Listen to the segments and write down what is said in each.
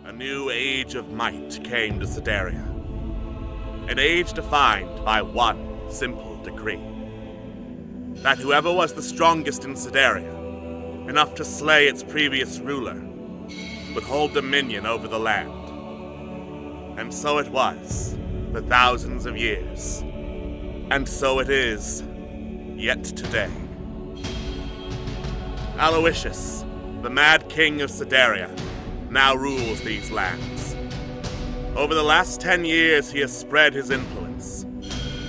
A new age of might came to Sedaria. An age defined by one simple decree. That whoever was the strongest in Sedaria, enough to slay its previous ruler, would hold dominion over the land. And so it was, for thousands of years. And so it is, yet today. Aloysius, the Mad King of Sedaria, now rules these lands. Over the last 10 years, he has spread his influence.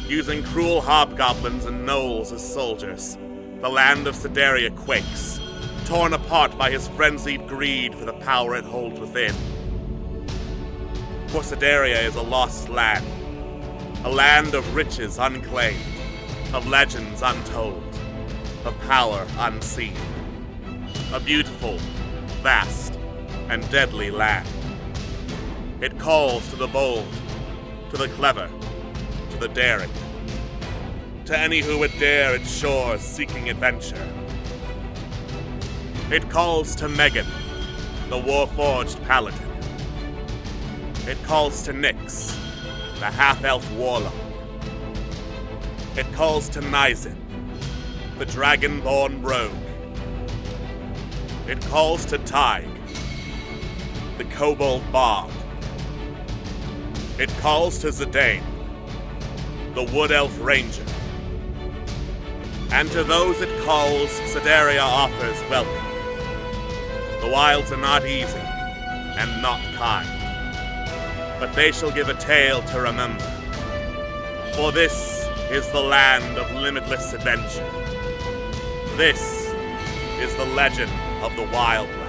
Using cruel hobgoblins and gnolls as soldiers, the land of Sedaria quakes, torn apart by his frenzied greed for the power it holds within. For Sedaria is a lost land, a land of riches unclaimed, of legends untold, of power unseen. A beautiful, vast, and deadly land. It calls to the bold, to the clever, to the daring, to any who would dare its shores seeking adventure. It calls to Megan, the war-forged paladin. It calls to Nyx, the half-elf warlock. It calls to Nizin, the dragon-born rogue. It calls to Tig, the kobold bard. It calls to Zidane, the wood elf ranger. And to those it calls, Sedaria offers welcome. The wilds are not easy, and not kind, but they shall give a tale to remember. For this is the land of limitless adventure. This is the legend of the Wildlands.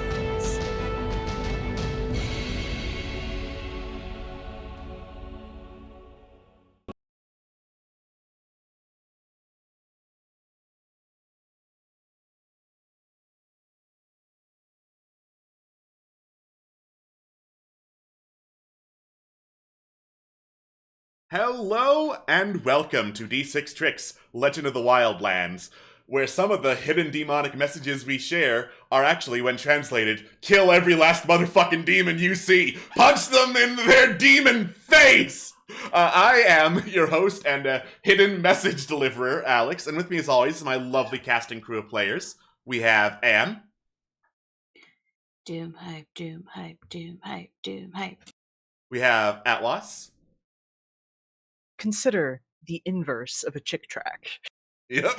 Hello and welcome to D6 Tricks, Legend of the Wildlands, where some of the hidden demonic messages we share are actually, when translated, kill every last motherfucking demon you see, punch them in their demon face! I am your host and hidden message deliverer, Alex, and with me as always is my lovely casting crew of players. We have Anne. Doom hype, doom hype, doom hype, doom hype. We have Atlas. Consider the inverse of a chick track. Yep.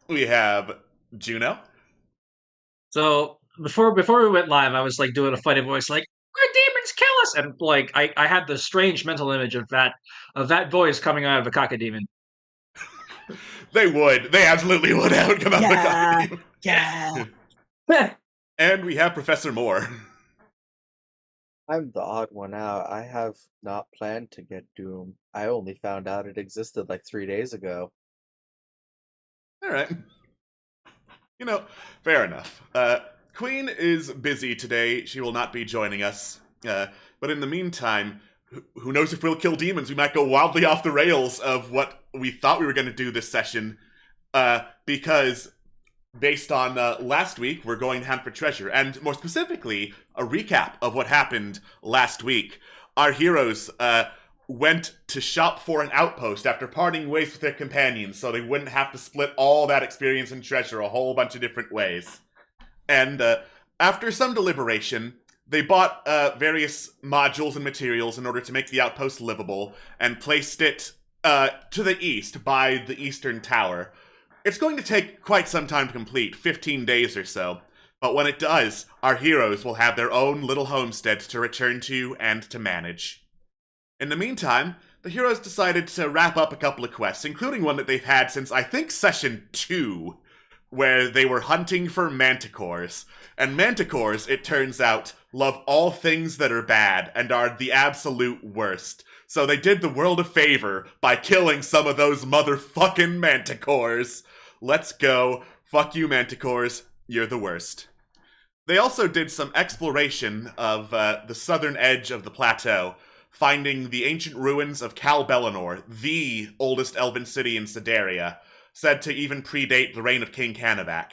We have Juno. So before we went live, I was like doing a funny voice, like "Where demons kill us," and like I had this strange mental image of that voice coming out of a cacodemon. They absolutely would have come out of a cacodemon. Yeah. And we have Professor Moore. I'm the odd one out. I have not planned to get Doom. I only found out it existed like 3 days ago. Alright. You know, fair enough. Queen is busy today. She will not be joining us. But in the meantime, who knows if we'll kill demons? We might go wildly off the rails of what we thought we were going to do this session. Because based on last week, we're going to hunt for treasure. And more specifically, a recap of what happened last week. Our heroes went to shop for an outpost after parting ways with their companions so they wouldn't have to split all that experience and treasure a whole bunch of different ways. And after some deliberation, they bought various modules and materials in order to make the outpost livable and placed it to the east by the eastern tower. It's going to take quite some time to complete, 15 days or so, but when it does, our heroes will have their own little homestead to return to and to manage. In the meantime, the heroes decided to wrap up a couple of quests, including one that they've had since, I think, Session 2, where they were hunting for manticores. And manticores, it turns out, love all things that are bad and are the absolute worst. So they did the world a favor by killing some of those motherfucking manticores. Let's go. Fuck you, manticores. You're the worst. They also did some exploration of the southern edge of the plateau, finding the ancient ruins of Cal Bellinor, the oldest elven city in Sedaria, said to even predate the reign of King Canavac.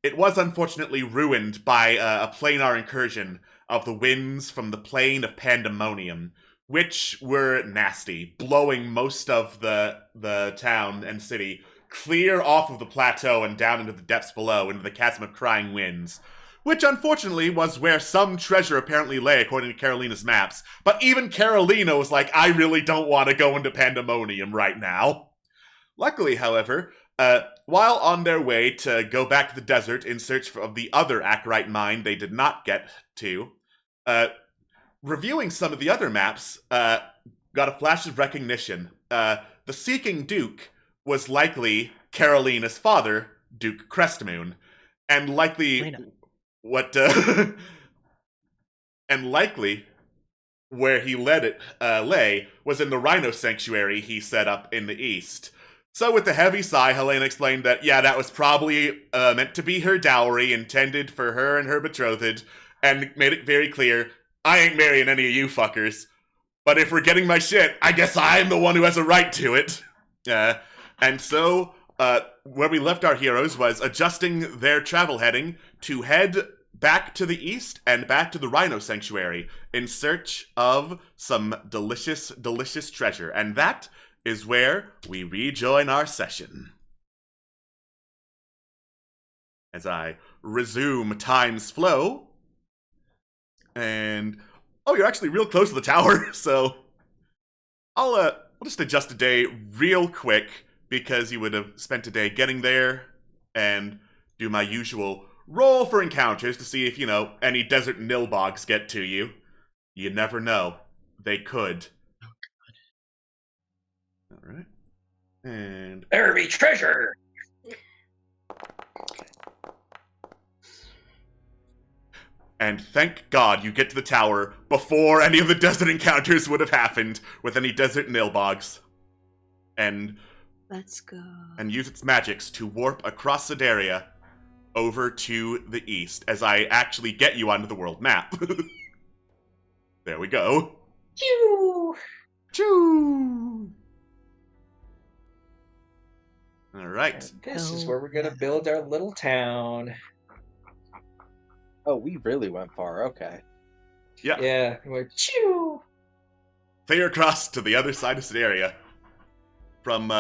It was unfortunately ruined by a planar incursion of the winds from the plane of Pandemonium, which were nasty, blowing most of the town and city clear off of the plateau and down into the depths below, into the chasm of crying winds, which unfortunately was where some treasure apparently lay, according to Carolina's maps. But even Carolina was like, I really don't want to go into Pandemonium right now. Luckily, however, while on their way to go back to the desert in search of the other Acrite mine they did not get to, reviewing some of the other maps, got a flash of recognition. The Seeking Duke was likely Carolina's father, Duke Crestmoon, and likely Helena. and likely where he lay was in the Rhino Sanctuary he set up in the east. So with a heavy sigh, Helena explained that, yeah, that was probably meant to be her dowry, intended for her and her betrothed, and made it very clear, I ain't marrying any of you fuckers. But if we're getting my shit, I guess I'm the one who has a right to it. And so, where we left our heroes was adjusting their travel heading to head back to the east and back to the Rhino Sanctuary in search of some delicious, delicious treasure. And that is where we rejoin our session. As I resume time's flow. And, oh, you're actually real close to the tower, so I'll just adjust a day real quick, because you would have spent a day getting there, and do my usual roll for encounters to see if, any desert nilbogs get to you. You never know. They could. Oh, God. Alright. And There be treasure! And thank God you get to the tower before any of the desert encounters would have happened with any desert nilbogs. And Let's go. and use its magics to warp across Sedaria over to the east, as I actually get you onto the world map. There we go. Choo! Choo! Alright. This is where we're gonna build our little town. Oh, we really went far. Okay. Yeah. Yeah, we're choo! Clear across to the other side of Sedaria. From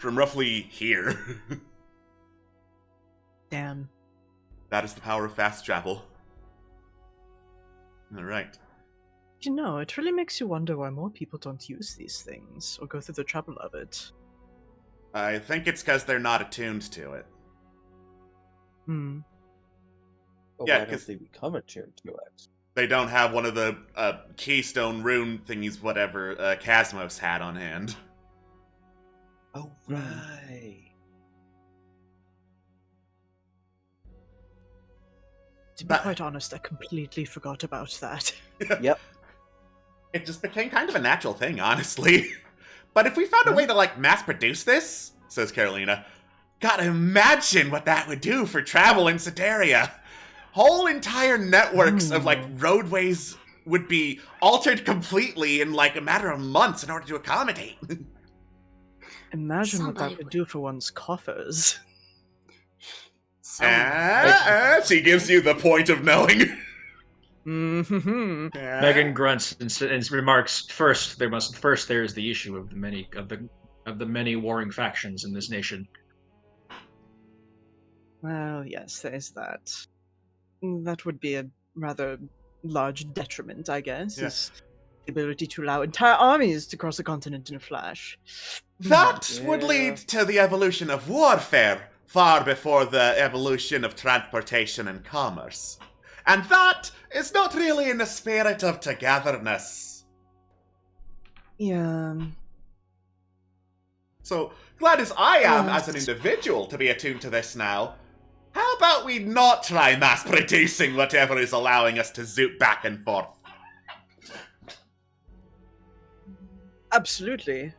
roughly here. Damn. That is the power of fast travel. Alright. It really makes you wonder why more people don't use these things or go through the trouble of it. I think it's because they're not attuned to it. Hmm. But Yeah, why 'cause- don't they become attuned to it? They don't have one of the keystone rune thingies, whatever, Casmos had on hand. Oh, right. To be But- quite honest, I completely forgot about that. Yep. It just became kind of a natural thing, honestly. But if we found a way to, mass produce this, says Carolina, gotta imagine what that would do for travel in Sedaria. Whole entire networks of, roadways would be altered completely in, a matter of months in order to accommodate. Imagine what Somebody that would would- do for one's coffers. She gives you the point of knowing. Mm-hmm. Megan grunts and remarks, First, there is the issue of the many warring factions in this nation. Well, yes, there's that. That would be a rather large detriment, I guess. Yeah. Is the ability to allow entire armies to cross a continent in a flash. That would Yeah. lead to the evolution of warfare, far before the evolution of transportation and commerce. And that is not really in the spirit of togetherness. Yeah. So, glad as I am as an Yes. individual to be attuned to this now, how about we not try mass producing whatever is allowing us to zoop back and forth? Absolutely.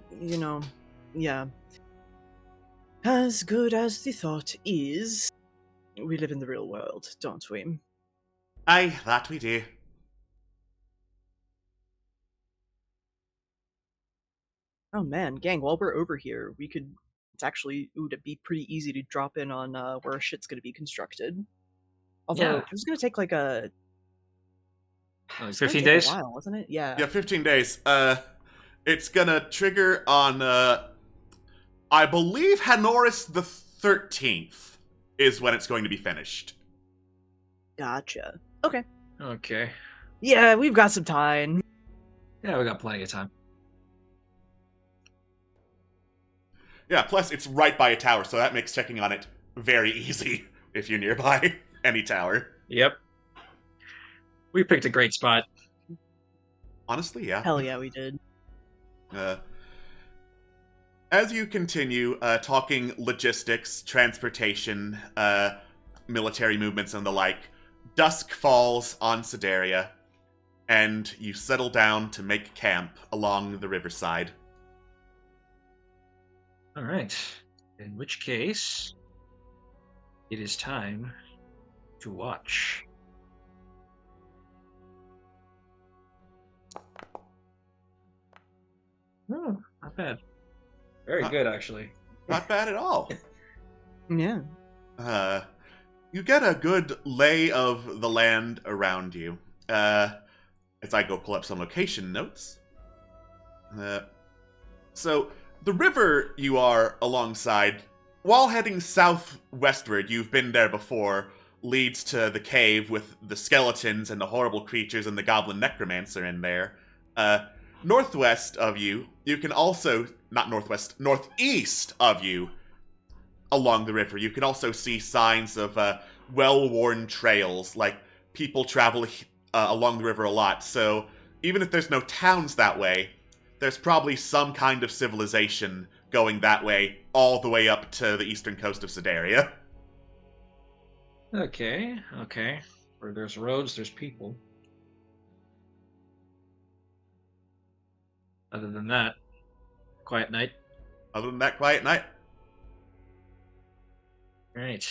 Yeah. As good as the thought is, we live in the real world, don't we? Aye, that we do. Oh man, gang, while we're over here, it'd be pretty easy to drop in on where our shit's gonna be constructed. Although, Yeah. it's gonna take like a Like It's gonna 15 take days? a while, wasn't it? Yeah. Yeah, 15 days. It's gonna trigger on, I believe Hanoris the 13th is when it's going to be finished. Gotcha. Okay. Okay. Yeah, we've got some time. Yeah, we got plenty of time. Yeah, plus it's right by a tower, so that makes checking on it very easy if you're nearby any tower. Yep. We picked a great spot. Honestly, yeah. Hell yeah, we did. As you continue talking logistics, transportation, military movements, and the like, dusk falls on Sedaria, and you settle down to make camp along the riverside. All right. In which case, it is time to watch. Oh, not bad. Very good, actually. Not bad at all. Yeah. You get a good lay of the land around you. As I go pull up some location notes. So, the river you are alongside, while heading southwestward, you've been there before, leads to the cave with the skeletons and the horrible creatures and the goblin necromancer in there. Northwest of you, you can also, not northwest, northeast of you, along the river, you can also see signs of well-worn trails, like people travel along the river a lot, so even if there's no towns that way, there's probably some kind of civilization going that way, all the way up to the eastern coast of Sedaria. Okay, okay. Where there's roads, there's people. Other than that, quiet night. Other than that, quiet night. All right.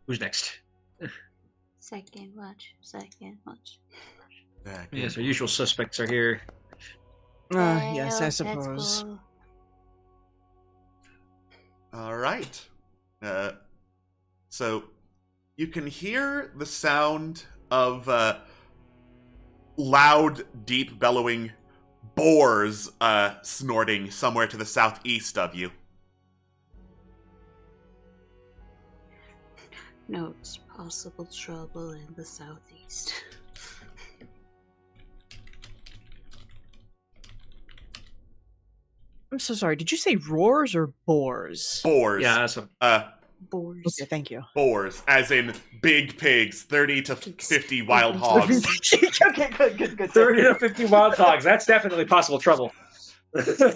Who's next? Second watch. Second watch. Yes, our usual suspects are here. Yes, I Let's suppose. go. All right. So you can hear the sound of loud, deep, bellowing boars snorting somewhere to the southeast of you. Notes possible trouble in the southeast. I'm so sorry. Did you say roars or boars? Boars. Yeah, that's a Boars. Okay, thank you. Boars, as in big pigs, 30 to 50 wild hogs. Okay, good. 30 to 50 wild hogs. That's definitely possible trouble.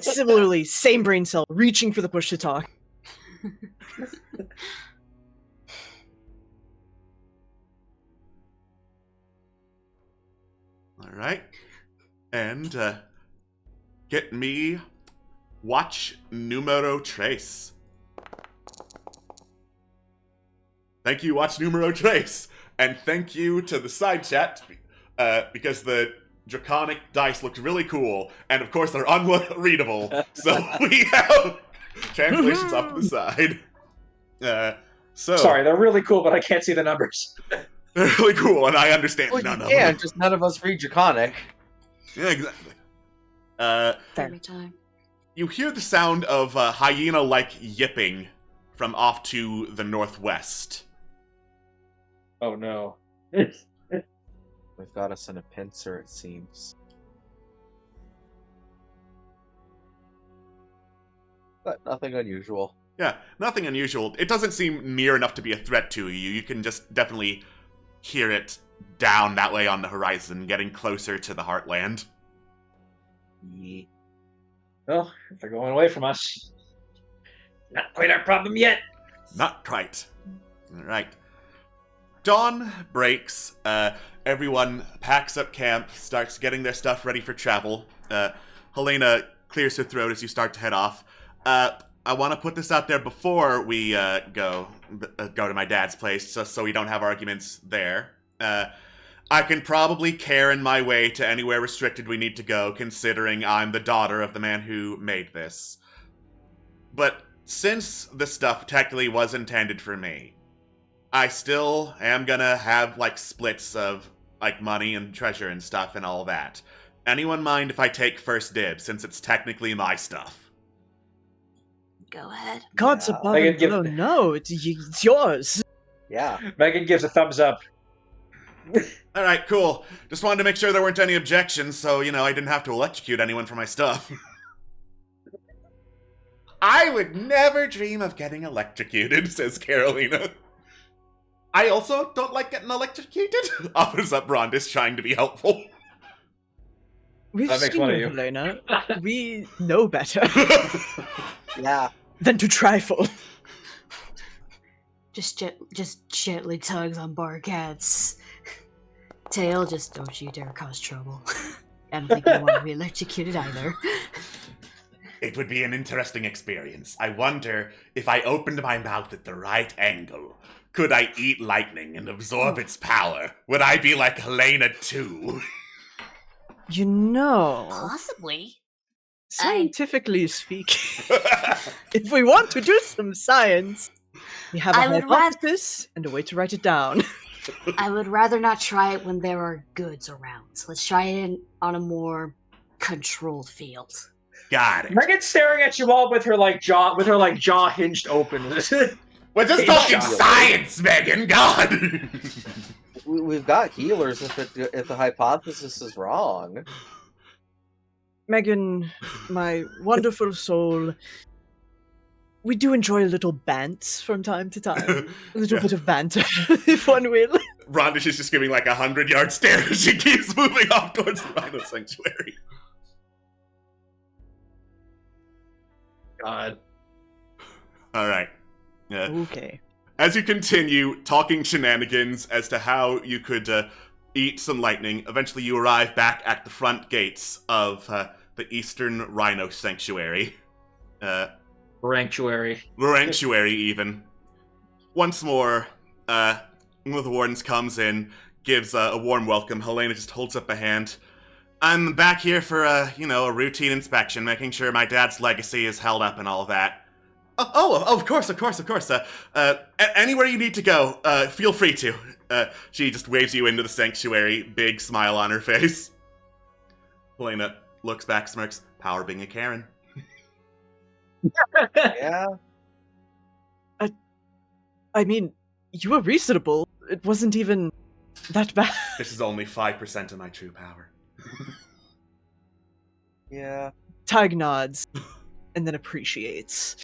Similarly, same brain cell, reaching for the push to talk. All right. And get me watch numero tres. Thank you, watch numero tres. And thank you to the side chat because the draconic dice looked really cool. And of course, they're unreadable. So we have translations off to the side. Sorry, they're really cool, but I can't see the numbers. They're really cool, and I understand Well, none of yeah, them. just none of us read Draconic. Yeah, exactly. Fair. Every time. You hear the sound of hyena-like yipping from off to the northwest. Oh no. They've got us in a pincer, it seems. But nothing unusual. Yeah, nothing unusual. It doesn't seem near enough to be a threat to you. You can just definitely hear it down that way on the horizon, getting closer to the heartland. Yeet. Well, if they're going away from us, not quite our problem yet. Not quite. All right. Dawn breaks. Everyone packs up camp, starts getting their stuff ready for travel. Helena clears her throat as you start to head off. I want to put this out there before we go to my dad's place, so we don't have arguments there. I can probably Karen my way to anywhere restricted we need to go, considering I'm the daughter of the man who made this. But since the stuff technically was intended for me, I still am gonna have, like, splits of like money and treasure and stuff and all that. Anyone mind if I take first dibs, since it's technically my stuff? Go ahead. Gods Yeah. above I and could give- below, no, it's yours. Yeah. Megan gives a thumbs up. Alright, cool. Just wanted to make sure there weren't any objections, so, I didn't have to electrocute anyone for my stuff. I would never dream of getting electrocuted, says Carolina. I also don't like getting electrocuted, offers up Rondis, trying to be helpful. We've That makes seen fun of you, you. Helena. We know better Yeah. than to trifle. Just gently tugs on Barkat's tail. Just don't you dare cause trouble. I don't think you want to be electrocuted either. It would be an interesting experience. I wonder if I opened my mouth at the right angle, could I eat lightning and absorb its power? Would I be like Helena too? You know, Possibly. scientifically speaking, if we want to do some science, we have a I would hypothesis and a way to write it down. I would rather not try it when there are goods around. So let's try it on a more controlled field. Got it. Megan's staring at you all with her jaw hinged open. We're just Hey, talking Sean. science, Megan. God. We've got healers if the hypothesis is wrong. Megan, my wonderful soul, we do enjoy a little bants from time to time. A little Yeah. bit of banter, if one will. Rhondish is just giving like 100-yard stare as she keeps moving off towards the Rhino Sanctuary. God. All right. Okay. As you continue talking shenanigans as to how you could eat some lightning, eventually you arrive back at the front gates of the Eastern Rhino Sanctuary. Sanctuary. Sanctuary, even. Once more, one of the wardens comes in, gives a warm welcome. Helena just holds up a hand. I'm back here for a routine inspection, making sure my dad's legacy is held up and all that. Of course. Anywhere you need to go, feel free to. She just waves you into the sanctuary, big smile on her face. Helena looks back, smirks, power being a Karen. Yeah. I mean, you were reasonable. It wasn't even that bad. This is only 5% of my true power. Yeah. Tag nods and then appreciates.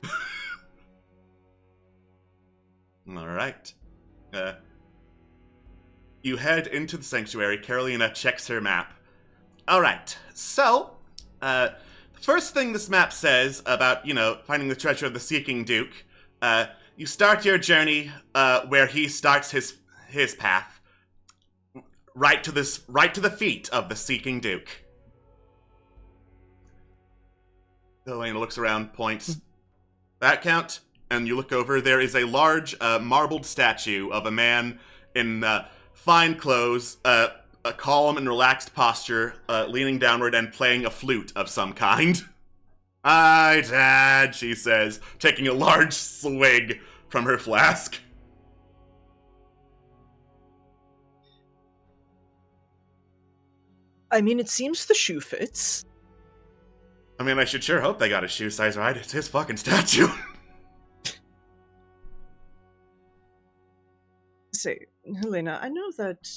All right. You head into the sanctuary. Carolina checks her map. All right. So, the first thing this map says about, finding the treasure of the Seeking Duke, you start your journey where he starts his path, right to the feet of the Seeking Duke. Helena looks around, points. That count? And you look over, there is a large marbled statue of a man in fine clothes, a calm and relaxed posture, leaning downward and playing a flute of some kind. Hi, Dad, she says, taking a large swig from her flask. I mean, it seems the shoe fits. I mean, I should sure hope they got his shoe size right. It's his fucking statue. Say, Helena, I know that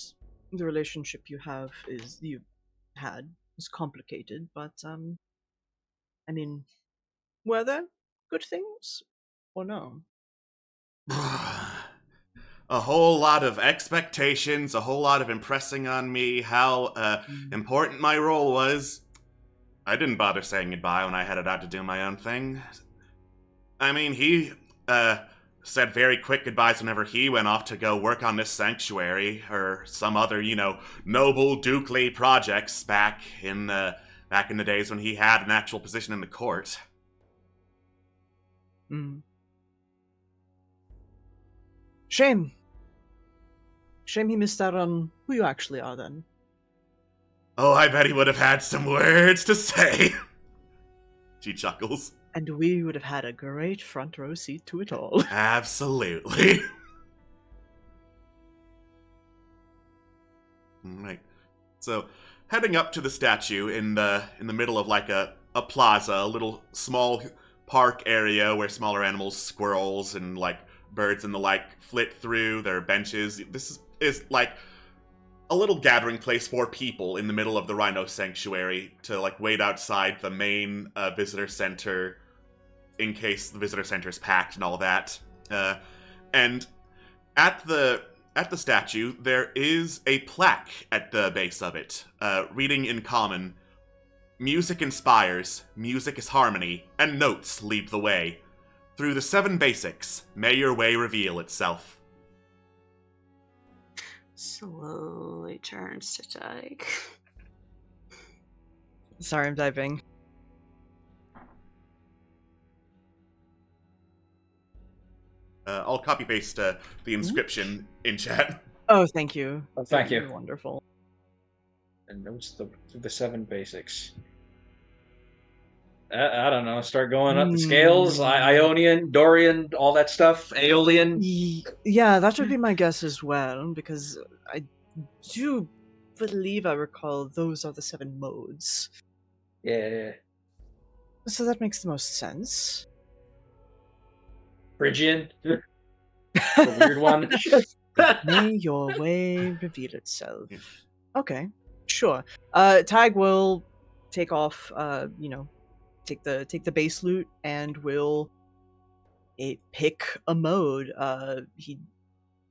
the relationship you had is complicated, but I mean, were there good things or no? A whole lot of expectations, a whole lot of impressing on me how important my role was. I didn't bother saying goodbye when I headed out to do my own thing. I mean, he said very quick goodbyes whenever he went off to go work on this sanctuary or some other, noble dukely projects back in the days when he had an actual position in the court. Shame. Shame he missed out on who you actually are then. Oh, I bet he would have had some words to say. She chuckles. And we would have had a great front row seat to it all. Absolutely. Right. So, heading up to the statue in the middle of like a plaza, a little small park area where smaller animals, squirrels and like birds and the like flit through. There are benches. This is like a little gathering place for people in the middle of the Rhino Sanctuary to like wait outside the main visitor center in case the visitor center is packed and all that. And at the statue, there is a plaque at the base of it, reading in common, "Music inspires, music is harmony, and notes lead the way. Through the 7 basics, may your way reveal itself." Slowly turns to Tig. Sorry, I'm typing. I'll copy-paste the inscription in chat. Oh, thank you. Oh, thank you. Wonderful. And notes the 7 basics. I don't know. Start going up the scales. Ionian, Dorian, all that stuff. Aeolian. Yeah, that would be my guess as well, because I do believe I recall those are the 7 modes. Yeah. So that makes the most sense. Phrygian. The weird one. May your way reveal itself. Okay, sure. Tag will take off, take the base loot and will pick a mode.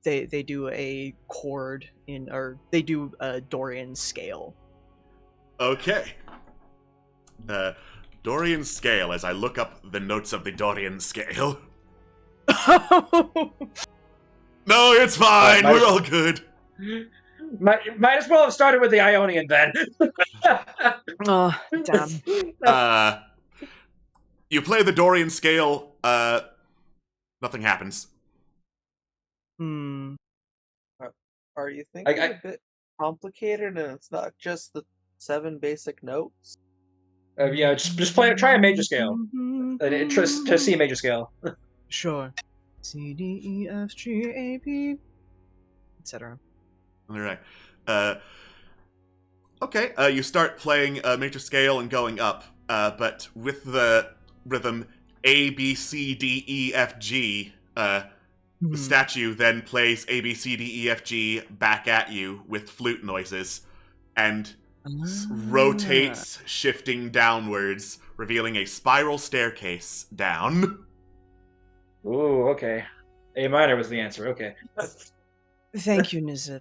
They do a chord they do a Dorian scale. Okay. Dorian scale, as I look up the notes of the Dorian scale. No, it's fine. We're all good. Might as well have started with the Ionian then. Oh, damn. You play the Dorian scale, nothing happens. Are you thinking a bit complicated and it's not just the 7 basic notes? Yeah, just try a major scale. To C major scale. Sure. C, D, E, F, G, A, B, etc. All right. Okay, you start playing a major scale and going up, but with the rhythm A, B, C, D, E, F, G, the statue then plays A, B, C, D, E, F, G back at you with flute noises, and rotates, shifting downwards, revealing a spiral staircase down. Ooh, okay. A minor was the answer, okay. Thank you, Nizip.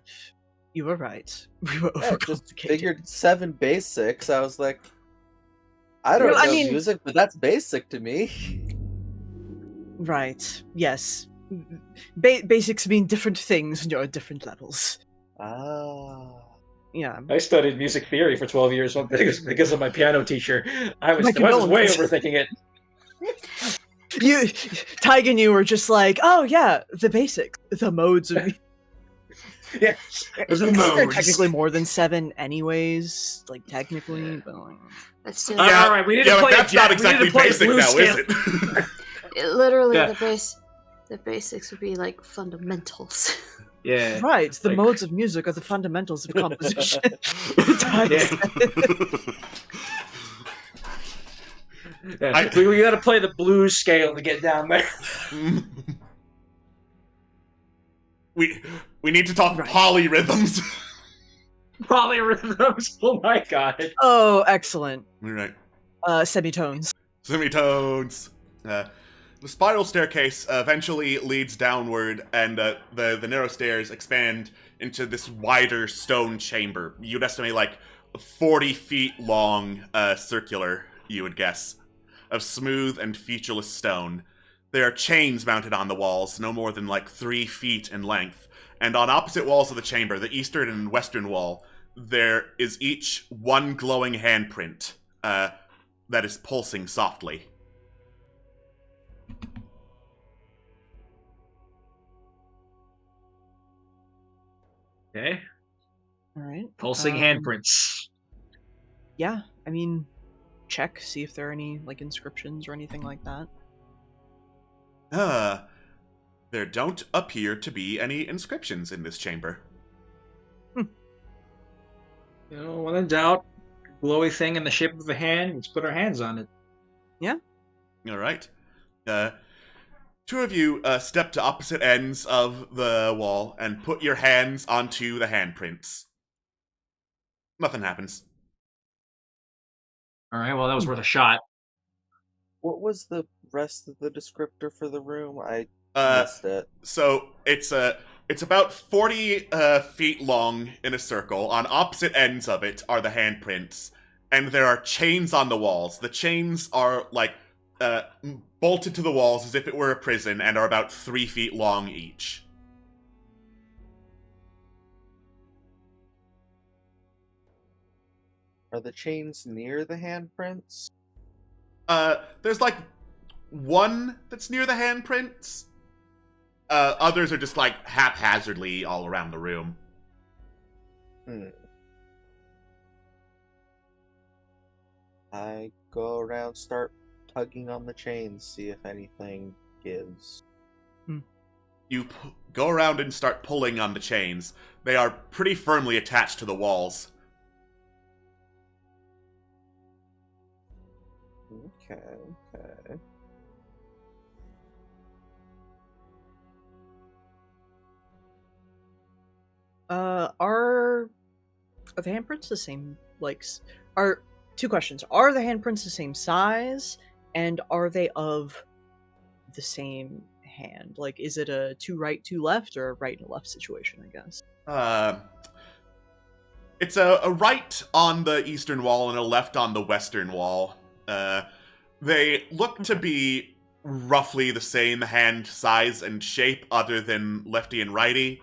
You were right. We were Yeah, overcomplicated. just figured 7 basics. I was like, I don't know music, but that's basic to me. Right. Yes. Basics mean different things when you're at different levels. Ah. Yeah. I studied music theory for 12 years because of my piano teacher. I was way overthinking it. Tig and you were just like, oh yeah, the basics, the modes of Yeah, the modes. Technically more than 7 anyways, like technically, but like... That's still Yeah, all right, we need to play that's not exactly basic now, is it? literally Yeah. the basics would be like fundamentals. Yeah. Right, the modes of music are the fundamentals of composition. Yeah, we gotta play the blues scale to get down there. We need to talk polyrhythms. Polyrhythms, oh my god. Oh, excellent. All right. Semitones. Semitones. The spiral staircase eventually leads downward, and the narrow stairs expand into this wider stone chamber. You'd estimate like 40 feet long, circular, you would guess, of smooth and featureless stone. There are chains mounted on the walls, no more than like 3 feet in length. And on opposite walls of the chamber, the eastern and western wall, there is each one glowing handprint that is pulsing softly. Okay. Alright. Pulsing handprints. Yeah, I mean, check, see if there are any, like, inscriptions or anything like that. There don't appear to be any inscriptions in this chamber. When in doubt, glowy thing in the shape of a hand, let's put our hands on it. All right. Two of you step to opposite ends of the wall and put your hands onto the handprints. Nothing happens. All right, well, that was worth a shot. What was the rest of the descriptor for the room? I Uh, missed it. So it's about 40 feet long in a circle. On opposite ends of it are the handprints, and there are chains on the walls. The chains are like bolted to the walls as if it were a prison, and are about 3 feet long each. Are the chains near the handprints? There's like one that's near the handprints. Others are just like haphazardly all around the room. I go around, start tugging on the chains, see if anything gives. You go around and start pulling on the chains. They are pretty firmly attached to the walls. Okay. Are the handprints the same? Are two questions: are the handprints the same size, and are they of the same hand? Like, is it a 2 right, 2 left, or a right and a left situation? I guess. It's a right on the eastern wall and a left on the western wall. They look to be roughly the same hand size and shape, other than lefty and righty.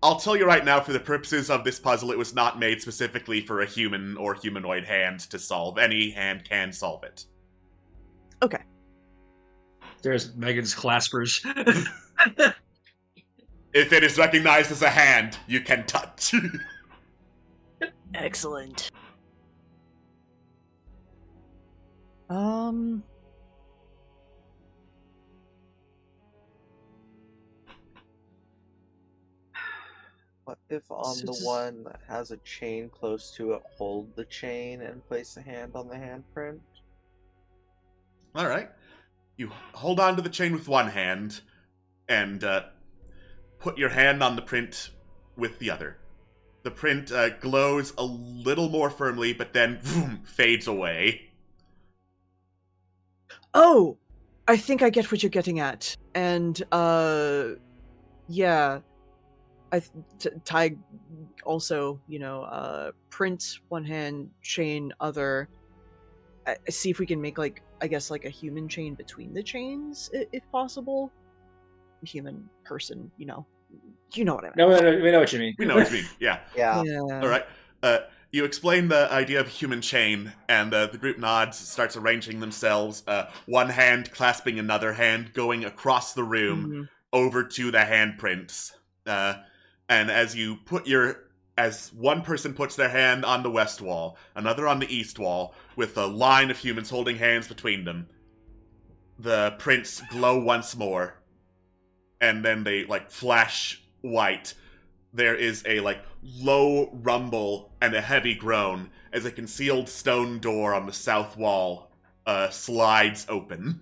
I'll tell you right now, for the purposes of this puzzle, it was not made specifically for a human or humanoid hand to solve. Any hand can solve it. Okay. There's Megan's claspers. If it is recognized as a hand, you can touch. Excellent. What if on the one that has a chain close to it, hold the chain and place a hand on the handprint? Alright. You hold on to the chain with one hand, and put your hand on the print with the other. The print glows a little more firmly, but then vroom, fades away. Oh, I think I get what you're getting at. And, yeah. Ty also, print one hand, chain other. See if we can make, I guess, a human chain between the chains, if possible. Human person, you know what I mean. No, we know what you mean. We know what you mean, yeah. Yeah. Alright. You explain the idea of human chain, and the group nods, starts arranging themselves, one hand clasping another hand, going across the room over to the handprints. And as one person puts their hand on the west wall, another on the east wall, with a line of humans holding hands between them, the prints glow once more, and then they, flash white. There is a, low rumble and a heavy groan as a concealed stone door on the south wall slides open.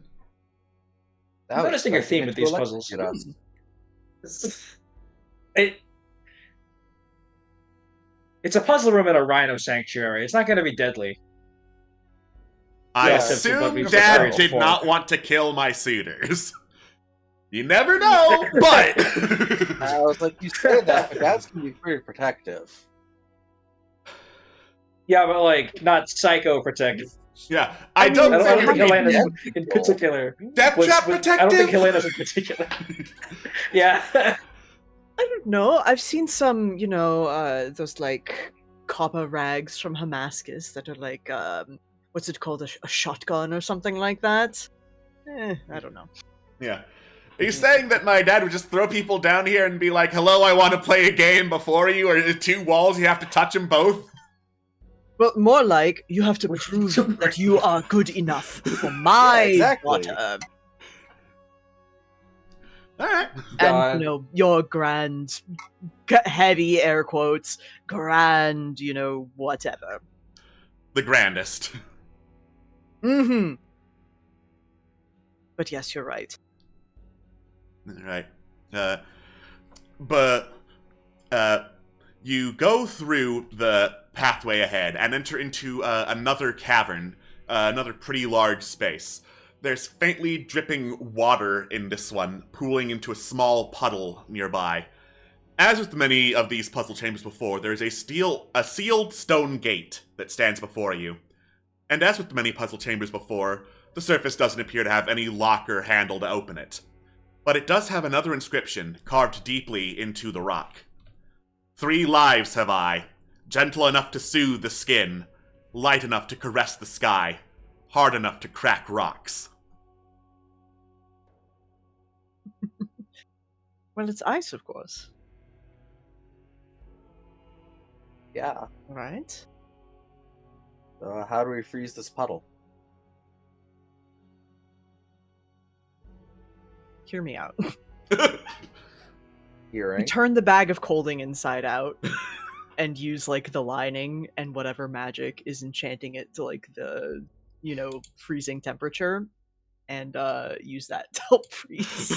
I'm noticing a theme with these puzzles. It's a puzzle room in a rhino sanctuary. It's not going to be deadly. I Yeah, assume Dad did not want to kill my suitors. You never know, but... I was like, you say that, but Dad's going to be pretty protective. Yeah, but, not psycho protective. Yeah, I don't think Helena's Death in particular. Death Trap protective? I don't think Helena's in particular. Yeah. I don't know. I've seen some, those copper rags from Damascus that are what's it called, a shotgun or something like that. I don't know. Yeah. Are you saying that my dad would just throw people down here and be like, hello, I want to play a game before you, or 2 walls, you have to touch them both? Well, more like, you have to prove that you are good enough for my daughter. Alright. And, your grand heavy air quotes, grand, whatever. The grandest. Mm-hmm. But yes, you're right. Right. But you go through the pathway ahead and enter into another cavern, another pretty large space. There's faintly dripping water in this one, pooling into a small puddle nearby. As with many of these puzzle chambers before, there's a sealed stone gate that stands before you. And as with many puzzle chambers before, the surface doesn't appear to have any lock or handle to open it. But it does have another inscription carved deeply into the rock. 3 lives have I, gentle enough to soothe the skin, light enough to caress the sky, hard enough to crack rocks. Well, it's ice, of course. Yeah. Right? How do we freeze this puddle? Hear me out. Hearing. Turn the bag of colding inside out and use, like, the lining and whatever magic is enchanting it to, like, the, freezing temperature, and use that to help freeze.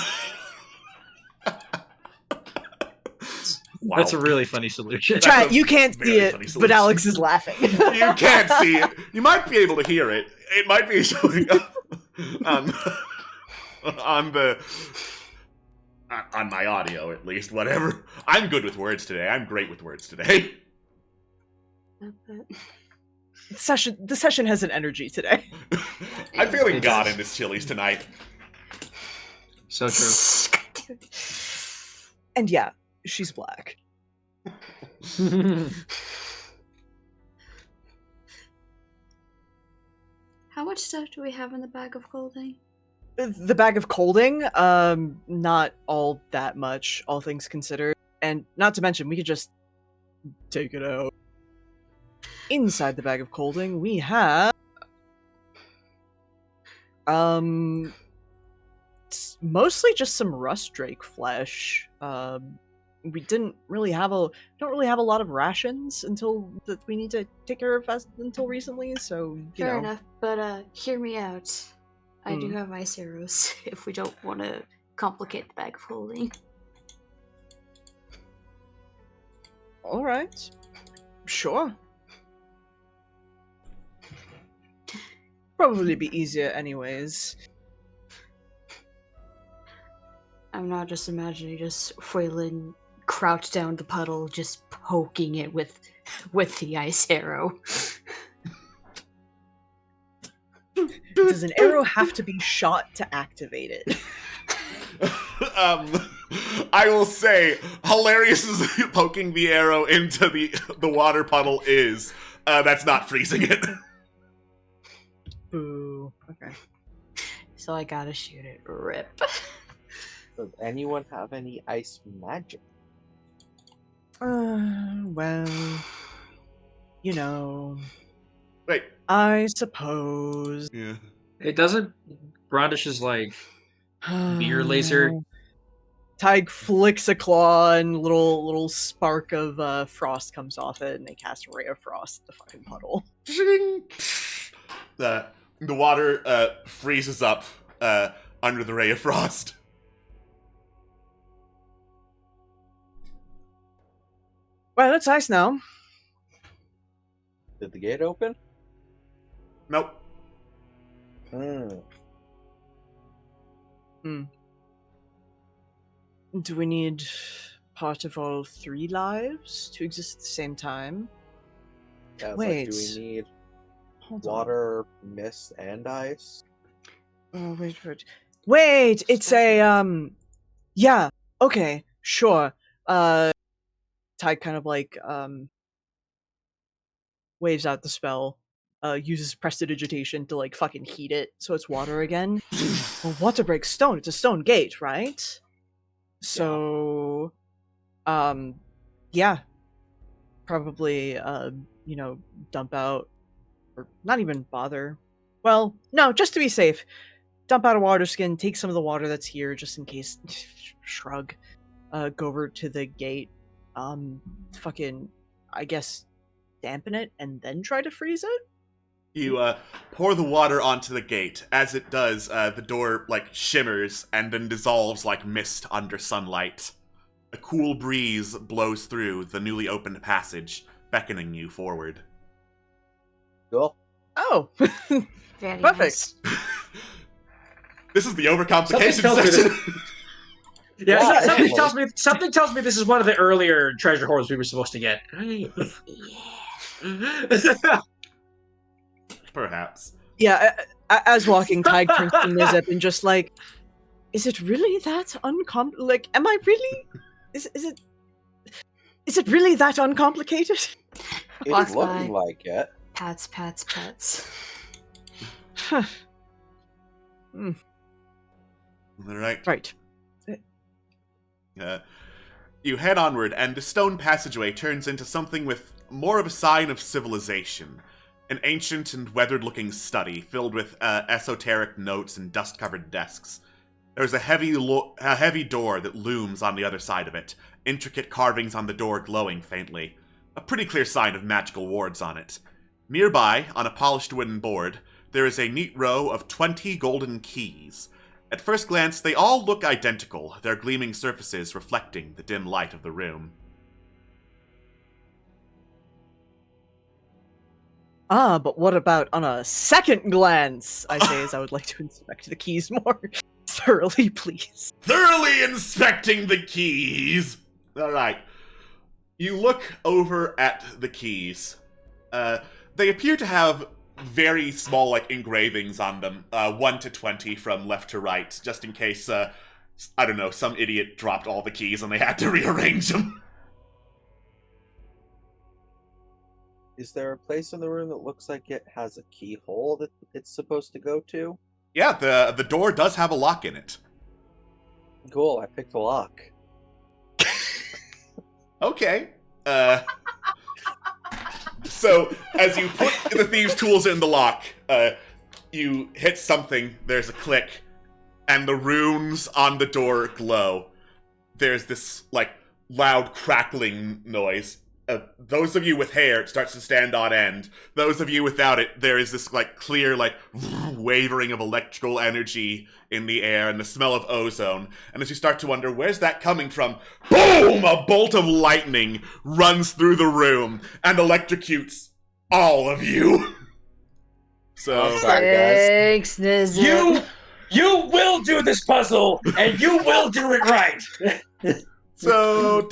Wow. That's a really funny solution. Chat, you can't see very it, funny but solution. Alex is laughing. You can't see it. You might be able to hear it. It might be showing up on my audio, at least. Whatever. I'm good with words today. I'm great with words today. The session has an energy today. I'm feeling God in this Chili's tonight. So true. And yeah, she's black. How much stuff do we have in the bag of clothing? The bag of colding, not all that much, all things considered. And not to mention, we could just take it out. Inside the bag of colding, we have mostly just some rust drake flesh. We don't really have a lot of rations until that we need to take care of until recently. So Fair enough, but hear me out. I do have ice arrows if we don't want to complicate the bag of holding. All right, sure. Probably be easier anyways. I'm not just imagining just Freeland crouched down the puddle, just poking it with the ice arrow. Does an arrow have to be shot to activate it? I will say, hilarious as poking the arrow into the water puddle is. That's not freezing it. Boo. Okay. So I gotta shoot it. Rip. Does anyone have any ice magic? Well, Wait. I suppose. Yeah. It doesn't. Brandish's like beer laser. Tig flicks a claw and little spark of frost comes off it, and they cast a ray of frost at the fucking puddle. The water freezes up under the ray of frost. Well, it's ice now. Did the gate open? Nope. Do we need part of all 3 lives to exist at the same time? Yeah, it's Wait. like, do we need Hold on. water, mist, and ice? Oh, wait, it's a, yeah, okay, sure. Ty kind of like, waves out the spell, uses prestidigitation to like fucking heat it so it's water again. Well, water breaks stone, it's a stone gate, right? So, yeah. Probably, dump out, or not even bother. Well, no, just to be safe. Dump out a water skin, take some of the water that's here, just in case. Shrug. Go over to the gate. fucking, I guess, dampen it and then try to freeze it? You pour the water onto the gate. As it does, the door shimmers and then dissolves like mist under sunlight. A cool breeze blows through the newly opened passage, beckoning you forward. Cool. Oh, Very perfect. nice. This is the overcomplication Something tells me section. Yeah, Yeah, something tells me this is one of the earlier treasure hoards we were supposed to get. Yeah. Perhaps. Yeah, as walking, Tig turns to Nizip and just like, is it really that like, am I really? Is it really that uncomplicated? Walks It's looking by. like it. Pats, pats, pats. Huh. All right. Right. You head onward, and the stone passageway turns into something with more of a sign of civilization. An ancient and weathered-looking study filled with esoteric notes and dust-covered desks. There's a heavy door that looms on the other side of it, intricate carvings on the door glowing faintly. A pretty clear sign of magical wards on it. Nearby, on a polished wooden board, there is a neat row of 20 golden keys. At first glance, they all look identical, their gleaming surfaces reflecting the dim light of the room. Ah, but what about on a second glance? I say as I would like to inspect the keys more thoroughly, please. Thoroughly inspecting the keys! Alright. You look over at the keys. They appear to have very small, engravings on them. 1 to 20 from left to right, just in case, I don't know, some idiot dropped all the keys and they had to rearrange them. Is there a place in the room that looks like it has a keyhole that it's supposed to go to? Yeah, the door does have a lock in it. Cool, I picked the lock. Okay. So, as you put the thieves' tools in the lock, you hit something, there's a click, and the runes on the door glow. There's this, loud crackling noise. Those of you with hair, it starts to stand on end. Those of you without it, there is this, clear, wavering of electrical energy in the air and the smell of ozone. And as you start to wonder, where's that coming from? Boom! A bolt of lightning runs through the room and electrocutes all of you. So, I'm sorry, guys. Thanks, Nizip. You will do this puzzle, and you will do it right. so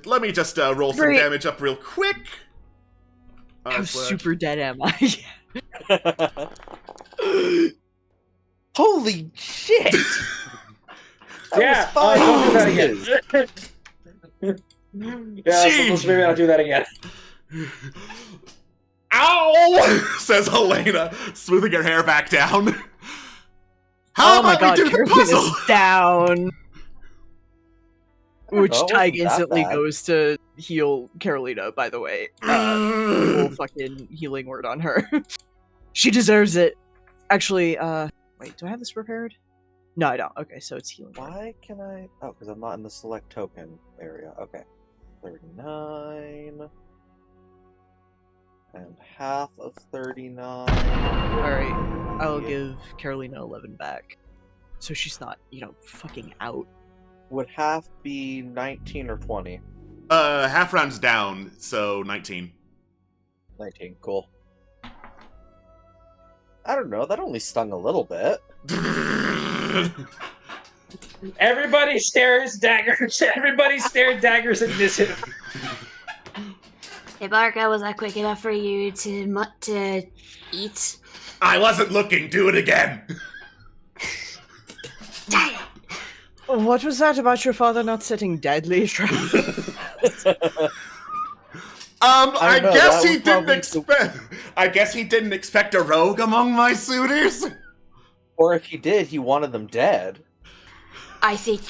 let me just roll some Great. damage up real quick. How Slash- super dead am I? Holy shit! That Yeah, was 5 don't do that ounces. again. Yeah, so maybe I'll do that again. Ow! Says Helena, smoothing her hair back down. How Oh my about god, we do the Carolyn puzzle? is down. Which know, it Tig wasn't that instantly bad. goes to heal Carolina, by the way. Full fucking healing word on her. She deserves it. Actually, wait, do I have this prepared? No, I don't. Okay, so it's healing word. Why can I... Oh, because I'm not in the select token area. Okay. 39... And half of 39... Alright, I'll Yeah. give Carolina 11 back. So she's not, fucking out. Would half be 19 or 20? Half round's down, so 19. 19, cool. I don't know, that only stung a little bit. Everybody stares daggers. Everybody stared daggers at this. Hey, Barca, was that quick enough for you to eat? I wasn't looking, do it again! Dang it! What was that about your father not setting deadly traps? I know, guess that he was didn't probably expect. I guess he didn't expect a rogue among my suitors. Or if he did, he wanted them dead. I think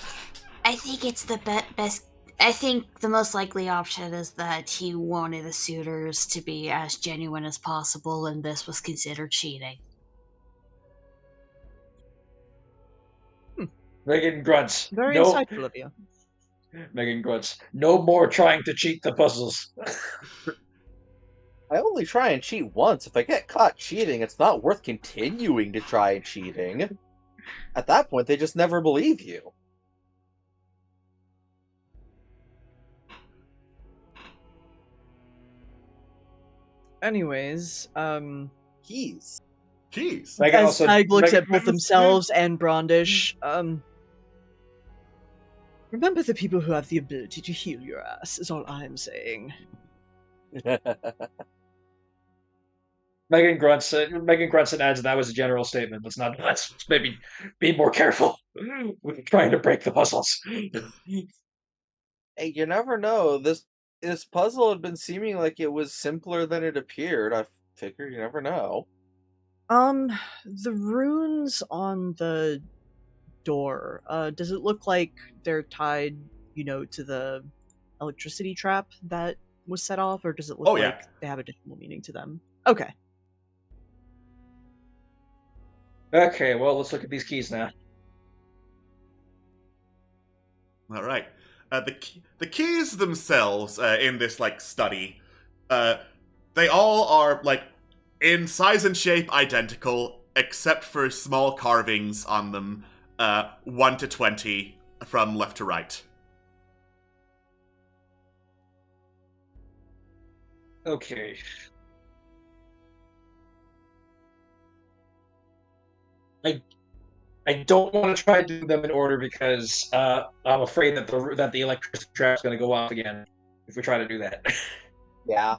it's the best. I think the most likely option is that he wanted the suitors to be as genuine as possible, and this was considered cheating. They're getting grunts. Very No, insightful of you. Megan grunts. No more trying to cheat the puzzles. I only try and cheat once. If I get caught cheating, it's not worth continuing to try cheating. At that point, they just never believe you. Anyways, Keys. Keys. Megan as also Tig looks Megan- at both themselves and Brondish, remember the people who have the ability to heal your ass, is all I'm saying. Megan grunts and adds that was a general statement. Let's maybe be more careful with trying to break the puzzles. Hey, you never know. This puzzle had been seeming like it was simpler than it appeared. I figured you never know. The runes on the door, does it look like they're tied, to the electricity trap that was set off, or does it look like they have additional meaning to them? Okay. Okay, well, let's look at these keys now. All right. The keys themselves in this study, they all are in size and shape identical, except for small carvings on them, 1 to 20 from left to right. Okay. I don't want to try to do them in order because I'm afraid that the electricity trap's going to go off again if we try to do that. Yeah.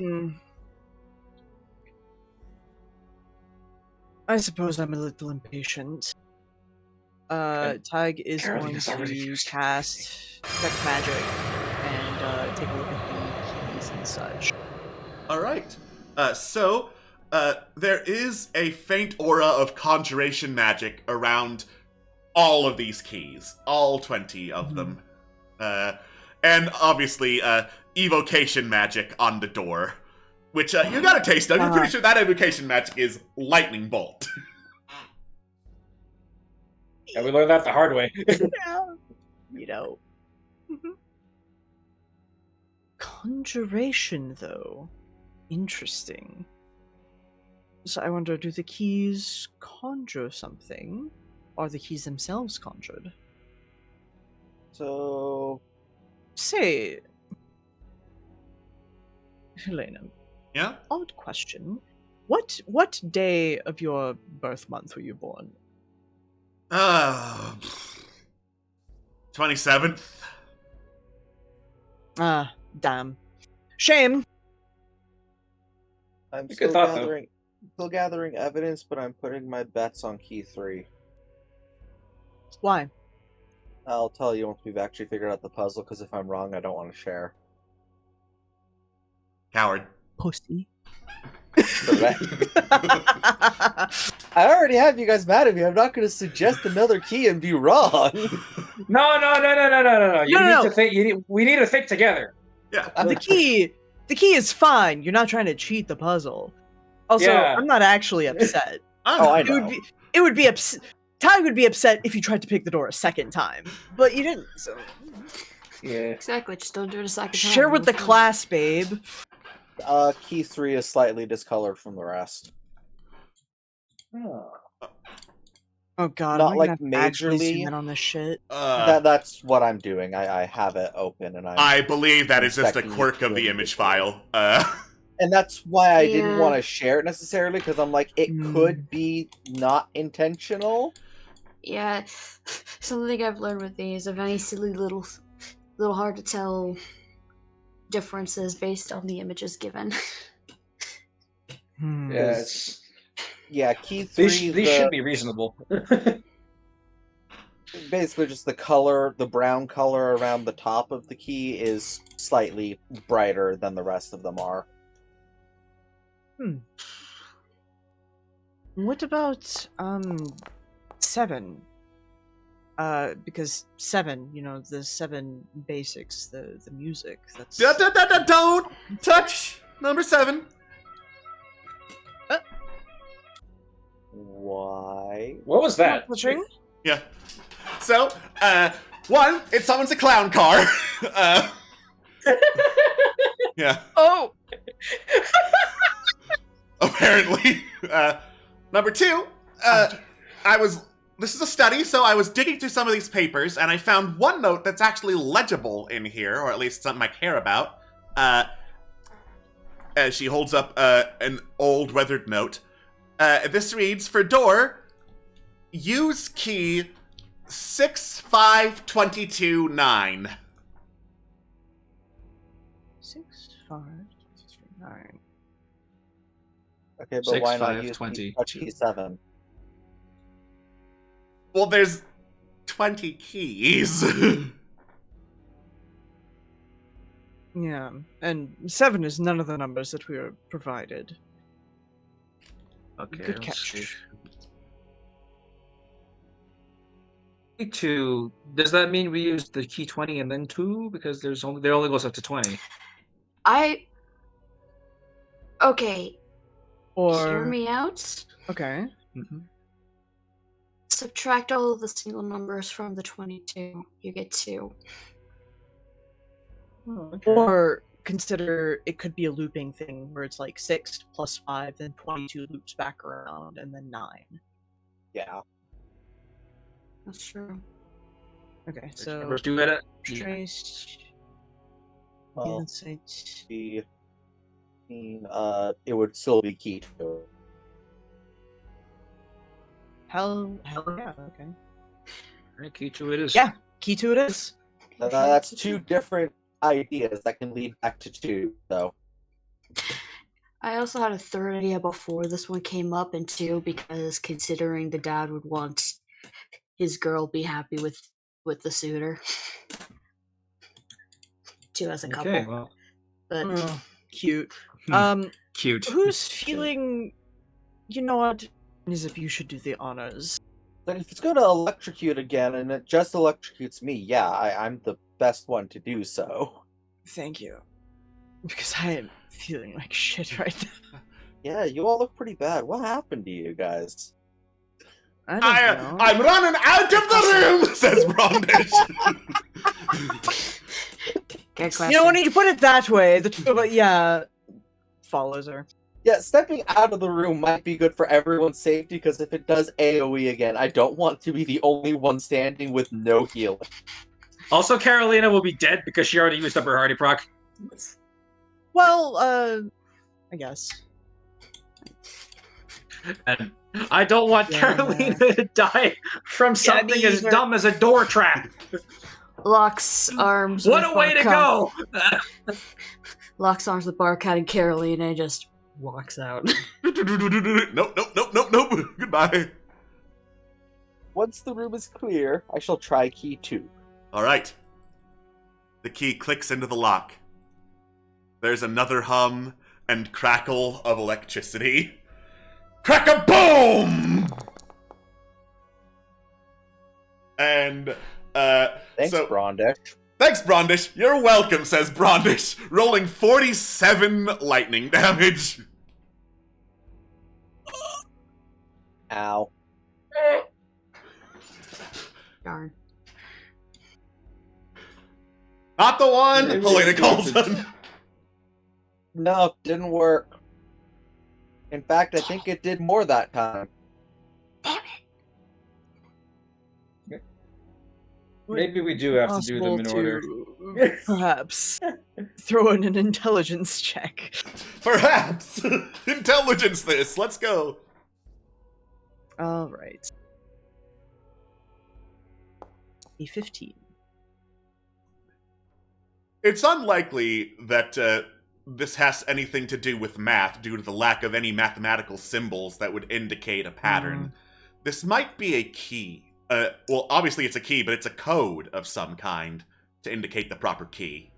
I suppose I'm a little impatient. Tig is Caroline going is already to used. cast Detect Magic and take a look at the keys and such. All right. So there is a faint aura of conjuration magic around all of these keys, all 20 of them. And obviously, evocation magic on the door, which you got a taste of. You're pretty sure that evocation magic is lightning bolt. Yeah, we learned that the hard way. Yeah. Conjuration, though. Interesting. So I wonder, do the keys conjure something? Or are the keys themselves conjured? So, Say, Helena, Yeah? odd question. What day of your birth month were you born? 27th. Ah, damn. Shame. I'm Good still thought, though. gathering evidence, but I'm putting my bets on key 3. Why? I'll tell you once we've actually figured out the puzzle, because if I'm wrong, I don't want to share. Coward. Pussy. Correct. I already have you guys mad at me. I'm not going to suggest another key and be wrong. No. You No. need to think. We need to think together. Yeah. The key is fine. You're not trying to cheat the puzzle. Also, Yeah. I'm not actually upset. Oh, I It know. would be upset. Ty would be upset if you tried to pick the door a second time, but you didn't. So Yeah. Exactly, just don't do it a second time. share with the It'll be class, babe. Key 3 is slightly discolored from the rest. Oh god, Not am I like gonna actually majorly. zoom in on this shit? That's what I'm doing. I have it open, and I believe that is just a Inspecting quirk of the the image file. and that's why I didn't Yeah. want to share it necessarily, because I'm like, it could be not intentional. Yeah, something I've learned with these are very silly little hard to tell differences based on the images given. Yeah, it's, Yeah, key 3. these should be reasonable. Basically just the brown color around the top of the key is slightly brighter than the rest of them are. What about 7? Because 7, the 7 basics, the music. That's Don't touch number 7. Why? What was that? touching. Yeah. So, One, it summons a clown car. Yeah. Oh! Apparently. Number two, this is a study, so I was digging through some of these papers, and I found one note that's actually legible in here, or at least something I care about. As she holds up an old weathered note. This reads, for door, use key 65229. 65229. Okay, but why not use 652. key 7? Well, there's 20 keys. Yeah, and 7 is none of the numbers that we were provided. Okay. Good let's catch. see. Key 2. Does that mean we use the key 20 and then 2? Because there only goes up to 20. Okay, Or hear me out. okay, Mm-hmm. Subtract all of the single numbers from the 22. You get 2. Oh, okay. or consider it could be a looping thing where it's like 6 plus 5, then 22 loops back around, and then 9. Yeah. That's true. Okay, so Numbers do edit. trace Well, insight. it would still be key 2. Hell yeah, okay. Alright, key 2 it is. Yeah. Key to it is. That's two different ideas that can lead back to 2, though. I also had a third idea before this one came up, and 2 because considering the dad would want his girl be happy with the suitor. 2 as a couple. Okay, well, But Oh, cute. Hmm. cute. Who's feeling? You know what? Nizip, you should do the honors. But if it's going to electrocute again, and it just electrocutes me, yeah, I'm the best one to do so. Thank you. Because I am feeling like shit right now. Yeah, you all look pretty bad. What happened to you guys? I don't know. I'm running out of the room, says Brondish. good question. You know, when you put it that way, the two of us, yeah, follows her. Yeah, stepping out of the room might be good for everyone's safety, because if it does AoE again, I don't want to be the only one standing with no healing. Also, Carolina will be dead because she already used up her hardy proc. Well, I guess. And I don't want Yeah. Carolina to die from something as neither. dumb as a door trap. Locks arms. What with a way to Barcat. go! Locks arms with Barcat and Carolina and just walks out. Nope. Goodbye. Once the room is clear, I shall try key 2. All right. The key clicks into the lock. There's another hum and crackle of electricity. Crack-a-boom! And, Thanks, so... Brondish. Thanks, Brondish. You're welcome, says Brondish, rolling 47 lightning damage. Ow. Darn. Not the one, Maybe Helena it's calls good. him. No, didn't work. In fact, I think it did more that time. Damn it. Maybe we do have to do them in Possible order. to perhaps throw in an intelligence check. Perhaps. Intelligence this. Let's go. All right. A 15. It's unlikely that this has anything to do with math due to the lack of any mathematical symbols that would indicate a pattern. This might be a key. Well, obviously it's a key, but it's a code of some kind to indicate the proper key.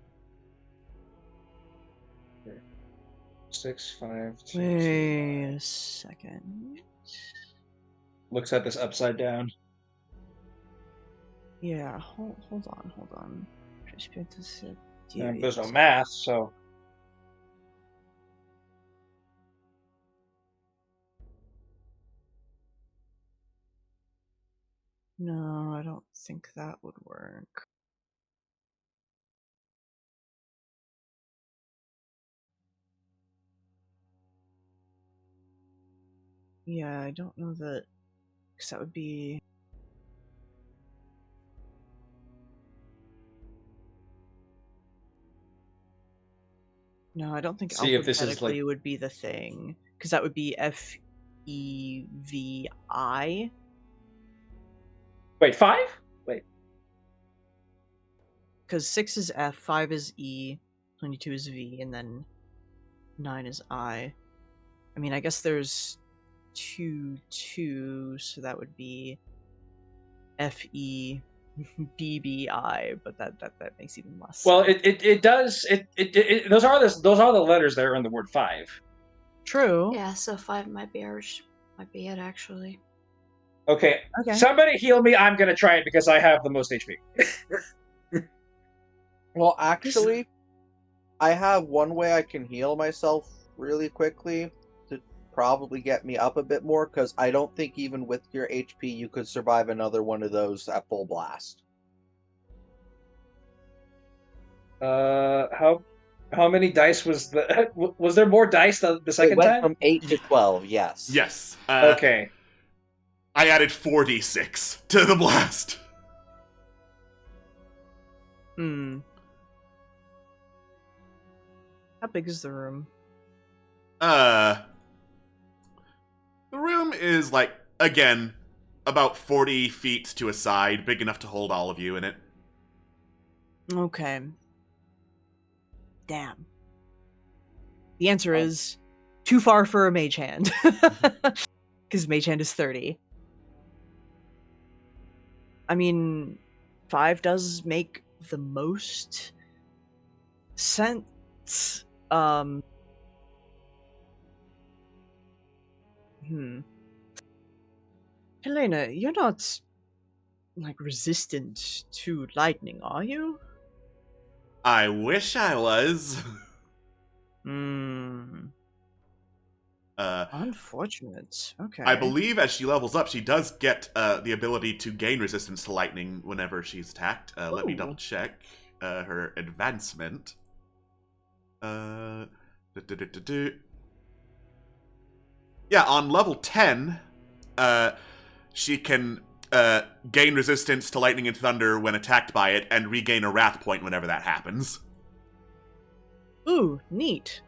6, 5, 2. Wait a second. Looks at this upside down. Yeah, hold on. There's no math, so. No, I don't think that would work. Yeah, I don't know that, because that would be... No, I don't think See if this is, alphabetically like- would be the thing, because that would be F-E-V-I. Wait, 5? Wait. Because 6 is F, 5 is E, 22 is V, and then 9 is I. I mean, I guess there's 2, so that would be F-E-B-B-I, but that makes even less Well, sense. it does. Those are the letters that are in the word 5. True. Yeah, so 5 might be it actually. Okay. Okay. Somebody heal me. I'm gonna try it because I have the most HP. Well, actually, I have one way I can heal myself really quickly to probably get me up a bit more, because I don't think even with your HP you could survive another one of those at full blast. How many dice was the? Was there more dice the It second went time? from 8 to 12, yes. Yes. Okay. I added 4d6 to the blast. How big is the room? The room is, like, again, about 40 feet to a side, big enough to hold all of you in it. Okay. Damn. The answer is too far for a mage hand. Because mage hand is 30. I mean, 5 does make the most sense. Helena, you're not, like, resistant to lightning, are you? I wish I was. Unfortunate. Okay. I believe as she levels up, she does get the ability to gain resistance to lightning whenever she's attacked. Let me Ooh. double check her advancement. Yeah, on level 10, she can gain resistance to lightning and thunder when attacked by it, and regain a wrath point whenever that happens. Ooh, neat.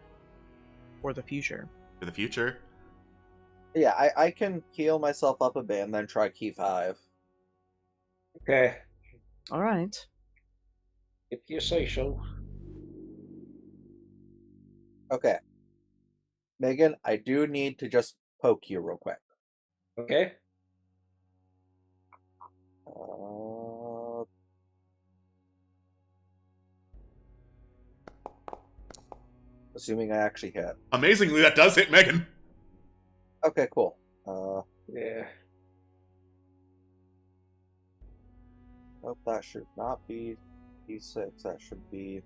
For the future. For the future. Yeah, I can heal myself up a bit and then try key 5. Okay. Alright. If you say so. Okay. Megan, I do need to just poke you real quick. Okay. Assuming I actually hit. Amazingly, that does hit Megan. Okay, cool. Yeah. Nope, that should not be D6. That should be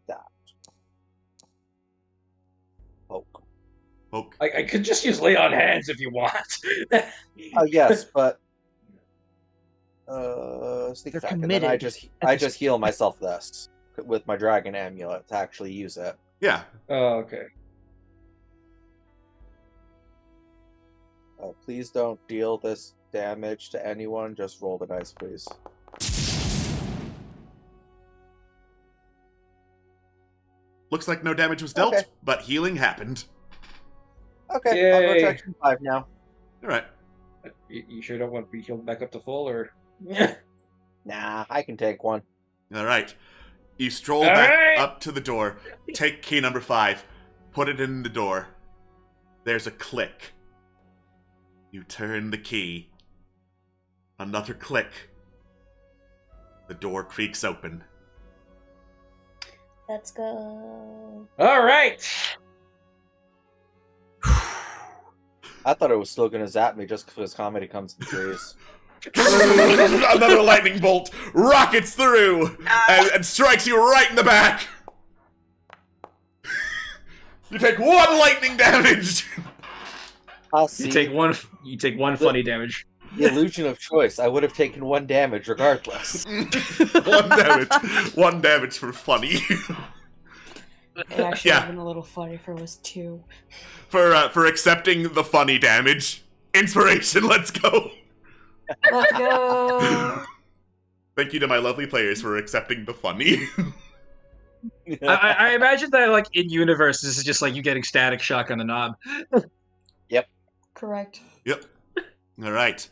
that. Poke. Poke. I could just use lay on hands if you want. Oh yes, but sneak They're attack, and then I committed. just heal myself this with my dragon amulet to actually use it. Yeah. Oh, okay. Please don't deal this damage to anyone. Just roll the dice, please. Looks like no damage was dealt, Okay. but healing happened. Okay, I'll go Yay. check 5 now. Alright. You sure don't want to be healed back up to full, or? Nah, I can take one. Alright. You stroll All back right. up to the door, take key number 5, put it in the door. There's a click. You turn the key. Another click. The door creaks open. Let's go. All right. I thought it was still gonna zap me just because comedy comes in threes. Another lightning bolt rockets through and strikes you right in the back. You take 1 lightning damage. You See, take one. You take one funny damage. the illusion of choice. I would have taken 1 damage regardless. 1 damage. 1 damage for funny. It actually Yeah. would have been a little funny if it was 2. For accepting the funny damage. Inspiration, let's go. Let's go! Thank you to my lovely players for accepting the funny. I imagine that, like, in universe, this is just like you getting static shock on the knob. Correct. Yep. All right.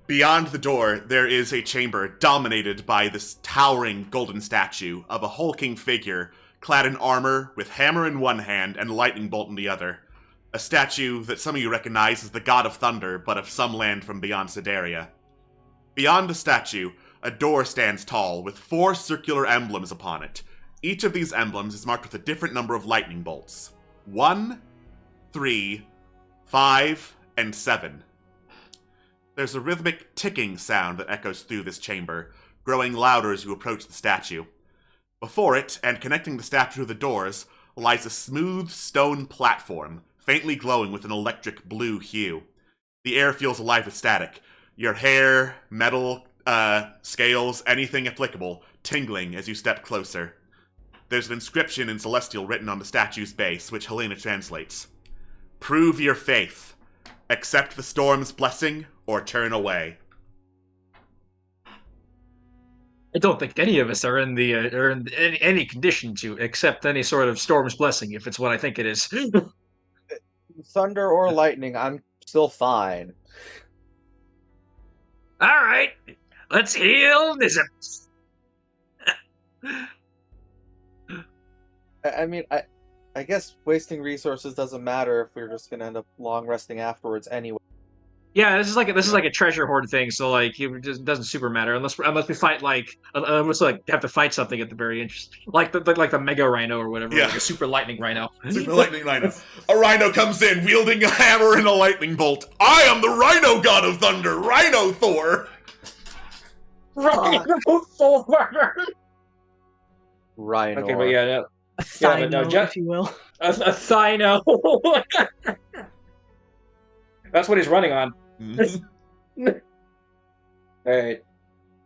Beyond the door, there is a chamber dominated by this towering golden statue of a hulking figure clad in armor with hammer in one hand and lightning bolt in the other. A statue that some of you recognize as the god of thunder, but of some land from beyond Sedaria. Beyond the statue, a door stands tall with 4 circular emblems upon it. Each of these emblems is marked with a different number of lightning bolts. 1, 3, 5, and 7. There's a rhythmic ticking sound that echoes through this chamber, growing louder as you approach the statue. Before it, and connecting the statue to the doors, lies a smooth stone platform, faintly glowing with an electric blue hue. The air feels alive with static. Your hair, metal, scales, anything applicable, tingling as you step closer. There's an inscription in Celestial written on the statue's base, which Helena translates. Prove your faith. Accept the storm's blessing, or turn away. I don't think any of us are in the are in any condition to accept any sort of storm's blessing if it's what I think it is. Thunder or lightning, I'm still fine. All right, let's heal this. I mean, I guess wasting resources doesn't matter if we're just gonna end up long resting afterwards anyway. Yeah, this is like a treasure hoard thing. So like, it just doesn't super matter unless we fight unless have to fight something at the very end, like the mega rhino or whatever, Yeah. like a super lightning rhino. Super lightning rhino. A rhino comes in, wielding a hammer and a lightning bolt. I am the rhino god of thunder, Rhino Thor! Rhino. Okay, but yeah, no, A Yeah, but no, thino, Jeff- if you will. a thino. That's what he's running on. All right,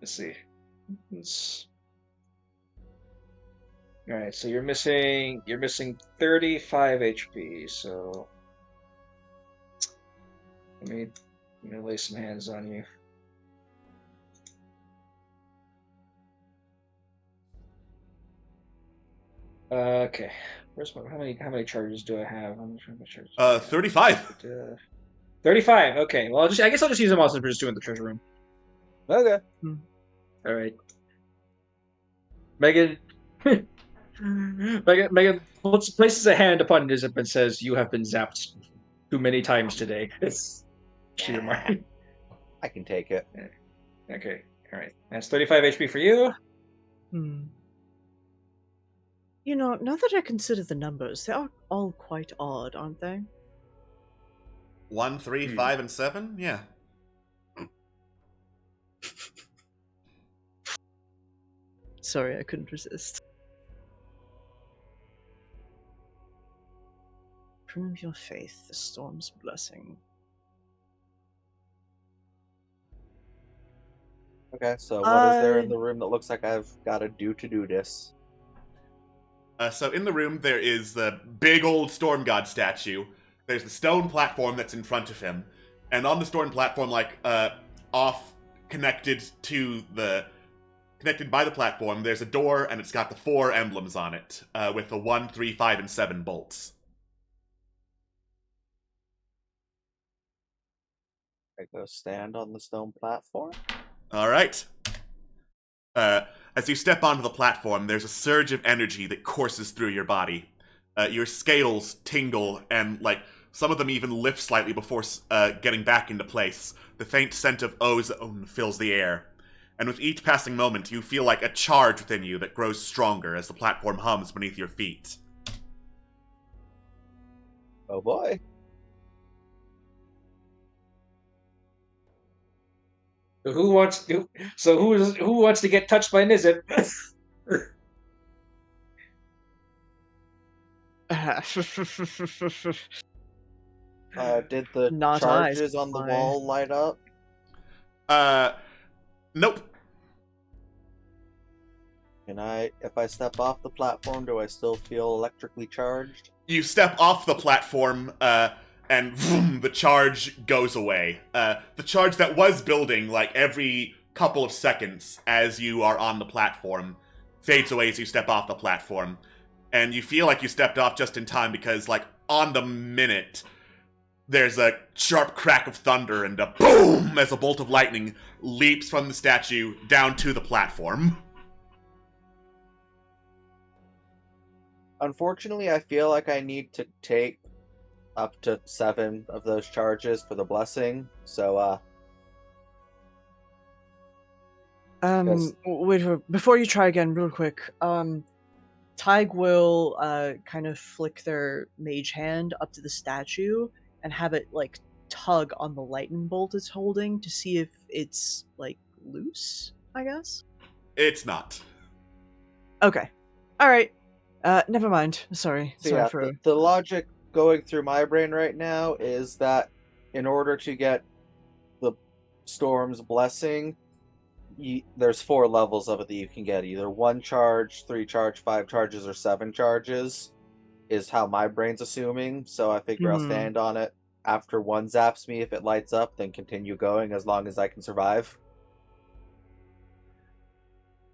let's see. All right, so you're missing 35 HP. So let me lay some hands on you. Okay, where's my how many charges do I have? I'm not sure how many charges. 35. 35. Okay, well, I guess I'll just use them all since we're just doing the treasure room. Okay. All right, Megan. Megan places a hand upon Nizip and says, "You have been zapped too many times today." She remarked. I can take it. Okay, all right. That's 35 HP for you. You know, now that I consider the numbers, they are all quite odd, aren't they? 1, 3, 5, and 7? Yeah. Sorry, I couldn't resist. Prove your faith, the storm's blessing. Okay, so what is there in the room that looks like I've got to do this? So in the room, there is the big old storm god statue. There's the stone platform that's in front of him. And on the stone platform, connected by the platform, there's a door, and it's got the 4 emblems on it, with the 1, 3, 5, and 7 bolts. I go stand on the stone platform. All right. As you step onto the platform, there's a surge of energy that courses through your body. Your scales tingle, and some of them even lift slightly before getting back into place. The faint scent of ozone fills the air. And with each passing moment, you feel like a charge within you that grows stronger as the platform hums beneath your feet. Oh boy. Who wants to get touched by Nizip? Did the Not charges I, on the I- wall light up? Nope. Can if I step off the platform, do I still feel electrically charged? You step off the platform, and vroom, the charge goes away. The charge that was building, like, every couple of seconds as you are on the platform fades away as you step off the platform. And you feel like you stepped off just in time because, like, on the minute, there's a sharp crack of thunder and a boom as a bolt of lightning leaps from the statue down to the platform. Unfortunately, I feel like I need to take up to 7 of those charges for the blessing, so, Yes. Wait, before you try again, real quick, Tig will kind of flick their mage hand up to the statue and have it like tug on the lightning bolt it's holding to see if it's like loose, I guess. It's not. Okay. All right. Never mind. Sorry. So Sorry yeah, for the logic going through my brain right now is that in order to get the Storm's blessing, there's 4 levels of it that you can get. Either 1 charge, 3 charge, 5 charges, or 7 charges is how my brain's assuming. So I figure I'll stand on it. After 1 zaps me, if it lights up, then continue going as long as I can survive.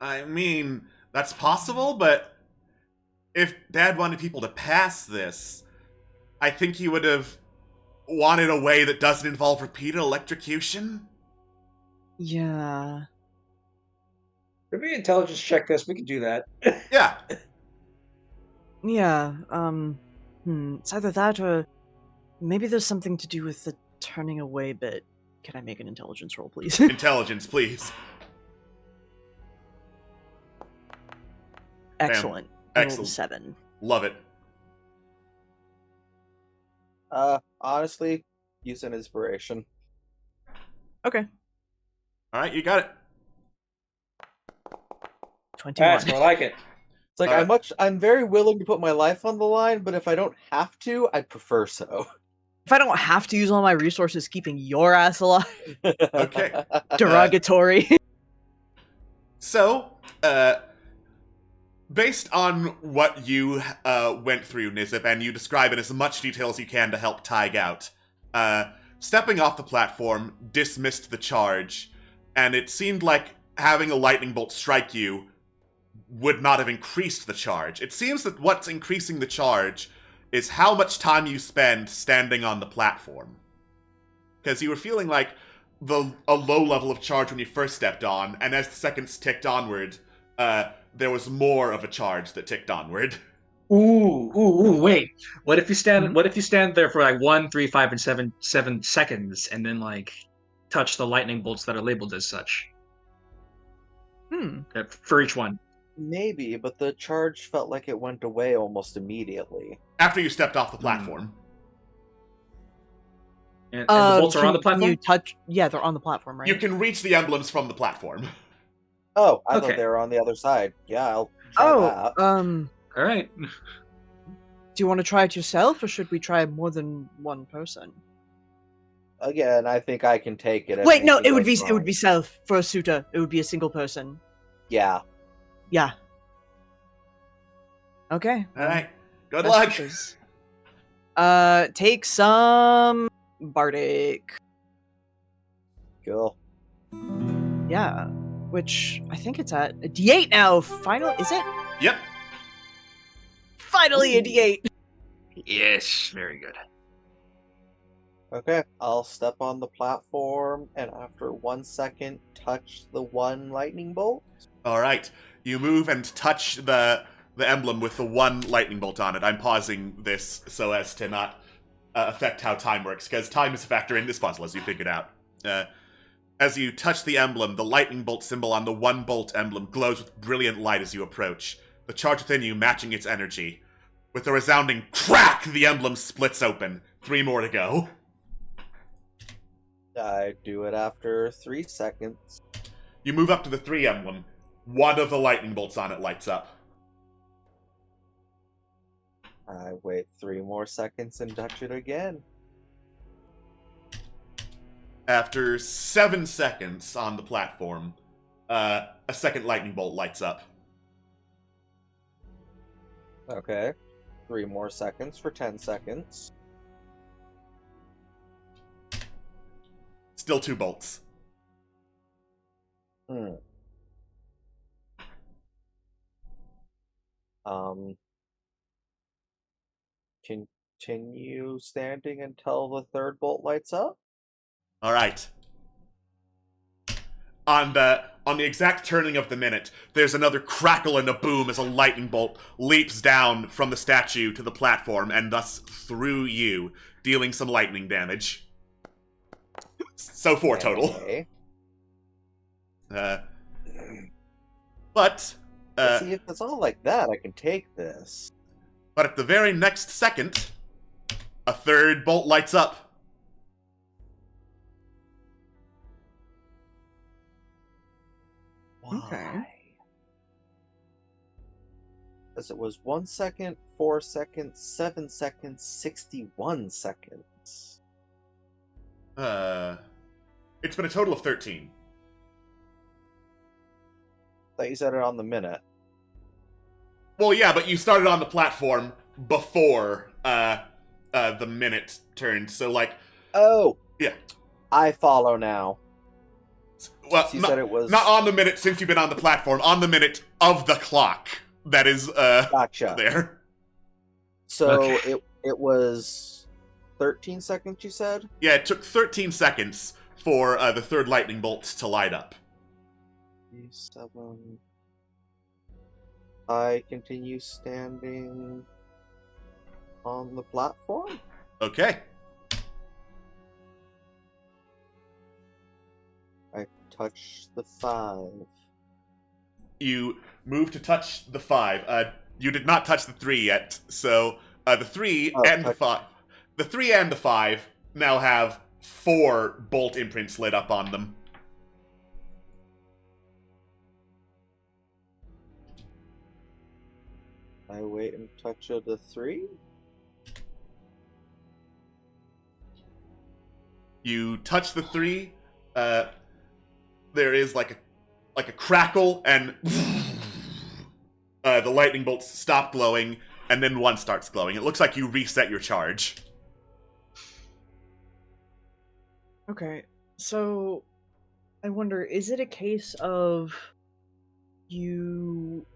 I mean, that's possible, but if Dad wanted people to pass this, I think he would have wanted a way that doesn't involve repeated electrocution. Yeah. Could we intelligence check this? We could do that. Yeah. Yeah. It's either that or maybe there's something to do with the turning away bit. Can I make an intelligence roll, please? Intelligence, please. Excellent. I rolled a Excellent. 7. Love it. Honestly, use an inspiration. Okay. All right, you got it. 21. That's more like it. It's like I'm very willing to put my life on the line, but if I don't have to, I'd prefer so. If I don't have to use all my resources keeping your ass alive, Okay. derogatory. So, based on what you went through, Nizip, and you describe in as much detail as you can to help Tig out, stepping off the platform dismissed the charge, and it seemed like having a lightning bolt strike you would not have increased the charge. It seems that what's increasing the charge is how much time you spend standing on the platform. Because you were feeling like a low level of charge when you first stepped on, and as the seconds ticked onward, there was more of a charge that ticked onward. Ooh, wait. What if you stand? What if you stand there for like 1, 3, 5, and 7 seconds, and then like touch the lightning bolts that are labeled as such for each one? Maybe, but the charge felt like it went away almost immediately. After you stepped off the platform. And the bolts are on the platform? Can you touch? Yeah, they're on the platform, right? You can reach the emblems from the platform. Oh, I Okay. thought they were on the other side. Yeah, I'll try that. All right. Do you want to try it yourself, or should we try more than one person? Again, I think I can take it. if Wait, no, anything it would goes be wrong. self for a suitor. It would be a single person. Yeah. Yeah. Okay. Alright. Good Best luck. wishes. Take some bardic. Cool. Yeah. Which I think it's at a D8 now. Finally, is it? Yep. Finally a D8. Yes, very good. Okay, I'll step on the platform and after 1 second touch the 1 lightning bolt. Alright. You move and touch the emblem with the 1 lightning bolt on it. I'm pausing this so as to not affect how time works, because time is a factor in this puzzle, as you figured out. As you touch the emblem, the lightning bolt symbol on the 1 bolt emblem glows with brilliant light as you approach, the charge within you matching its energy. With a resounding crack, the emblem splits open. 3 more to go. I do it after 3 seconds. You move up to the 3 emblem. 1 of the lightning bolts on it lights up. I wait 3 more seconds and touch it again. After 7 seconds on the platform, a second lightning bolt lights up. Okay. 3 more seconds for 10 seconds. Still 2 bolts. Hmm. Continue standing until the third bolt lights up? All right. On the exact turning of the minute, there's another crackle and a boom as a lightning bolt leaps down from the statue to the platform and thus through you, dealing some lightning damage. So 4 total. Okay. But See, if it's all like that, I can take this. But at the very next second, a third bolt lights up. Okay. Because it was 1 second, 4 seconds, 7 seconds, 61 seconds. It's been a total of 13. Thought you said it on the minute. Well, yeah, but you started on the platform before the minute turned, so like... Oh! Yeah. I follow now. Well, You said it was... not on the minute since you've been on the platform, on the minute of the clock that is Gotcha. there. So Okay. it was 13 seconds, you said? Yeah, it took 13 seconds for the third lightning bolt to light up. 7. I continue standing on the platform. Okay. I touch the 5. You move to touch the 5. You did not touch the 3 yet, so the 3 Oh, and the 5. The 3 and the 5 now have 4 bolt imprints lit up on them. I wait and touch the 3. You touch the 3. There is like a crackle, and the lightning bolts stop glowing, and then 1 starts glowing. It looks like you reset your charge. Okay, so I wonder, is it a case of you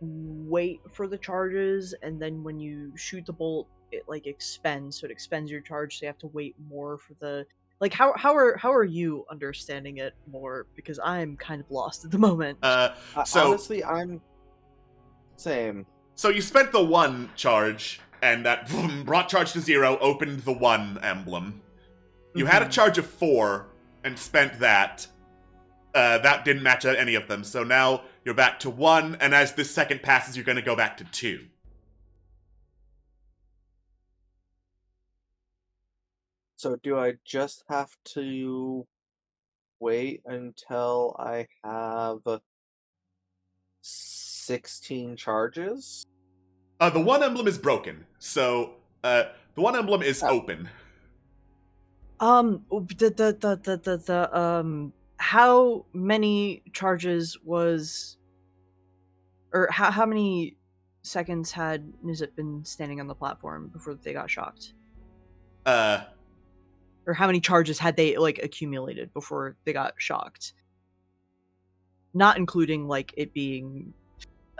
wait for the charges and then when you shoot the bolt it like expends, so it expends your charge, so you have to wait more for the like how are you understanding it more, because I'm kind of lost at the moment. So Honestly, I'm same. So you spent the 1 charge, and that brought charge to 0, opened the 1 emblem. You had a charge of 4, and spent that. That didn't match any of them, so now you're back to 1, and as this second passes, you're going to go back to 2. So do I just have to wait until I have 16 charges? The 1 emblem is broken, so the 1 emblem is open. How many charges was, or how many seconds had Nizit been standing on the platform before they got shocked? Or how many charges had they like accumulated before they got shocked? Not including like it being.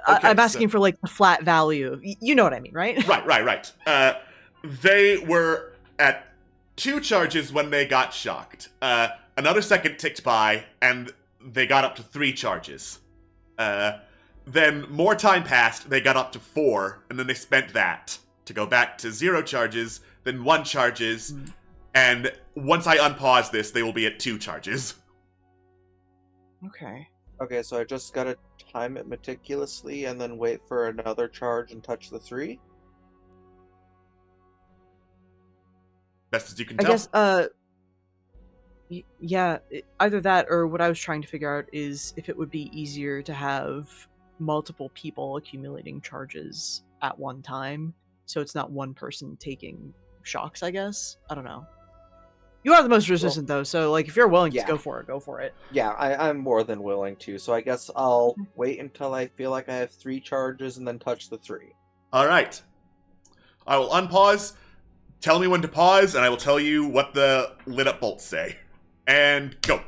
Okay, I'm asking for like the flat value. You know what I mean, right? Right. They were at 2 charges when they got shocked. Another second ticked by, and they got up to 3 charges. Then more time passed, they got up to 4, and then they spent that to go back to 0 charges, then 1 charges, and once I unpause this, they will be at 2 charges. Okay. Okay, so I just gotta time it meticulously and then wait for another charge and touch the 3? Best as you can I tell. guess, yeah, either that or what I was trying to figure out is if it would be easier to have multiple people accumulating charges at one time, so it's not one person taking shocks, I guess. I don't know. You are the most resistant, though, so, like, if you're willing Yeah. to go for it, go for it. Yeah, I'm more than willing to, so I guess I'll wait until I feel like I have 3 charges and then touch the 3. All right. I will unpause. Tell me when to pause, and I will tell you what the lit up bolts say. And go.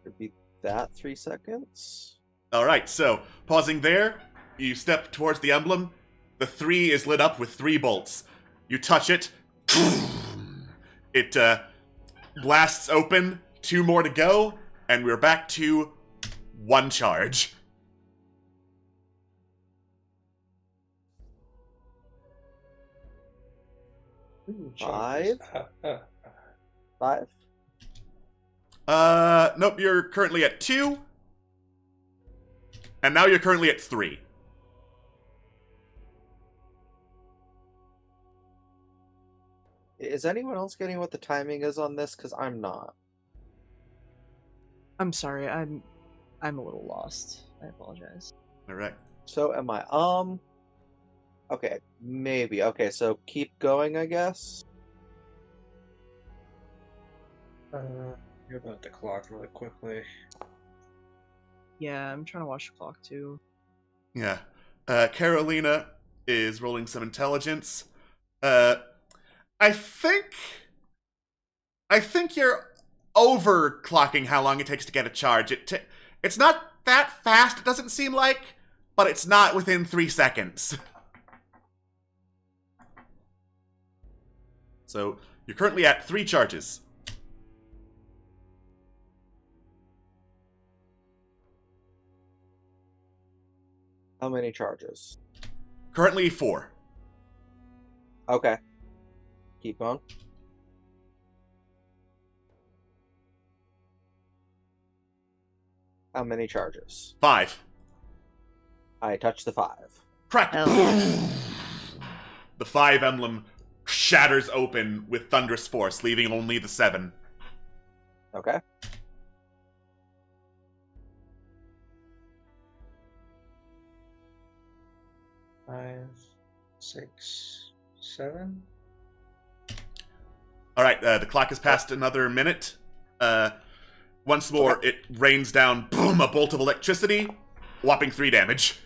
Repeat that 3 seconds. All right, so pausing there, you step towards the emblem. The 3 is lit up with 3 bolts. You touch it. It blasts open. 2 more to go, and we're back to 1 charge. Five? 5? Nope, you're currently at 2. And now you're currently at 3. Is anyone else getting what the timing is on this? Because I'm not. I'm sorry, I'm a little lost. I apologize. All right. So am I. Okay, maybe. Okay, so keep going, I guess. You're about the clock really quickly. Yeah, I'm trying to watch the clock, too. Yeah. Carolina is rolling some intelligence. I think you're overclocking how long it takes to get a charge. It's not that fast, it doesn't seem like, but it's not within 3 seconds. So, you're currently at 3 charges. How many charges? Currently 4. Okay. Keep going. How many charges? 5. I touch the 5. Crack! Oh. The 5 emblem shatters open with thunderous force, leaving only the 7. Okay. Five, 6, 7. Alright, the clock has passed another minute. Once more, it rains down, boom, a bolt of electricity, whopping 3 damage.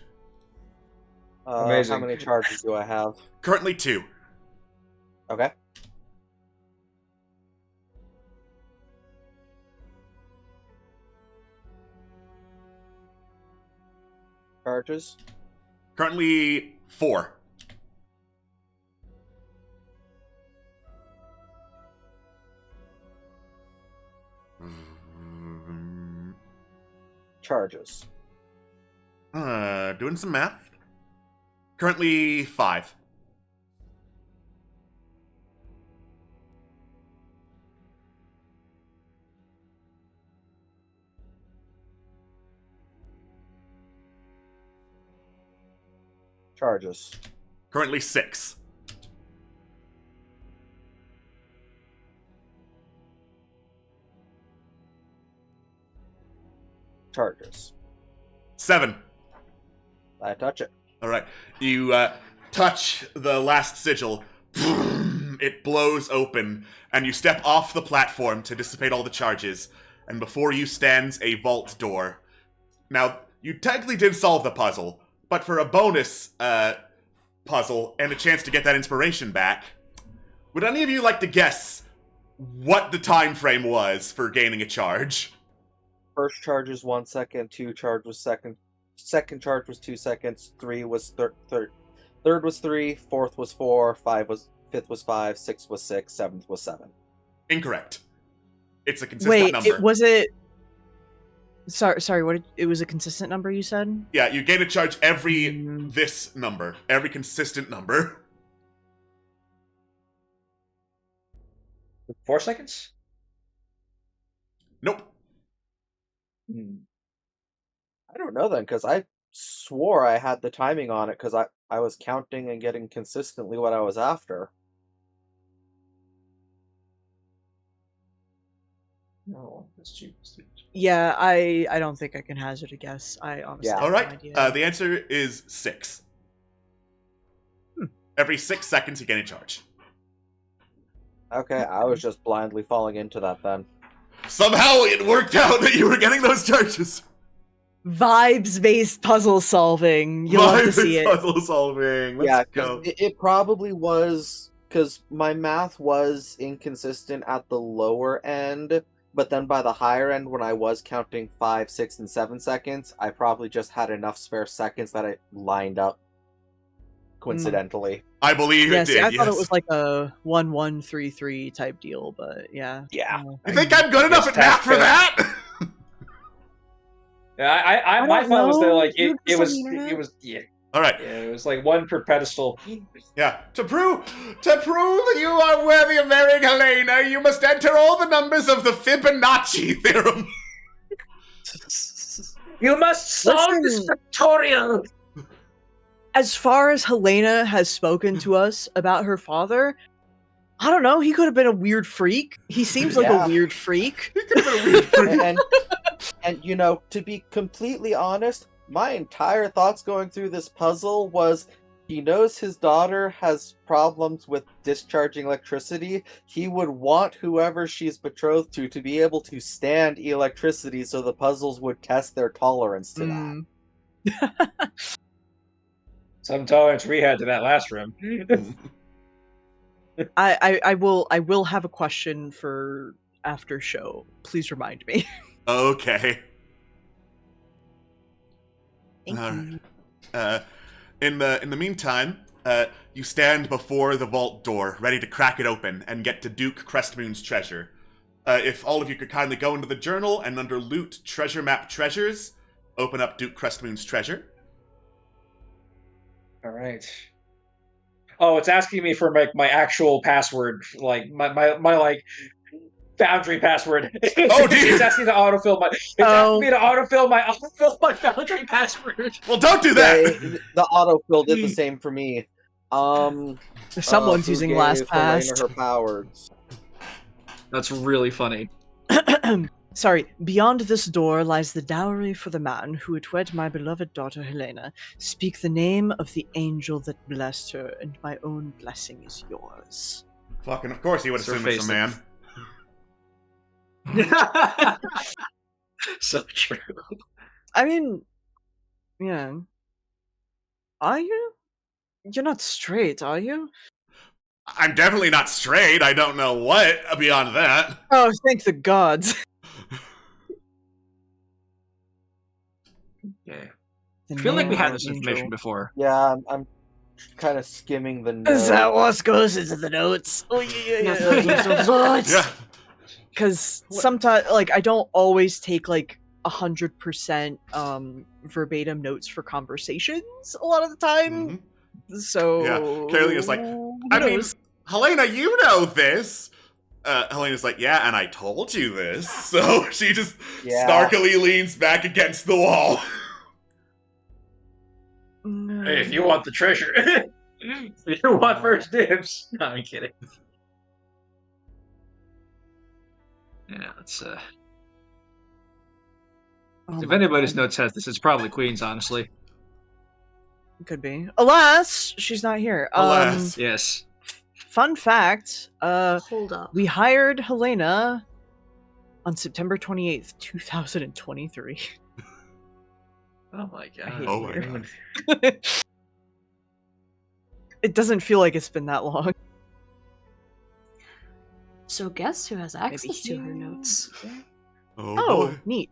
Amazing. How many charges do I have? Currently 2. Okay. Charges? Currently 4. Charges. Doing some math. Currently 5. Charges. Currently 6. Charges. 7. I touch it. Alright. You touch the last sigil. It blows open, and you step off the platform to dissipate all the charges. And before you stands a vault door. Now, you technically did solve the puzzle, but for a bonus puzzle and a chance to get that inspiration back, would any of you like to guess what the time frame was for gaining a charge? First charge is 1 second. 2 charge was second. Second charge was 2 seconds. 3 was third was 3. Fourth was 4. Fifth was 5. Sixth was 6. Seventh was 7. Incorrect. It's a consistent number. Was it... Sorry, what it was a consistent number you said? Yeah, you gain a charge every this number. Every consistent number. 4 seconds? Nope. I don't know then, because I swore I had the timing on it because I was counting and getting consistently what I was after. No, that's cheap. Yeah, I don't think I can hazard a guess. I honestly Yeah. have All no right. idea. The answer is 6. Every 6 seconds, you gain a charge. Okay, I was just blindly falling into that then. Somehow it worked out that you were getting those charges. Vibes-based puzzle solving. You'll love to see it. Puzzle solving. Let's go. It probably was because my math was inconsistent at the lower end, but then by the higher end, when I was counting 5, 6, and 7 seconds, I probably just had enough spare seconds that it lined up coincidentally. I believe it did. I thought it was like a 1-1-3-3 type deal, but yeah. Yeah. You think I'm good enough at math for that? Yeah, I my don't thought was that know. like You it was just let me know. it was yeah, All right. yeah, it was like one per pedestal. Yeah. To prove that you are worthy of marrying Helena, you must enter all the numbers of the Fibonacci theorem. You must solve this Listen. factorial. As far as Helena has spoken to us about her father, I don't know, he could have been a weird freak. He seems like Yeah. a weird freak. You could have been a weird freak. And you know, to be completely honest, my entire thoughts going through this puzzle was he knows his daughter has problems with discharging electricity. He would want whoever she's betrothed to be able to stand electricity so the puzzles would test their tolerance to that. Mm. Some tolerance we had to that last room. I will have a question for after show. Please remind me. Okay. Thank All you. right. In the meantime, you stand before the vault door, ready to crack it open and get to Duke Crestmoon's treasure. If all of you could kindly go into the journal and under Loot Treasure Map Treasures, open up Duke Crestmoon's treasure. All right. Oh, it's asking me for my actual password, like my like Foundry password. Oh, dear. It's asking to autofill my. It's asking me to autofill my Foundry password. Well, don't do that. The autofill did the same for me. Someone's who using gave LastPass. Helena her powers. That's really funny. Sorry. Beyond this door lies the dowry for the man who would wed my beloved daughter Helena. Speak the name of the angel that blessed her, and my own blessing is yours. Fucking, of course he would assume it's a man. So true. I mean, yeah. Are you? You're not straight, are you? I'm definitely not straight. I don't know what beyond that. Oh, thank the gods. Yeah. The I feel like we name had of this an information angel. before. Yeah, I'm kind of skimming the notes. Is that what goes into the notes? Oh yeah. Yeah. Because sometimes, like, I don't always take like 100% verbatim notes for conversations a lot of the time. Mhm. So Yeah. Carolina's like, I mean, Helena, you know this. Helena's like, yeah, and I told you this. So she just Yeah. snarkily leans back against the wall. Hey, if you want the treasure, if you want first dibs. No, I'm kidding. Yeah, it's Oh if my anybody's God. notes has this, it's probably Queen's, honestly. Could be. Alas, she's not here. Alas. Yes. Fun fact, Hold up. we hired Helena on September 28th, 2023. Oh my god. Oh my god. It doesn't feel like it's been that long. So guess who has access to her you- notes? Oh, Oh, boy. neat.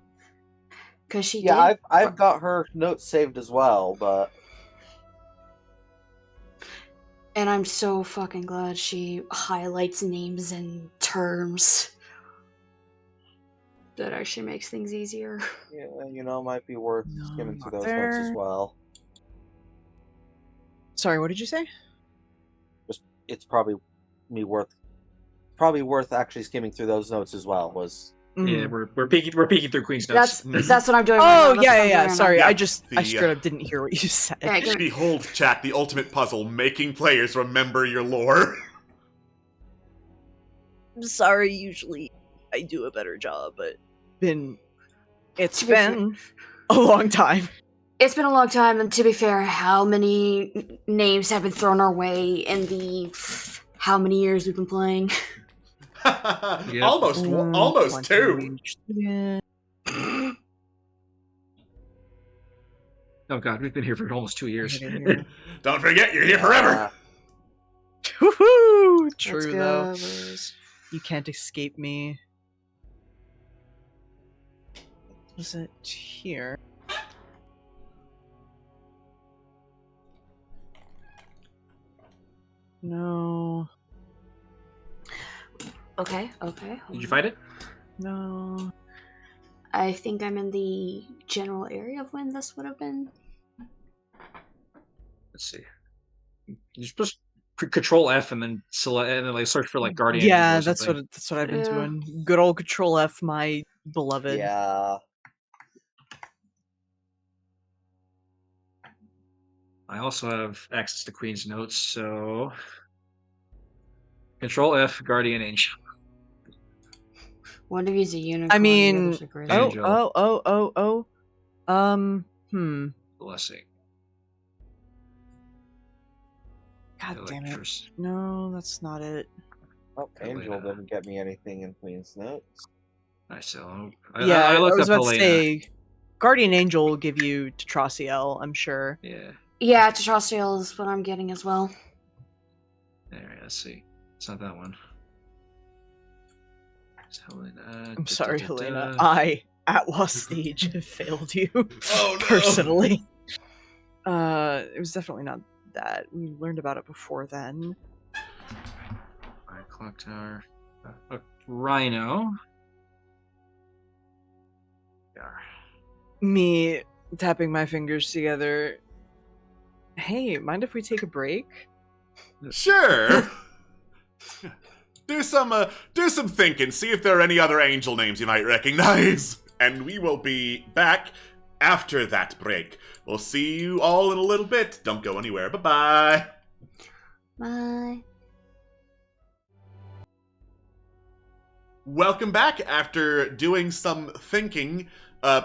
Because she Yeah, did. I've got her notes saved as well, but And I'm so fucking glad she highlights names and terms. That actually makes things easier. yeah, you know, might be worth No, skimming through not those notes as there. well. Sorry, what did you say? It's probably worth actually skimming through those notes as well. Was Yeah, we're peeking through Queen's notes. That's what I'm doing. right Oh, now. That's what I'm yeah. doing right Sorry, Yeah, I the, straight up didn't hear what you said. now. Yeah, give me- Behold, chat, the ultimate puzzle, making players remember your lore. I'm sorry, usually I do a better job, but it's To be fair- been a long time. It's been a long time, and to be fair, how many names have been thrown our way in the how many years we've been playing? Yep. Almost 2. Yeah. Oh god, we've been here for almost 2 years. Don't forget, you're here forever. Woohoo! Let's True go, though. boys. You can't escape me. Was it here? No. Okay. Did you find it? No. I think I'm in the general area of when this would have been. Let's see. You're supposed to Control F and then select and then like search for like Guardian. Yeah, Angel or that's something. what I've been Yeah. doing. Good old Control F, my beloved. Yeah. I also have access to Queen's notes, so Control F, Guardian Angel. One of you's a unicorn. I mean, the other's a grizzly. Angel. Blessing. God damn it. Electricity. No, that's not it. Oh, Angel Helena. didn't get me anything in Queen's Notes. I still. Yeah, I looked was up about to Helena. say, Guardian Angel will give you Tetrasiel, I'm sure. Yeah. Yeah, Tetrasiel is what I'm getting as well. Alright, let's see. It's not that one. It's Helena. I'm sorry, Helena. I, at Lost Stage, failed you Oh, no. personally. It was definitely not that. We learned about it before then. Clock Tower. Rhino. Yeah. Me tapping my fingers together. Hey, mind if we take a break? Sure. do some thinking. See if there are any other angel names you might recognize. And we will be back after that break. We'll see you all in a little bit. Don't go anywhere. Bye-bye. Bye. Welcome back after doing some thinking,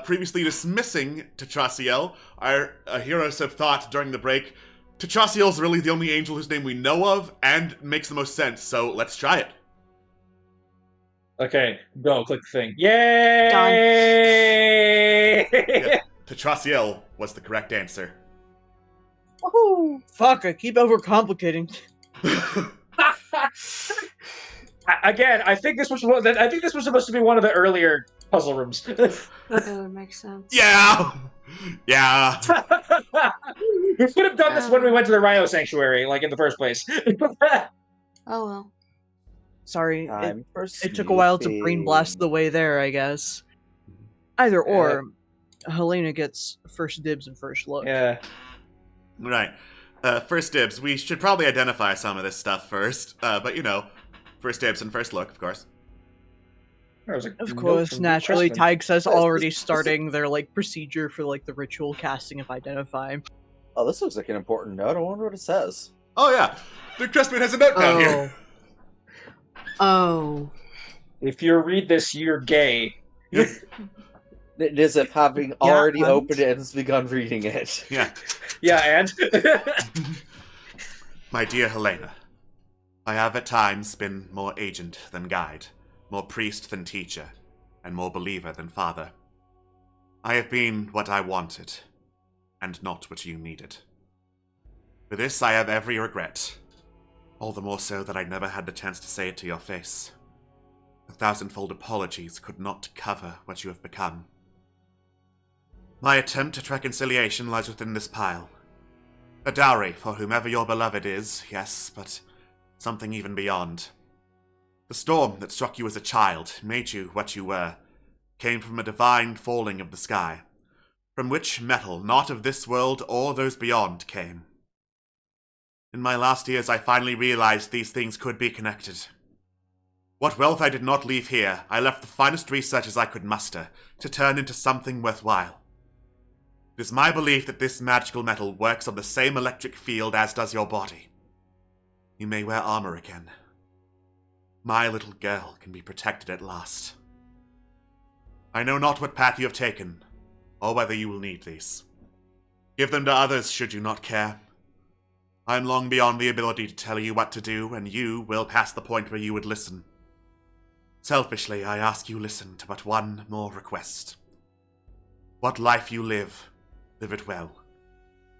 previously dismissing Tetrasiel. Our heroes have thought during the break, Tetrasiel is really the only angel whose name we know of and makes the most sense, so let's try it. Okay, go. Click the thing. Yay! Yeah, Tetrasiel was the correct answer. Woohoo! Fuck, I keep overcomplicating. Again, I think this was supposed to be one of the earlier puzzle rooms. That would make sense. Yeah! Yeah. We could have done this when we went to the Rhino Sanctuary, like in the first place. Oh well. Sorry, Time for it took a while to brain blast the way there, I guess. Either or, Helena gets first dibs and first look. Yeah. Right. First dibs. We should probably identify some of this stuff first. But you know, first dibs and first look, of course. Of course, naturally, Tigsa's already starting their like procedure for like the ritual casting of Identify. Oh, this looks like an important note. I wonder what it says. Oh yeah, the Crestman has a note down here. Oh. If you read this, you're gay. It is if having already opened it and has begun reading it. Yeah. Yeah, and? My dear Helena, I have at times been more agent than guide, more priest than teacher, and more believer than father. I have been what I wanted, and not what you needed. For this I have every regret, all the more so that I never had the chance to say it to your face. A thousandfold apologies could not cover what you have become. My attempt at reconciliation lies within this pile. A dowry for whomever your beloved is, yes, but something even beyond. The storm that struck you as a child, made you what you were, came from a divine falling of the sky, from which metal not of this world or those beyond came. In my last years I finally realized these things could be connected. What wealth I did not leave here, I left the finest researches I could muster, to turn into something worthwhile. It is my belief that this magical metal works on the same electric field as does your body. You may wear armor again. My little girl can be protected at last. I know not what path you have taken, or whether you will need these. Give them to others should you not care. I'm long beyond the ability to tell you what to do, and you will pass the point where you would listen. Selfishly, I ask you listen to but one more request. What life you live, live it well,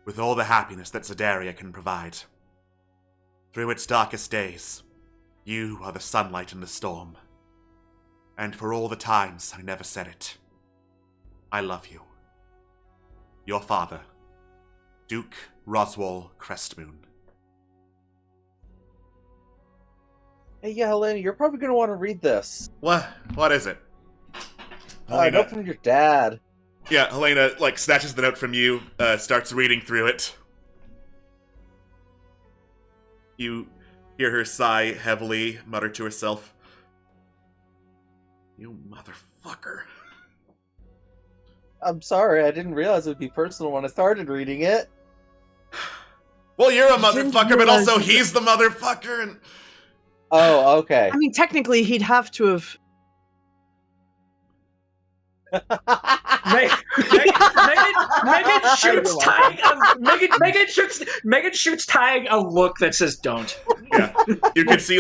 with all the happiness that Zedaria can provide. Through its darkest days, you are the sunlight in the storm. And for all the times I never said it, I love you. Your father, Duke Roswell Crestmoon. Hey, yeah, Helena, you're probably going to want to read this. What is it? A note from your dad. Yeah, Helena, snatches the note from you, starts reading through it. You hear her sigh heavily, mutter to herself, "You motherfucker." I'm sorry, I didn't realize it would be personal when I started reading it. Well, you're a Didn't motherfucker, but realize also that- he's the motherfucker, and... Oh, okay. I mean, technically, he'd have to have. Megan shoots Tig. Megan shoots Tig a look that says "Don't." Yeah, you can see,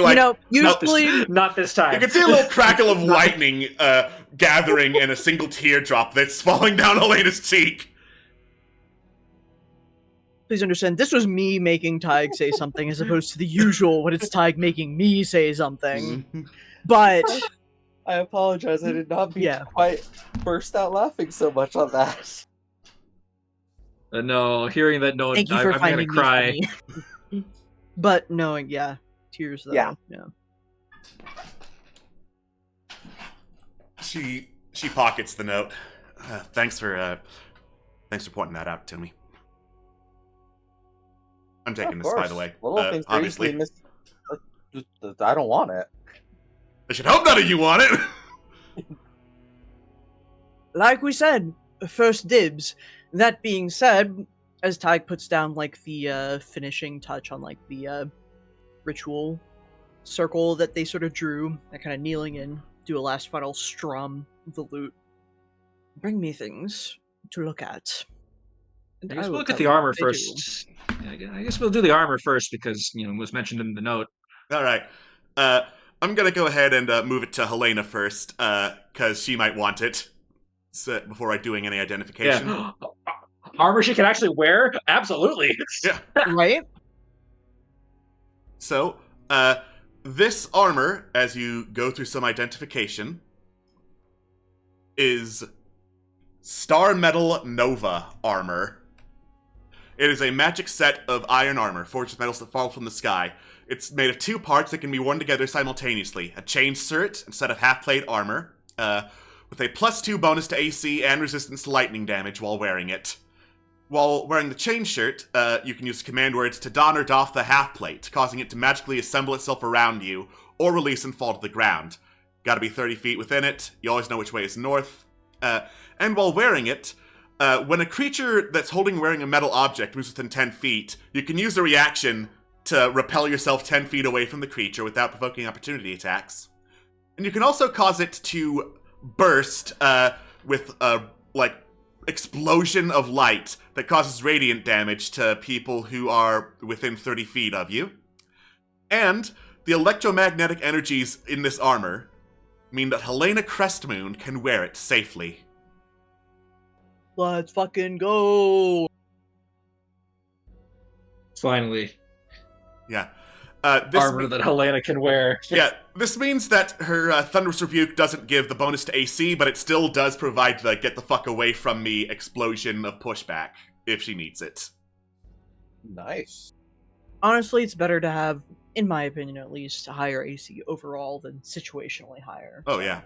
Usually. Not this time. you can see a little crackle of lightning gathering and a single teardrop that's falling down Helena's cheek. Please understand, this was me making Tig say something as opposed to the usual when it's Tig making me say something. But I apologize, I did not mean to quite burst out laughing so much on that. No, hearing that note, thank you I'm for gonna finding cry. me funny. But knowing, tears though. Yeah. She pockets the note. Thanks for pointing that out to me. I'm taking this, by the way. Little things are Obviously. easily I don't want it. I should hope none of you want it. Like we said, first dibs. That being said, as Tig puts down the finishing touch on the ritual circle that they sort of drew, that kind of kneeling in, do a last final strum of the lute. Bring me things to look at. I guess we'll look at the armor first. Yeah, I guess we'll do the armor first because it was mentioned in the note. All right. I'm gonna go ahead and move it to Helena first, because she might want it before I doing any identification. Yeah. Armor she can actually wear? Absolutely. Yeah. Right? So, this armor, as you go through some identification, is Star Metal Nova armor. It is a magic set of iron armor, forged with metals that fall from the sky. It's made of 2 parts that can be worn together simultaneously. A chain shirt instead of half-plate armor, with a +2 bonus to AC and resistance to lightning damage while wearing it. While wearing the chain shirt, you can use command words to don or doff the half-plate, causing it to magically assemble itself around you, or release and fall to the ground. Gotta be 30 feet within it, you always know which way is north. And while wearing it, when a creature that's holding or wearing a metal object moves within 10 feet, you can use a reaction to repel yourself 10 feet away from the creature without provoking opportunity attacks. And you can also cause it to burst with a, explosion of light that causes radiant damage to people who are within 30 feet of you. And the electromagnetic energies in this armor mean that Helena Crestmoon can wear it safely. Let's fucking go! Finally. Yeah. Armor that Helena can wear. Yeah, this means that her Thunderous Rebuke doesn't give the bonus to AC, but it still does provide the get the fuck away from me explosion of pushback, if she needs it. Nice. Honestly, it's better to have, in my opinion at least, a higher AC overall than situationally higher. Oh, yeah.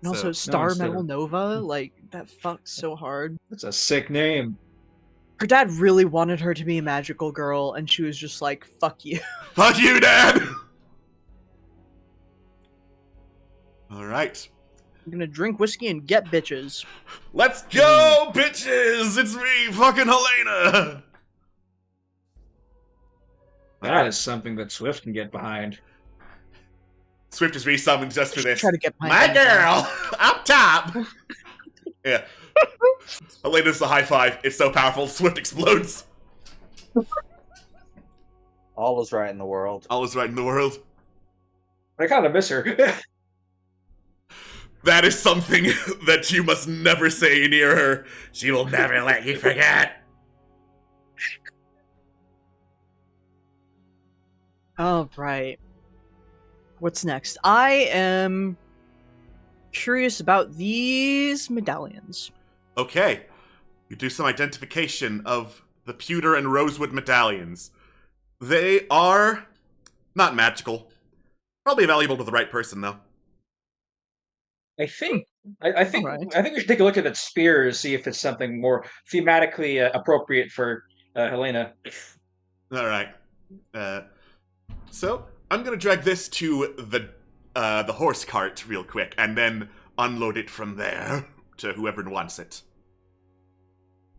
And also, Star instead Metal of- Nova, that fucks so hard. That's a sick name. Her dad really wanted her to be a magical girl, and she was just like, fuck you. Fuck you, Dad! Alright. I'm gonna drink whiskey and get bitches. Let's go, bitches! It's me, fucking Helena! That is something that Swift can get behind. Swift is resummoned just for this. Try to get behind My anything. girl! Up top! Yeah. Helena does a high five. It's so powerful, Swift explodes. All is right in the world. All is right in the world. I kind of miss her. That is something that you must never say near her. She will never let you forget. All right. What's next? I am curious about these medallions. Okay. You do some identification of the pewter and rosewood medallions. They are not magical. Probably valuable to the right person, though. I think I think Alright. I think we should take a look at that spear to see if it's something more thematically appropriate for Helena. All right. So I'm gonna drag this to the horse cart real quick, and then unload it from there to whoever wants it.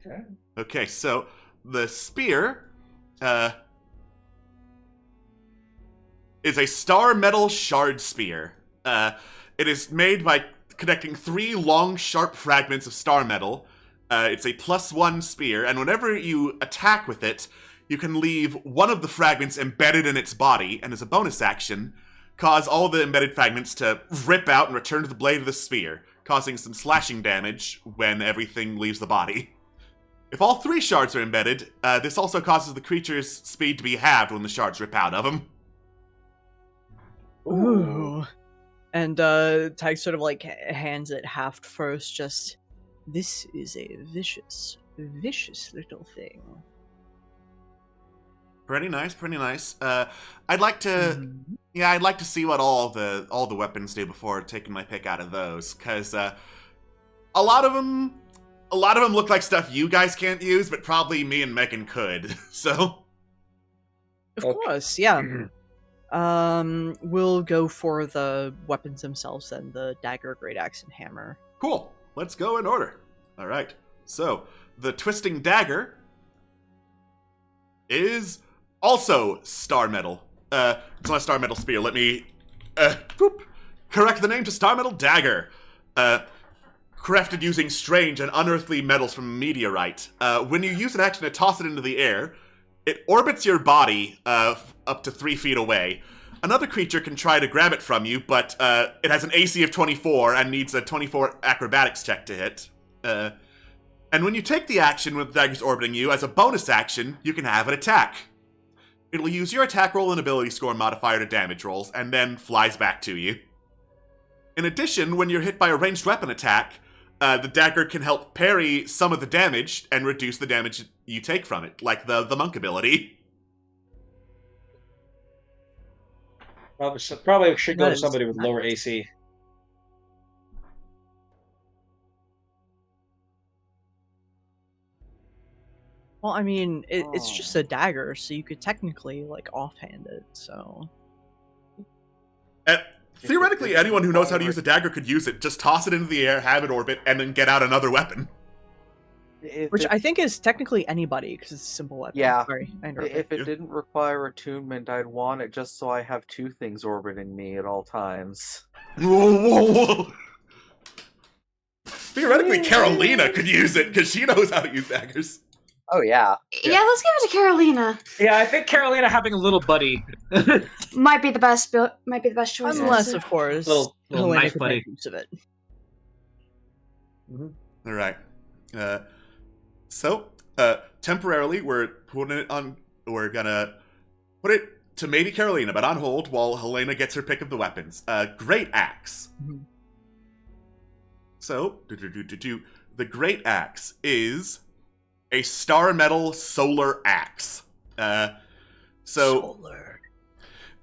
Okay. Okay. So the spear is a star metal shard spear. It is made by connecting 3 long, sharp fragments of star metal. It's a +1 spear, and whenever you attack with it, you can leave one of the fragments embedded in its body, and as a bonus action, cause all the embedded fragments to rip out and return to the blade of the spear, causing some slashing damage when everything leaves the body. If all 3 shards are embedded, this also causes the creature's speed to be halved when the shards rip out of him. Ooh. And Tag sort of like hands it half first, just, this is a vicious little thing. Pretty nice, pretty nice. I'd like to, I'd like to see what all the weapons do before taking my pick out of those, because a lot of them look like stuff you guys can't use, but probably me and Megan could. So, Of Okay. course, yeah. We'll go for the weapons themselves then, the dagger, great axe, and hammer. cool. Let's go in order. All right. So the twisting dagger is also star metal. It's not a star metal spear. Let me correct the name to star metal dagger. Crafted using strange and unearthly metals from a meteorite. When you use an action to toss it into the air, it orbits your body up to 3 feet away. Another creature can try to grab it from you, but it has an AC of 24 and needs a 24 acrobatics check to hit. And when you take the action when the dagger's orbiting you, as a bonus action, you can have it attack. It'll use your attack roll and ability score modifier to damage rolls, and then flies back to you. In addition, when you're hit by a ranged weapon attack, the dagger can help parry some of the damage and reduce the damage you take from it, like the monk ability. Probably should go to Nice. somebody with lower AC. Well, I mean, it's just a dagger, so you could technically, like, offhand it, so... Theoretically, anyone who knows how to use a dagger could use it. Just toss it into the air, have it orbit, and then get out another weapon. Which I think is technically anybody, because it's a simple weapon. Yeah. Sorry, I interrupted. If it didn't require attunement, I'd want it just so I have 2 things orbiting me at all times. Whoa. Theoretically, Carolina could use it, because she knows how to use daggers. Oh yeah. Yeah, let's give it to Carolina. Yeah, I think Carolina having a little buddy. Might be the best. Might be the best choice. Unless, of course, Little Helena knife could buddy. make use of it. All right. So, temporarily, we're gonna put it to maybe Carolina, but on hold while Helena gets her pick of the weapons. Great Axe. Mhm. So, the Great Axe is a star metal solar axe. Solar.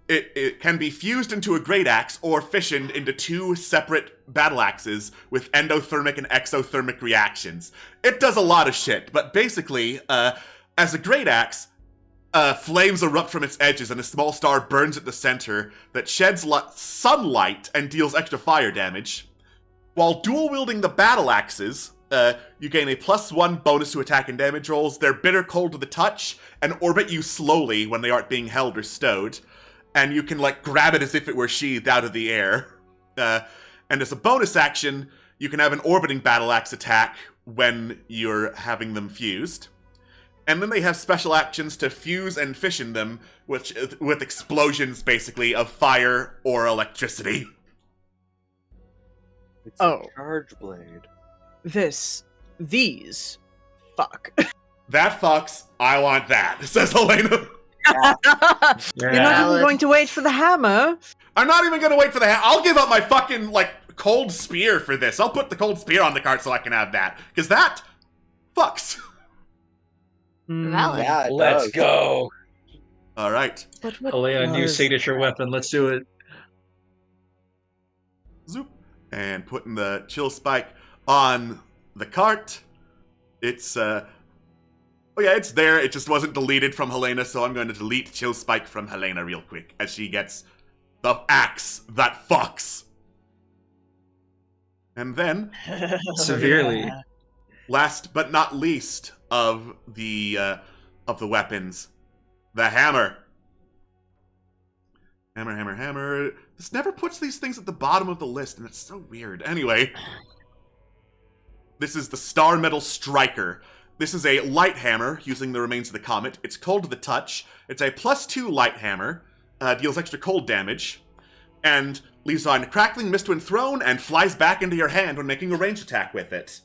It can be fused into a great axe or fissioned into 2 separate battle axes with endothermic and exothermic reactions. It does a lot of shit, but basically, as a great axe, flames erupt from its edges and a small star burns at the center that sheds sunlight and deals extra fire damage. While dual-wielding the battle axes, you gain a +1 bonus to attack and damage rolls. They're bitter cold to the touch and orbit you slowly when they aren't being held or stowed. And you can, like, grab it as if it were sheathed out of the air. And as a bonus action, you can have an orbiting battle axe attack when you're having them fused. And then they have special actions to fuse and fission them, with explosions, basically, of fire or electricity. It's Oh. a charge blade. These, fuck. That fucks, I want that, says Helena. You're not even going to wait for the hammer. I'm not even gonna wait for the I'll give up my fucking, cold spear for this. I'll put the cold spear on the cart so I can have that. Because that fucks. Valid. Yeah, it Let's does. go. Alright. But what Helena, new does signature that? weapon. Let's do it. Zoop. And putting the chill spike on the cart. It's, oh yeah, it's there. It just wasn't deleted from Helena, so I'm going to delete chill spike from Helena real quick as she gets the axe that fucks. And then, Severely. last but not least of the weapons, the hammer. Hammer. This never puts these things at the bottom of the list, and it's so weird. Anyway, this is the Star Metal Striker. This is a light hammer using the remains of the comet. It's cold to the touch. It's a +2 light hammer. Deals extra cold damage. And leaves behind a crackling mist when thrown and flies back into your hand when making a ranged attack with it.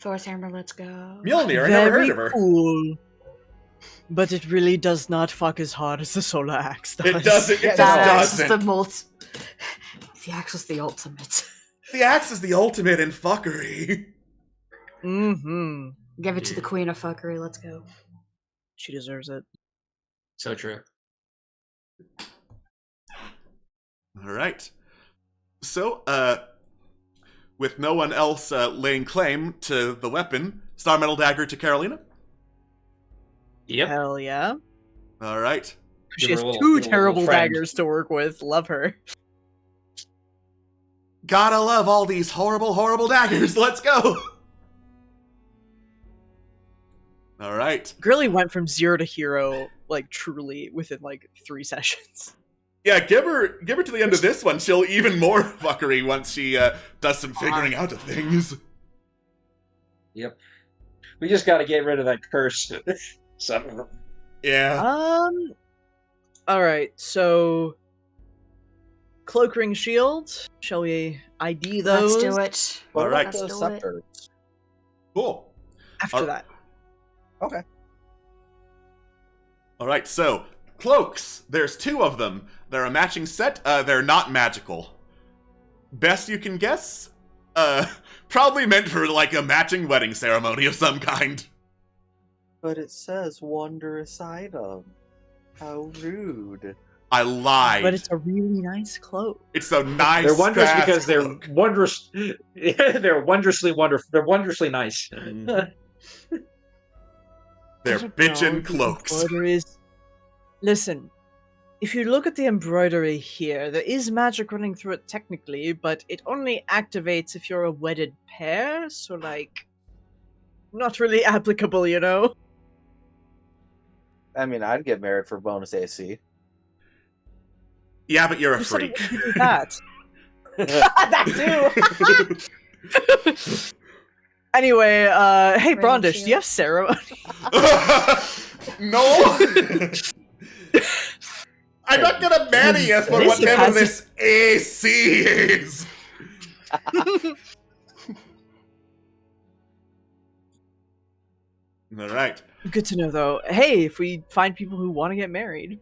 Thor's hammer, let's go. Mjolnir, I never heard Very of her. cool. But it really does not fuck as hard as the solar axe does. It doesn't. It Yeah, just That axe is doesn't. the axe was the ultimate. The axe is the ultimate in fuckery. Mm-hmm. Give it to the queen of fuckery, let's go. She deserves it. So true. All right. So, with no one else laying claim to the weapon, Star Metal Dagger to Carolina. Yep. Hell yeah. All right. She Give has her a little- two little terrible friend. daggers to work with. Love her. Gotta love all these horrible, horrible daggers. Let's go. All right. Grilly went from 0 to hero, truly, within, 3 sessions. Yeah, give her to the end of this one. She'll even more fuckery once she does some figuring out of things. Yep. We just got to get rid of that curse. So, Yeah. Alright, so... Cloak, ring, shield. Shall we ID those? Let's do it. All right. Let's The do it. scepters. Cool. After that. Okay. All right. So cloaks. There's 2 of them. They're a matching set. They're not magical. Best you can guess. Probably meant for a matching wedding ceremony of some kind. But it says wondrous item. How rude. I lied. But it's a really nice cloak. It's so nice. they're wondrous fast because they're cloak. wondrous. They're wondrously wonderful. They're wondrously nice. Mhm. They're I don't bitchin' know, the cloaks. embroideries- Listen, if you look at the embroidery here, there is magic running through it technically, but it only activates if you're a wedded pair, so not really applicable, you know? I mean, I'd get married for bonus AC. Yeah, but you're a Who said it freak. wouldn't do that? That too! Anyway, hey Ring Brondish, do shield. you have ceremony? No! I'm not gonna marry you for This whatever has- this AC is! Alright. Good to know, though. Hey, if we find people who want to get married,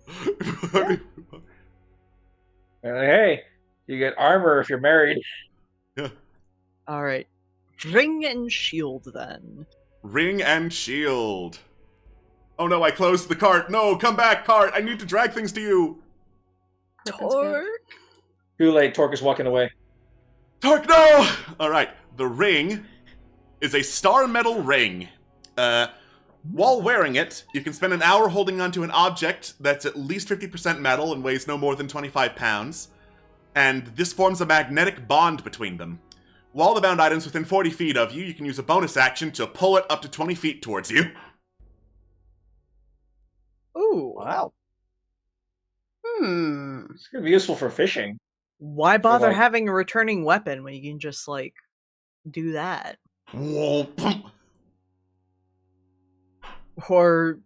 Hey, you get armor if you're married. all right, ring and shield then. Ring and shield. Oh no, I closed the cart. No, come back, cart. I need to drag things to you. Torque. Too late. Torque is walking away. Torque, no! Alright, the ring is a star metal ring. While wearing it, you can spend an hour holding onto an object that's at least 50% metal and weighs no more than 25 pounds. And this forms a magnetic bond between them. While the bound item's within 40 feet of you, you can use a bonus action to pull it up to 20 feet towards you. Ooh, Wow. It's gonna be useful for fishing. why bother like- having a returning weapon when you can just do that? Whoop. Or,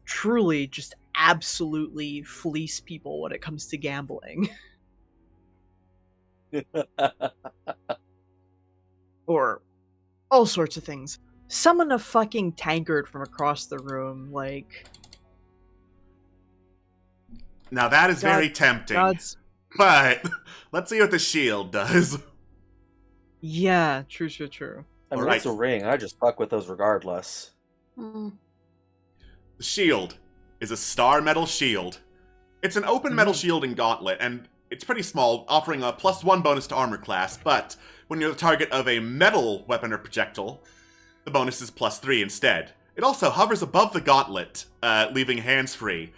truly just absolutely fleece people when it comes to gambling. Or all sorts of things. Summon a fucking tankard from across the room, like... Now that is very tempting. But let's see what the shield does. Yeah, true. I mean, Alright. it's a ring. I just fuck with those regardless. Mm. The shield is a star metal shield. It's an open metal shielding gauntlet, and it's pretty small, offering a +1 bonus to armor class, but when you're the target of a metal weapon or projectile, the bonus is +3 instead. It also hovers above the gauntlet, leaving hands free.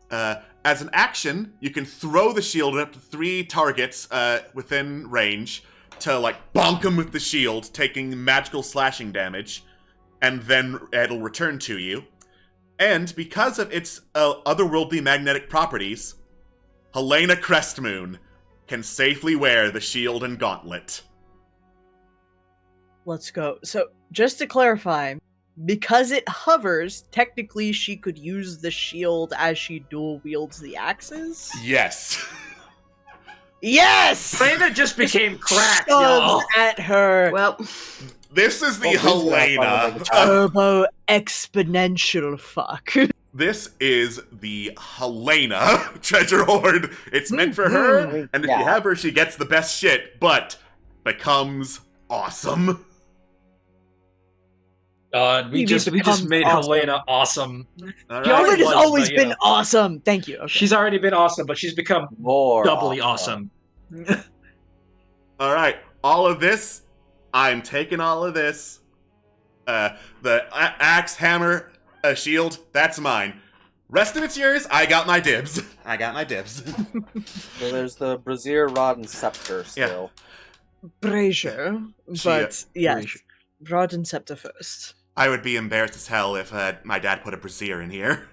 As an action, you can throw the shield at up to 3 targets within range to, like, bonk them with the shield, taking magical slashing damage, and then it'll return to you. And because of its otherworldly magnetic properties, Helena Crestmoon can safely wear the shield and gauntlet. Let's go. So, just to clarify, because it hovers, technically she could use the shield as she dual wields the axes? Yes. Yes! Helena just became cracked, Shoves y'all. at her. Well, This is the Oh, who's that Helena. fucking Turbo exponential fuck. This is the Helena treasure hoard. It's meant for her, Mhm. and if Yeah. you have her, she gets the best shit, but becomes awesome. God, we He just becomes made awesome. Helena awesome. All She always Helen has was, always but, you been know. awesome. Thank you. Okay. She's already been awesome, but she's become More doubly awesome. All right, all of this, I'm taking all of this. The axe, hammer, shield, that's mine. Rest of it's yours. I got my dibs. I got my dibs. So there's the brazier, rod, and scepter still. Brazier, but yes, Brazier. rod and scepter first. I would be embarrassed as hell if my dad put a brazier in here.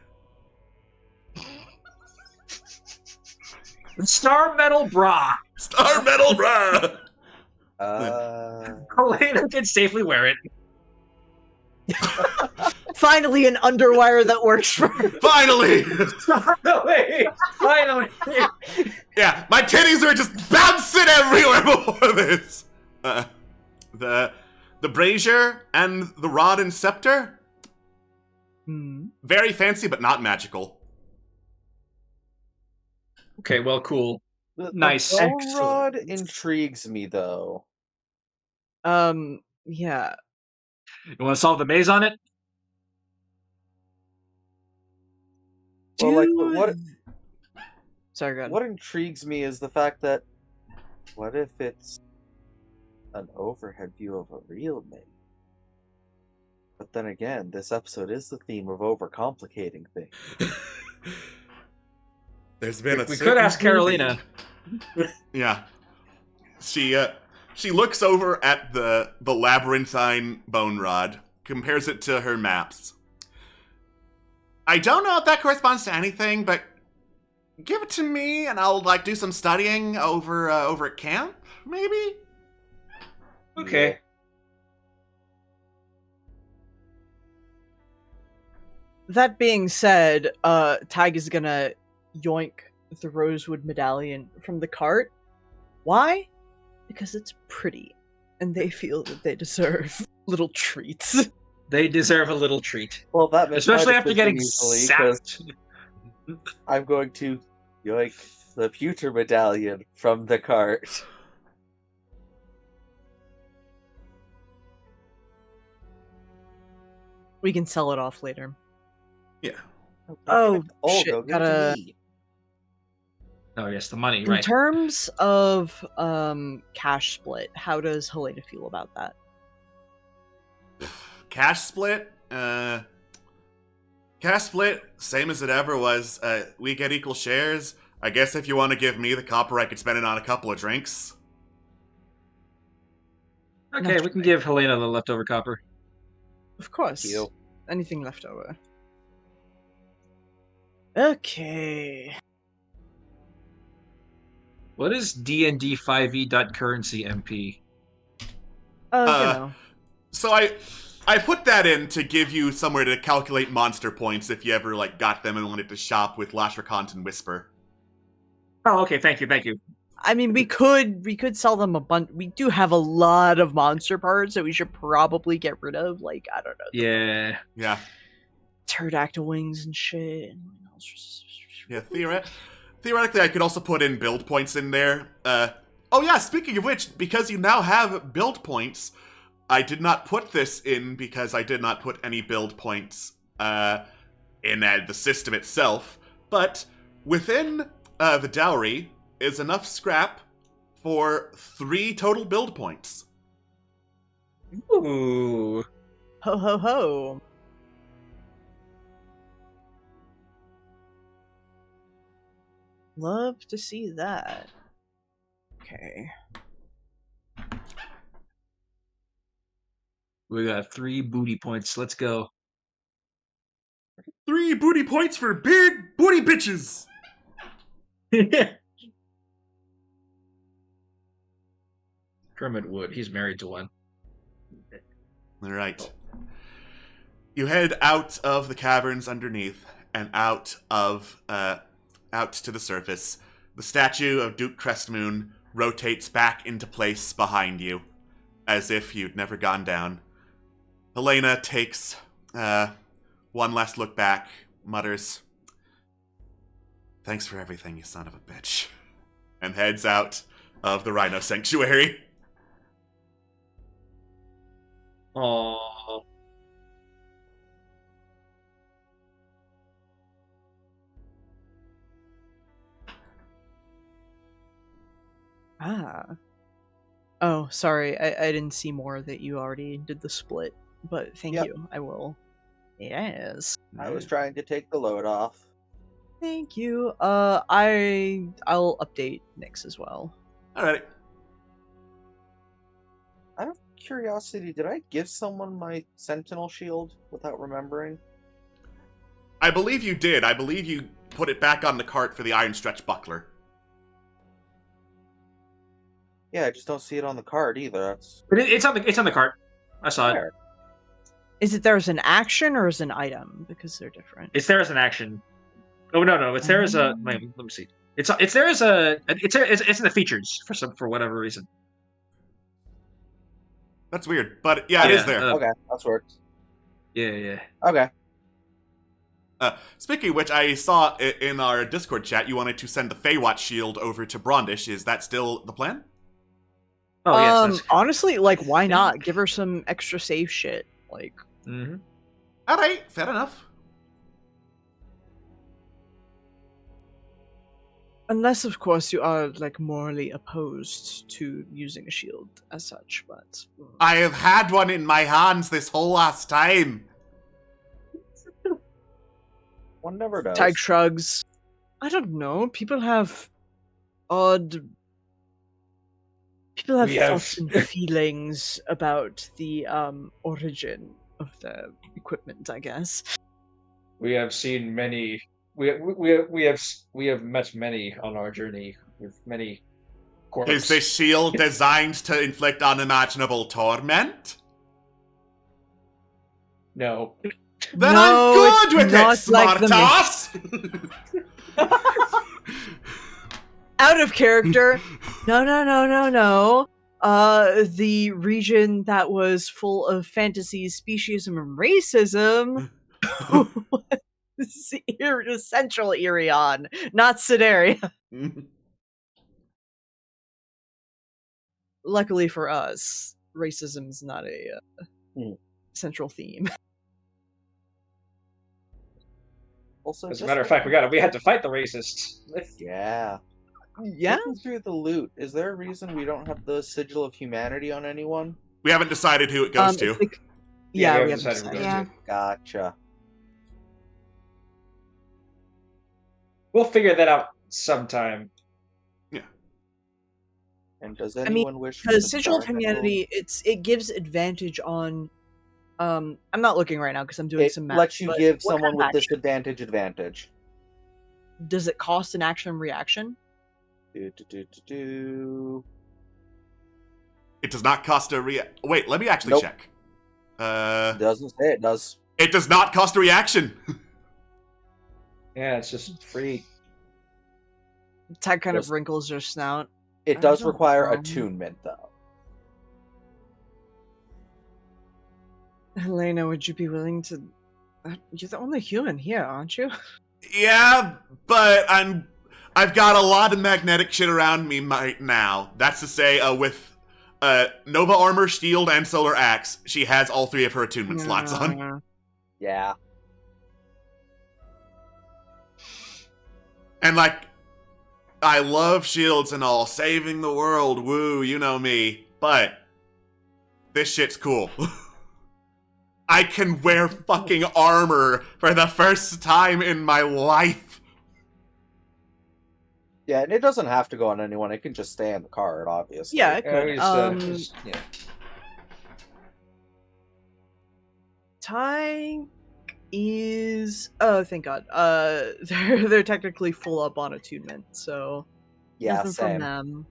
Star Metal Bra. Star metal, bruh. Helena can safely wear it. Finally, an underwire that works for her. Finally. Finally. Yeah, my titties were just bouncing everywhere before this. The brazier and the rod and scepter, very fancy but not magical. Okay, well, cool. The Nice. bone Excellent. rod intrigues me, though. Yeah. You want to solve the maze on it? Well, like, Do- what Sorry, go ahead. what intrigues me is the fact that what if it's an overhead view of a real maze? But then again, this episode is the theme of overcomplicating things. There's been a We could certain ask Carolina. Yeah. She looks over at the labyrinthine bone rod, compares it to her maps. I don't know if that corresponds to anything, but give it to me and I'll do some studying over at camp, maybe? Okay. That being said, Tag is gonna yoink the rosewood medallion from the cart. Why? Because it's pretty, and they feel that they deserve little treats. They deserve a little treat. Well, that makes Especially my after decision getting easily, 'cause sacked. I'm going to yoink the pewter medallion from the cart. We can sell it off later. Yeah. Oh, Oh, shit, go give gotta- it to me. Oh, yes, the money, In right. terms of cash split, how does Helena feel about that? Cash split? Cash split, same as it ever was. We get equal shares. I guess if you want to give me the copper, I could spend it on a couple of drinks. Okay, we can give Helena the leftover copper. Of course. Deal. Anything left over. Okay. What is D&D 5e.currency MP? You know. So I put that in to give you somewhere to calculate monster points if you ever like got them and wanted to shop with Lashrikant and Whisper. Oh, okay. Thank you. I mean, we could sell them a bunch. We do have a lot of monster parts that we should probably get rid of. Like, I don't know. Yeah. Pterodactyl wings and shit. Yeah, theoretically, I could also put in build points in there. Oh yeah, speaking of which, because you now have build points, I did not put this in because I did not put any build points in the system itself. But within the Dowry is enough scrap for 3 total build points. Ooh. Ho ho ho. Love to see that. Okay. We got 3 booty points. Let's go. 3 booty points for big booty bitches! Kermit Wood. He's married to one. Alright. You head out of the caverns underneath and out to the surface. The statue of Duke Crestmoon rotates back into place behind you, as if you'd never gone down. Helena takes one last look back, mutters, "Thanks for everything, you son of a bitch," and heads out of the Rhino Sanctuary. Aww. Ah. Oh, sorry. I didn't see more that you already did the split, but thank you. I will. Yes. I was trying to take the load off. Thank you. I'll update Nyx as well. Alrighty. Out of curiosity, did I give someone my Sentinel shield without remembering? I believe you did. I believe you put it back on the cart for the Iron Stretch Buckler. Yeah, I just don't see it on the card either. That's But it's on the cart. I saw it. fair. Is it there as an action or as an item? Because they're different. It's there as an action. Oh no, it's there as a. Let me see. It's there as a. It's in the features for whatever reason. That's weird, but yeah, it is there. Okay, that's works. Yeah. Okay. Speaking of which, I saw in our Discord chat you wanted to send the Feywatch shield over to Brondish. Is that still the plan? Oh yes. That's... Honestly, like, why not? Give her some extra safe shit. Like. Mm-hmm. Alright, fair enough. Unless, of course, you are, like, morally opposed to using a shield as such, but... I have had one in my hands this whole last time. One never does. Tag shrugs. I don't know. People have odd... People have thoughts and feelings about the origin of the equipment, I guess. We have seen many. We have met many on our journey with many corpses. Is this shield designed to inflict unimaginable torment? No. Then No, I'm good with it's it, not like the Smartass! Out of character. No. The region that was full of fantasies, speciesism, and racism was Central Irion, not Sideria. Luckily for us, racism is not a central theme. Also, As a matter of fact, we had to fight the racists. Yeah. Yeah. Looking through the loot, is there a reason we don't have the Sigil of Humanity on anyone? We haven't decided who it goes to. Yeah, we we haven't haven't decided decided. who Yeah. Gotcha. We'll figure that out sometime. And does I anyone mean, wish because the Sigil of Star Humanity, it gives advantage on. I'm not looking right now because I'm doing It some math. lets you but give what someone kind with of action? disadvantage advantage. Does it cost an action reaction? Do. It does not cost a Wait, let me actually Nope. check. It doesn't say it does. It does not cost a reaction. Yeah, it's just free. Tag kind Yes. of wrinkles her snout. It I does don't require know. attunement, though. Helena, would you be willing to... You're the only human here, aren't you? Yeah, but I've got a lot of magnetic shit around me right now. That's to say, with Nova Armor, Shield, and Solar Axe, she has all 3 of her attunement slots on. Yeah. And like, I love shields and all, saving the world, woo, you know me. But this shit's cool. I can wear fucking armor for the first time in my life. Yeah, and it doesn't have to go on anyone. It can just stay on the card, obviously. Yeah, it Yeah, could. yeah. Ty is... Oh, thank God. They're technically full up on attunement, so... Yeah, nothing same. from them.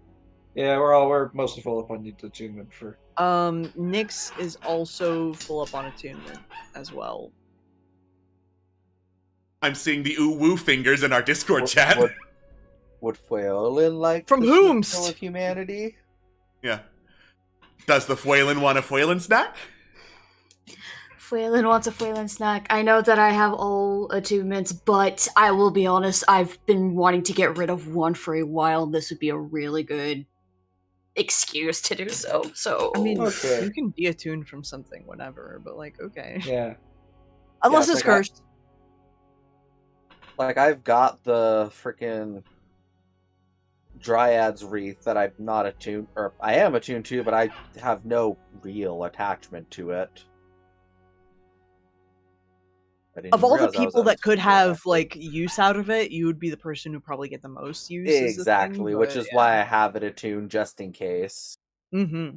Yeah, we're mostly full up on the attunement for. Nyx is also full up on attunement as well. I'm seeing the ooh-woo fingers in our Discord Would- chat. Would Fuelin like From the whomst? schnitzel of humanity? Yeah. Does the Fuelin want a Fuelin snack? Fuelin wants a Fuelin snack. I know that I have all attunements, but I will be honest, I've been wanting to get rid of one for a while. This would be a really good excuse to do so. So I mean, Okay. you can de-attune from something whenever, but like, okay. Yeah. Unless Yeah, it's like I- cursed. Like, I've got the freaking Dryad's Wreath that I'm not attuned, or I am attuned to, but I have no real attachment to it. I didn't Of all the realize I was people that attuned could to it, have, actually. like, use out of it, you would be the person who probably get the most use. Exactly, which is why I have it attuned just in case. Mm-hmm.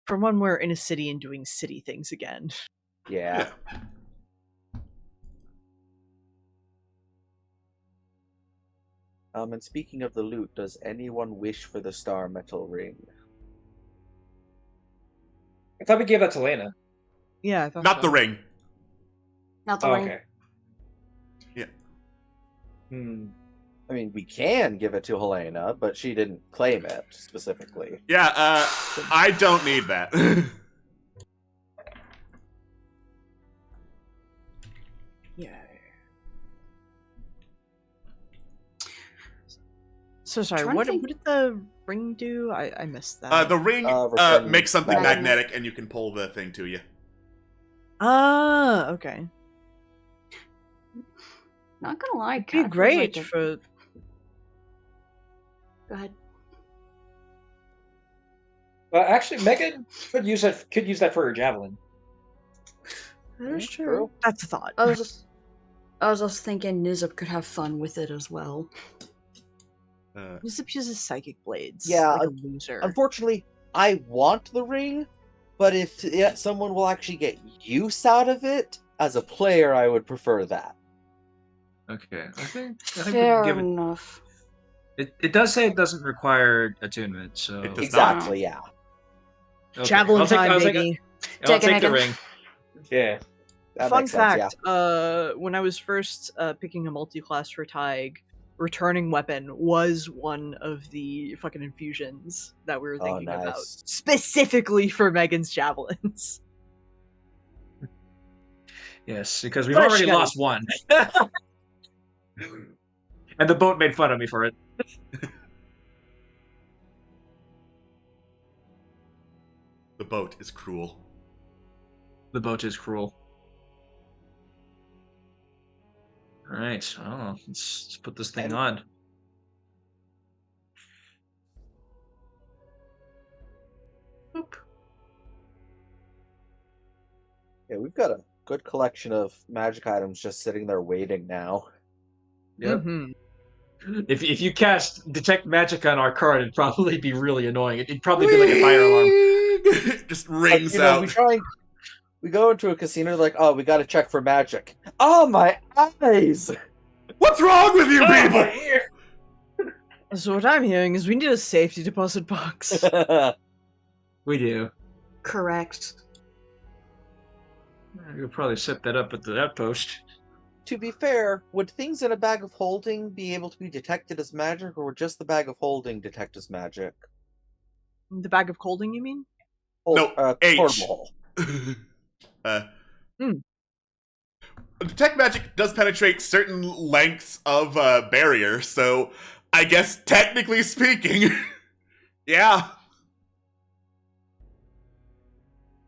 For one, we're in a city and doing city things again. Yeah. And speaking of the loot, does anyone wish for the star metal ring? I thought we gave that to Lena. Yeah, I thought Not so. the ring. not the Oh, ring. okay. Yeah. I mean, we can give it to Helena, but she didn't claim it specifically. Yeah, I don't need that. Yeah. So sorry, Trying to what think- did the ring do? I missed that. The ring return makes something magnet. magnetic and you can pull the thing to you. Ah, okay. Not gonna lie, It'd Kat, be feels great like it- for... Go ahead. Well, actually, Megan could use that for her javelin. That's Yeah, true. true. That's a thought. I was just thinking Nizup could have fun with it as well. Yusuf uses psychic blades. Yeah, like a loser. Unfortunately, I want the ring, but if someone will actually get use out of it, as a player, I would prefer that. Okay, I think Fair we can give enough. it. It does say it doesn't require attunement, so It does Exactly, yeah. okay. Javelin time, I'll baby. take Take it, the Megan. ring. Yeah. That Fun makes sense, fact, when I was first picking a multi-class for Tig, returning weapon was one of the fucking infusions that we were Oh, thinking about. nice. Specifically for Megan's javelins. Yes, because we've But already she got lost one. And the boat made fun of me for it. The boat is cruel. The boat is cruel. Alright, oh, let's put this thing And- on. Boop. Yeah, we've got a good collection of magic items just sitting there waiting now. Yep. Mhm. If you cast Detect Magic on our card, it'd probably be really annoying. It'd probably be like a fire alarm. Just Like, rings you know, out. we go into a casino, like, oh, we gotta check for magic. Oh, my eyes! What's wrong with you people? So what I'm hearing is we need a safety deposit box. We do. Correct. You'll probably set that up at the outpost. To be fair, would things in a bag of holding be able to be detected as magic, or would just the bag of holding detect as magic? The bag of holding, you mean? No, H. Portable hole. Detect magic does penetrate certain lengths of barrier, so I guess technically speaking, yeah.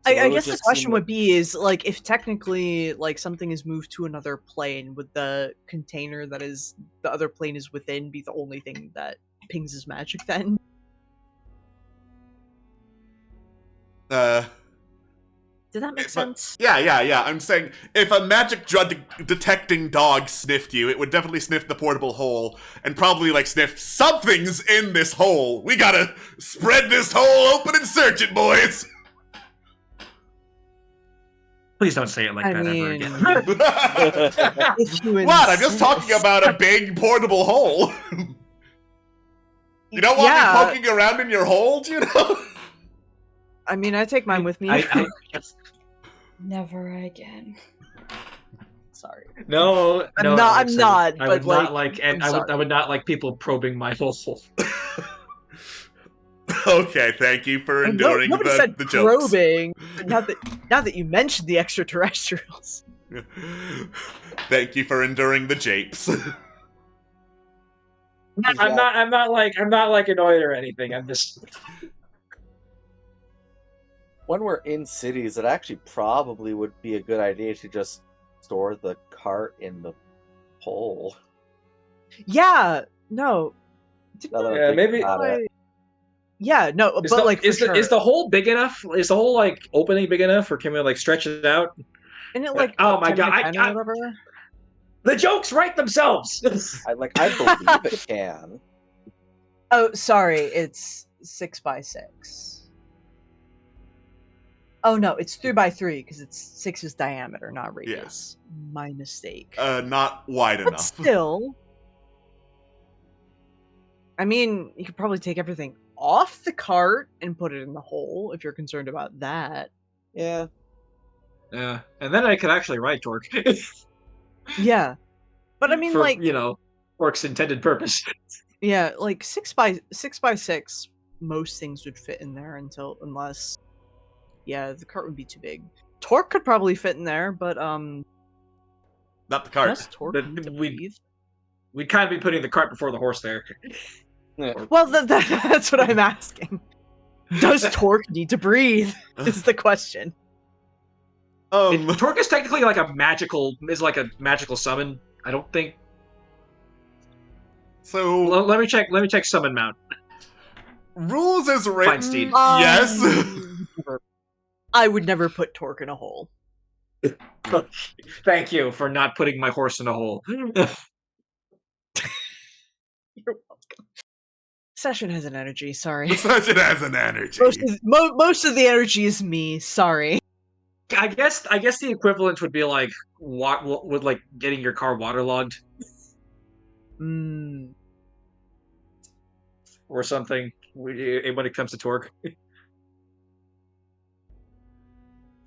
I guess the question would be is, like, if technically, like, something is moved to another plane, would the container that is the other plane is within be the only thing that pings as magic then? Did that make sense? Yeah. I'm saying if a magic drug detecting dog sniffed you, it would definitely sniff the portable hole and probably like sniff something's in this hole. We gotta spread this hole open and search it, boys. Please don't say it like that ever again. What? I'm just talking about a big portable hole. You don't want me poking around in your hole, you know? I mean, I take mine with me. Never again. Sorry. No, I'm not. I But would not like, and I would not like people probing my hole. Okay, thank you for enduring nobody said the jokes. probing. Now that you mentioned the extraterrestrials. Thank you for enduring the japes. I'm not like annoyed or anything. I'm just. When we're in cities, it actually probably would be a good idea to just store the cart in the hole. Yeah. No. Yeah, maybe. Yeah, no, Is but the, like is the sure. is the hole big enough? Is the hole like opening big enough, or can we like stretch it out? Isn't it like oh my 10 god! by 10 or whatever? The jokes write themselves. I believe it can. Oh, sorry, it's 6 by 6. Oh no, it's 3 by 3 because it's 6 is diameter, not radius. Yeah. My mistake. Not wide but enough. Still, I mean, you could probably take everything off the cart and put it in the hole if you're concerned about that. Yeah. Yeah, and then I could actually write Torque. Yeah, but I mean, for, like, Torque's intended purpose. Yeah, like 6 by 6, most things would fit in there unless, the cart would be too big. Torque could probably fit in there, but not the cart. Torque we'd kind of be putting the cart before the horse there. Well, that's what I'm asking. Does Torque need to breathe? Is the question. Torque is technically like a magical summon. I don't think. So let me check summon mount. Rules as written. Feinstein. Yes. I would never put Torque in a hole. Thank you for not putting my horse in a hole. You're welcome. Session has an energy. Sorry. Session has an energy. Most of the energy is me. Sorry. I guess the equivalent would be like would like getting your car waterlogged. Or something when it comes to Torque.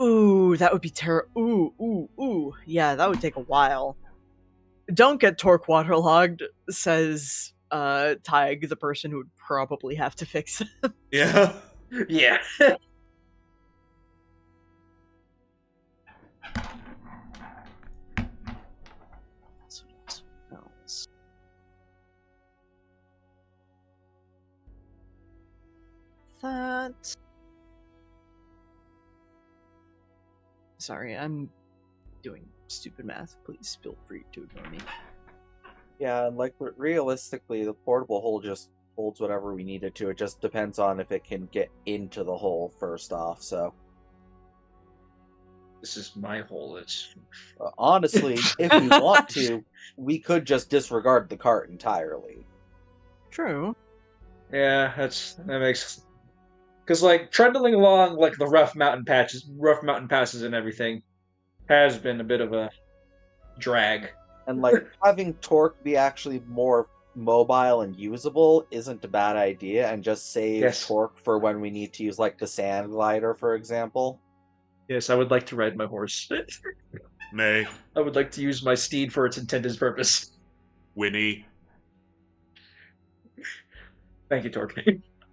Ooh, that would be terrible. Ooh. Yeah, that would take a while. Don't get Torque waterlogged, says Tig, the person who would probably have to fix them. Yeah. Yeah. That. Sorry, I'm doing stupid math. Please feel free to ignore me. Yeah, and like realistically, the portable hole just holds whatever we need it to. It just depends on if it can get into the hole first off. So this is my hole. It's honestly, if we want to, we could just disregard the cart entirely. True. Yeah, that makes. Because, like, trundling along, like, the rough mountain passes and everything has been a bit of a drag. And, like, having Torque be actually more mobile and usable isn't a bad idea, and just save Yes. torque for when we need to use, like, the sand glider, for example. Yes, I would like to ride my horse. Nay. I would like to use my steed for its intended purpose. Winnie. Thank you, Torque.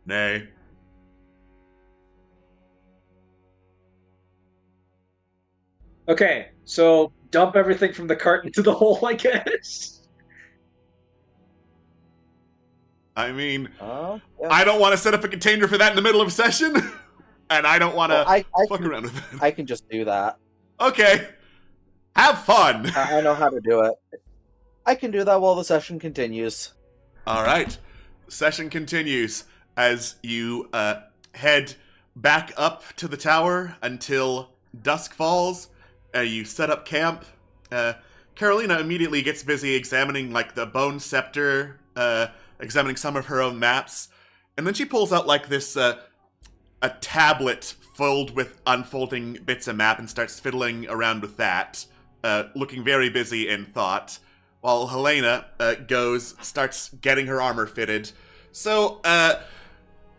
Nay. Okay, so dump everything from the cart into the hole, I guess. I mean, Yeah. I don't want to set up a container for that in the middle of a session, and I don't want to I fuck can, around with it. I can just do that. Okay. Have fun. I know how to do it. I can do that while the session continues. All right. Session continues as you head back up to the tower until dusk falls. You set up camp. Carolina immediately gets busy examining like the bone scepter, examining some of her own maps, and then she pulls out like this a tablet filled with unfolding bits of map and starts fiddling around with that, looking very busy in thought. While Helena starts getting her armor fitted. So,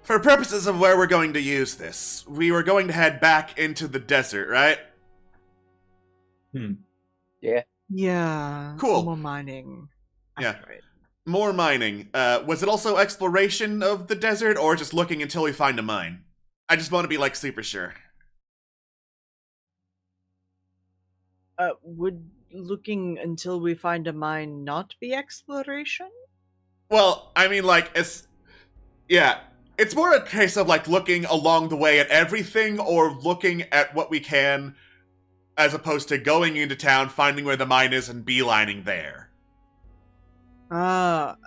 for purposes of where we're going to use this, we were going to head back into the desert, right? Yeah. Cool. More mining. Yeah. Right. More mining. Was it also exploration of the desert, or just looking until we find a mine? I just want to be, like, super sure. Would looking until we find a mine not be exploration? Well, I mean, like, it's more a case of, like, looking along the way at everything, or looking at what we can, as opposed to going into town, finding where the mine is, and beelining there. Well,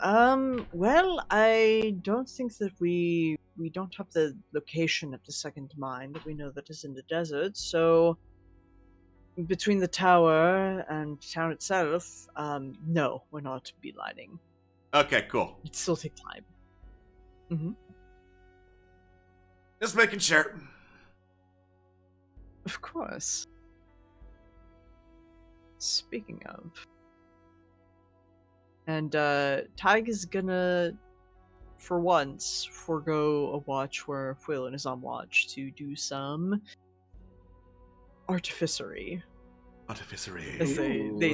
I don't think that we don't have the location of the second mine, but we know that is in the desert, so between the tower and town itself, no, we're not beelining. Okay, cool. It still takes time. Mm-hmm. Just making sure. Of course. Speaking of... And, Tig is gonna, for once, forego a watch where Fuelin is on watch to do some artificery. Artificery. As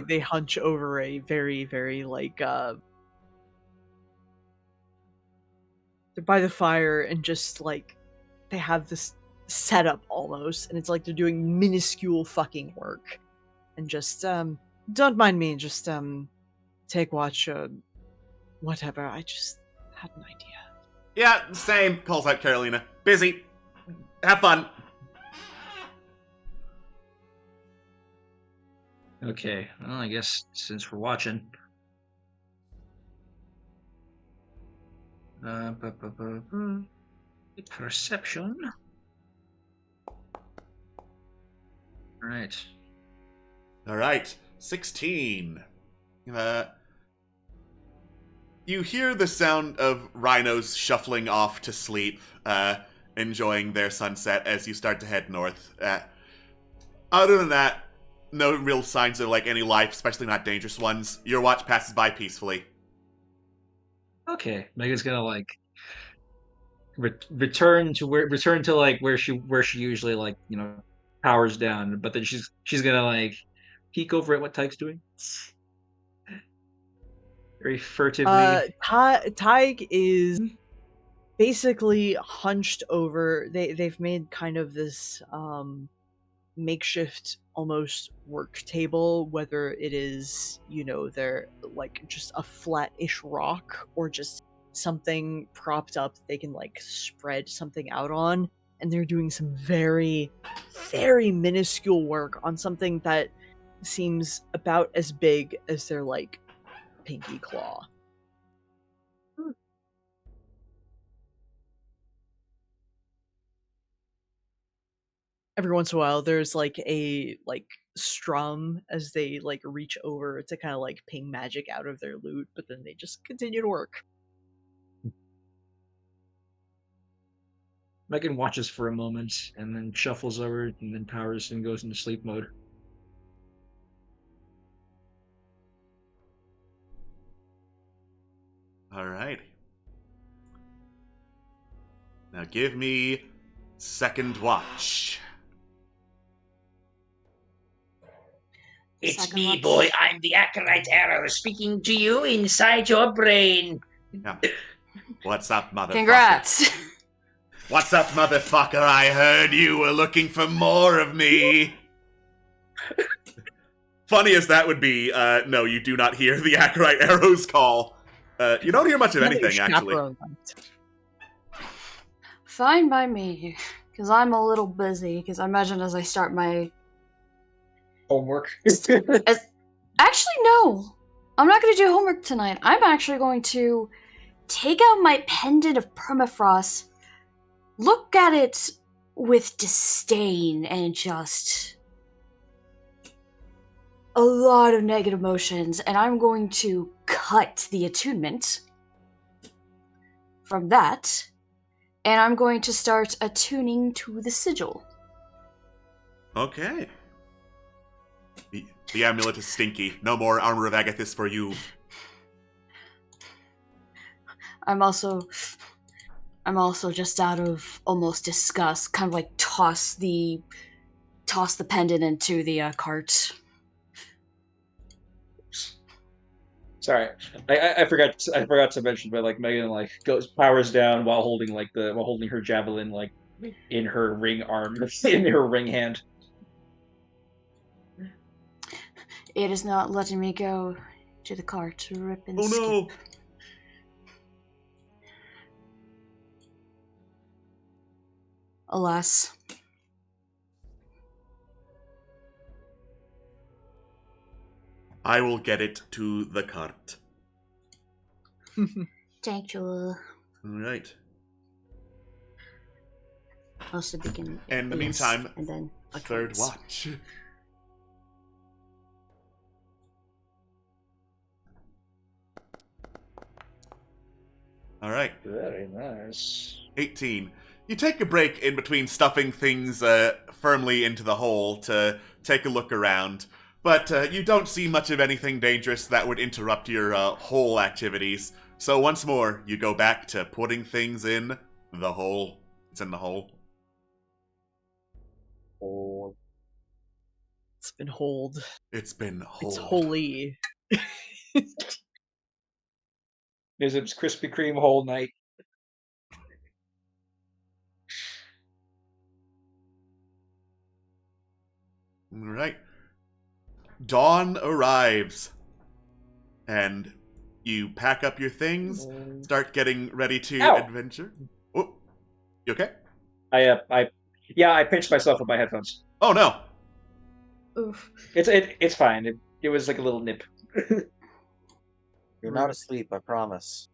they hunch over a very, very, like, they're by the fire and just, like, they have this setup almost, and it's like they're doing minuscule fucking work. And just, don't mind me, just, take watch, whatever. I just had an idea. Yeah, same, calls out Carolina. Busy. Have fun. Okay, well, I guess since we're watching. Perception. Alright. Alright, 16. You hear the sound of rhinos shuffling off to sleep, enjoying their sunset as you start to head north. Other than that, no real signs of like any life, especially not dangerous ones. Your watch passes by peacefully. Okay, Megan's gonna like return to where she usually like powers down, but then she's gonna like peek over at what Tyke's doing. Very furtively. Tig is basically hunched over. They've made kind of this makeshift almost work table, whether it is they're like just a flat-ish rock or just something propped up that they can like spread something out on, and they're doing some very, very minuscule work on something that seems about as big as their like pinky claw. Every once in a while there's like a strum as they like reach over to kind of like ping magic out of their loot, but then they just continue to work. Megan watches for a moment and then shuffles over and then powers and goes into sleep mode. Alrighty. Now give me second watch. It's Second me, watch. boy. I'm the Acolyte Arrow speaking to you inside your brain. Yeah. What's up, motherfucker? Congrats. What's up, motherfucker? I heard you were looking for more of me. Funny as that would be, no, you do not hear the Acolyte Arrow's call. You don't hear much of anything, actually. Fine by me, because I'm a little busy, because I imagine as I start my... Homework. Actually, no. I'm not going to do homework tonight. I'm actually going to take out my pendant of permafrost, look at it with disdain, and just... a lot of negative emotions, and I'm going to cut the attunement from that, and I'm going to start attuning to the sigil. Okay. The amulet is stinky. No more Armor of Agathis for you. I'm also just out of almost disgust, kind of like toss the pendant into the cart. Sorry, I forgot to mention, but like Megan like powers down while holding her javelin like in her ring arm, in her ring hand. It is not letting me go to the cart to rip and skip. No! Alas. I will get it to the cart. Thank you. Alright. Also begin. In the yes, meantime, and then third watch. Alright. Very nice. 18. You take a break in between stuffing things firmly into the hole to take a look around, but you don't see much of anything dangerous that would interrupt your hole activities. So once more, you go back to putting things in the hole. It's in the hole. Oh, It's been hold. It's been holed. It's holy. Nizib's Krispy Kreme whole night. Alright. Dawn arrives. And you pack up your things, start getting ready to Ow. adventure. Oh, you okay? I pinched myself with my headphones. Oh no. Oof. It's fine. It was like a little nip. You're not asleep, I promise.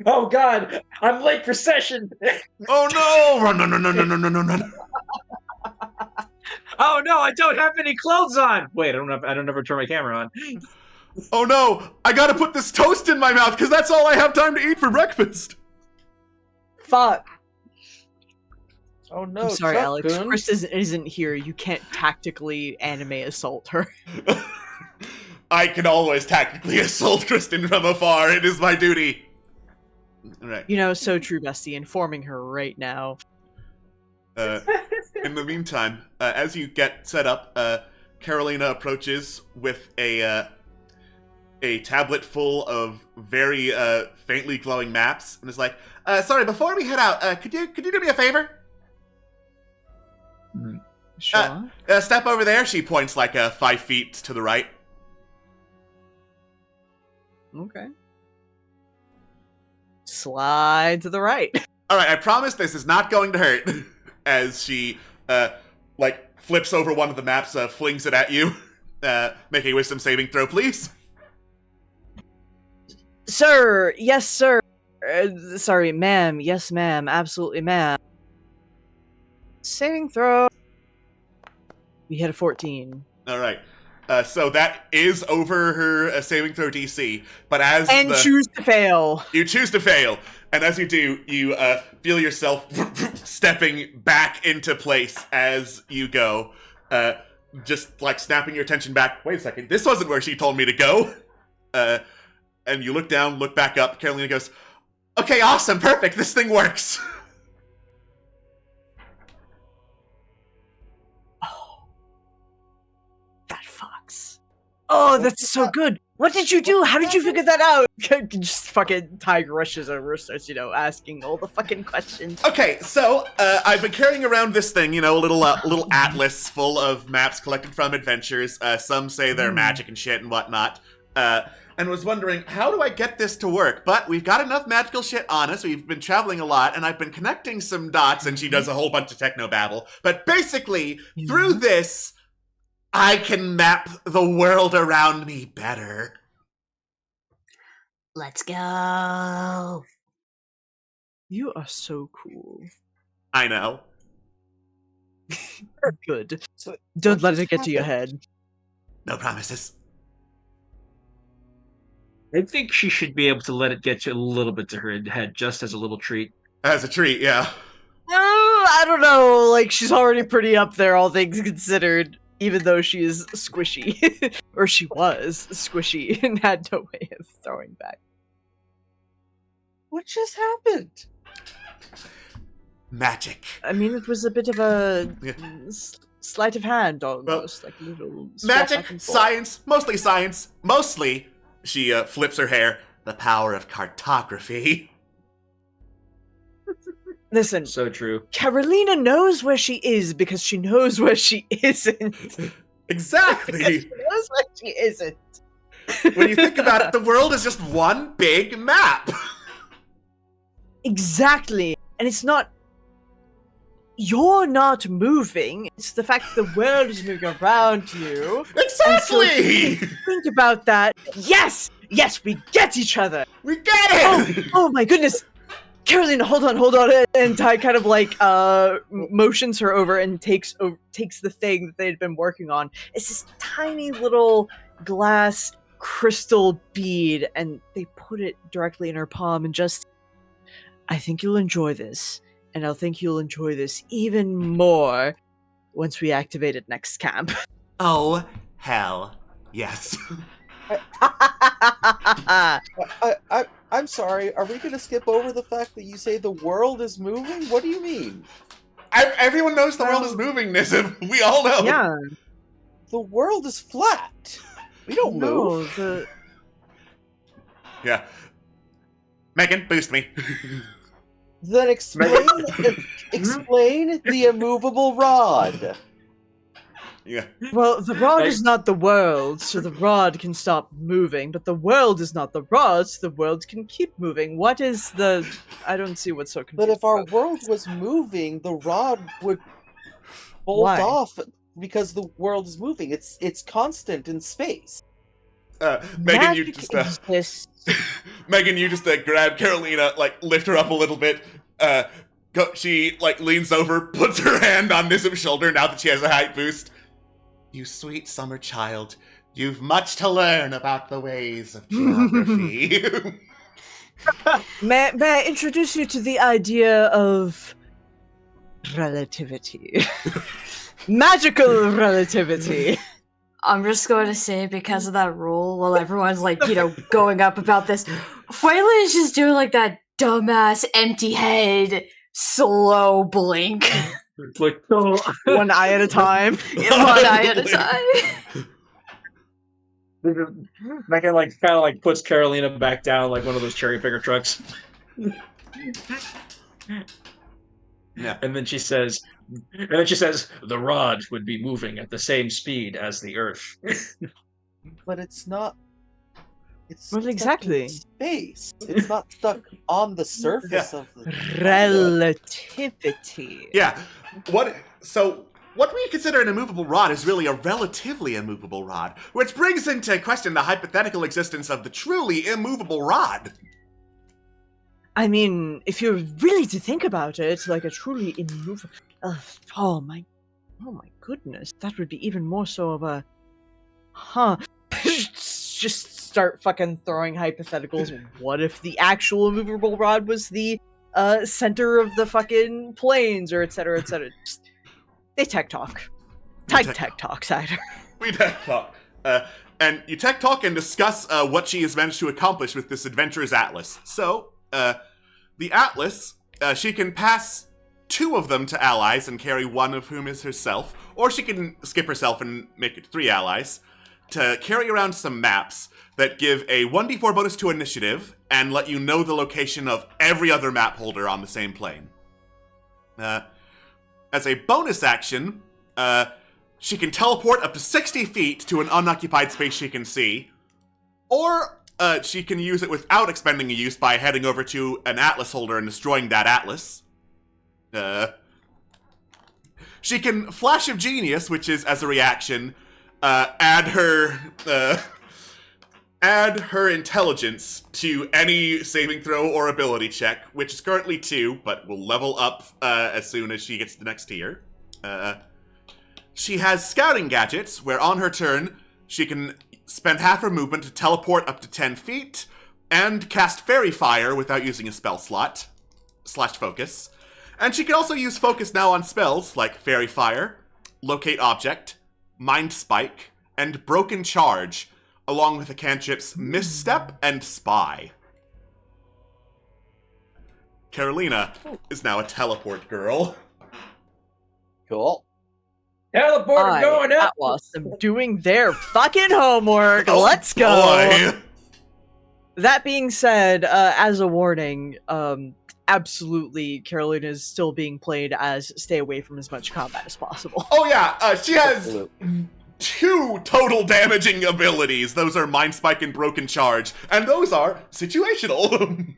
Oh God, I'm late for session. Oh no! Run, run, run, run, run, run, run, run. Oh no, I don't have any clothes on. Wait, I don't ever turn my camera on. Oh no! I gotta put this toast in my mouth because that's all I have time to eat for breakfast. Fuck. Oh no! I'm sorry, Chuck Alex. Kun. Chris isn't here. You can't tactically anime assault her. I can always tactically assault Kristen from afar. It is my duty. All right. You know, so true, bestie. Informing her right now. In the meantime, as you get set up, Carolina approaches with a tablet full of very faintly glowing maps, and is like, "Sorry, before we head out, could you do me a favor? Sure. Step over there." She points like 5 feet to the right. Okay. Slide to the right. All right, I promise this is not going to hurt. As she flips over one of the maps, flings it at you. Make a wisdom saving throw, please. Sir, yes, sir. Sorry, ma'am. Yes, ma'am. Absolutely, ma'am. Saving throw. We hit a 14. All right. So that is over her saving throw DC. But as choose to fail. You choose to fail. And as you do, you feel yourself stepping back into place as you go. just like snapping your attention back. Wait a second, this wasn't where she told me to go. And you look down, look back up. Carolina goes, "Okay, awesome, perfect. This thing works." Oh, that fox. Oh, that's so good. What did you do? How did you figure that out? Just fucking Tiger rushes over, starts, asking all the fucking questions. Okay, so I've been carrying around this thing, a little atlas full of maps collected from adventures. Some say they're magic and shit and whatnot. And was wondering, how do I get this to work? But we've got enough magical shit on us. We've been traveling a lot, and I've been connecting some dots, and she does a whole bunch of techno babble. But basically, through this, I can map the world around me better. Let's go. You are so cool. I know. Good. So, Don't what let it just get to your happened? head. No promises. I think she should be able to let it get you a little bit to her head, just as a little treat. As a treat, yeah. I don't know. Like, she's already pretty up there, all things considered, even though she is squishy. Or she was squishy and had no way of throwing back. What just happened? Magic. I mean, it was a bit of a Yeah. sleight of hand, almost. Like a little swap back Magic, and forth. science, mostly, she flips her hair, the power of cartography. Listen, So true. Carolina knows where she is because she knows where she isn't. Exactly. She knows where she isn't. When you think about it, the world is just one big map. Exactly. And it's not... You're not moving. It's the fact the world is moving around you. Exactly. Think about that. Yes! Yes, we get each other. We get it. Oh my goodness. Carolina, hold on. And Ty kind of like motions her over and takes the thing that they'd been working on. It's this tiny little glass crystal bead, and they put it directly in her palm and just... I think you'll enjoy this, and I'll think you'll enjoy this even more once we activate it next camp. Oh, hell yes. I'm sorry. Are we going to skip over the fact that you say the world is moving? What do you mean? Everyone knows the world is moving, Nism. We all know. Yeah. The world is flat. We don't move. Yeah. Megan, boost me. Then explain the immovable rod. Yeah. Well, the rod is not the world, so the rod can stop moving, but the world is not the rod, so the world can keep moving. What is the... I don't see what's so confusing. But if our about world was moving, the rod would bolt Why? off because the world is moving. It's constant in space. Megan, you Magic just exists. Megan, you just grab Carolina, lift her up a little bit. She leans over, puts her hand on Nism's shoulder now that she has a height boost. You sweet summer child, you've much to learn about the ways of geography. May I introduce you to the idea of relativity? Magical relativity. I'm just going to say, because of that rule, while everyone's going up about this, Fwayla is just doing that dumbass empty head slow blink. One eye at a time. One eye at a time. Megan kind of puts Carolina back down like one of those cherry picker trucks. Yeah. And then she says, the rod would be moving at the same speed as the Earth. But it's not. It's Well, stuck exactly. in space. It's not stuck on the surface of the Relativity. Yeah. What we consider an immovable rod is really a relatively immovable rod, which brings into question the hypothetical existence of the truly immovable rod. I mean, if you're really to think about it, like a truly immovable... oh my goodness. That would be even more so of a... Just start fucking throwing hypotheticals. What if the actual immovable rod was the center of the fucking planes, or etc., etc. They tech talk. Tech talk, Cider. We tech talk. And you tech talk and discuss what she has managed to accomplish with this adventurer's atlas. So, the atlas, she can pass 2 of them to allies and carry one of whom is herself, or she can skip herself and make it 3 allies, to carry around some maps that give a 1d4 bonus to initiative and let you know the location of every other map holder on the same plane. As a bonus action, she can teleport up to 60 feet to an unoccupied space she can see, or she can use it without expending a use by heading over to an atlas holder and destroying that atlas. She can Flash of Genius, which is, as a reaction, add her intelligence to any saving throw or ability check, which is currently 2, but will level up as soon as she gets to the next tier. She has Scouting Gadgets, where on her turn, she can spend half her movement to teleport up to 10 feet, and cast Fairy Fire without using a spell slot, / focus. And she can also use focus now on spells like Fairy Fire, Locate Object, Mind Spike, and Broken Charge, along with the cantrips Misstep and Spy. Carolina is now a teleport girl. Cool. Teleporter going up. Atlas am doing their fucking homework. Oh, Let's go. boy. That being said, as a warning, absolutely, Carolina is still being played as stay away from as much combat as possible. Oh yeah, she has Absolutely. 2 total damaging abilities. Those are Mind Spike and Broken Charge, and those are situational.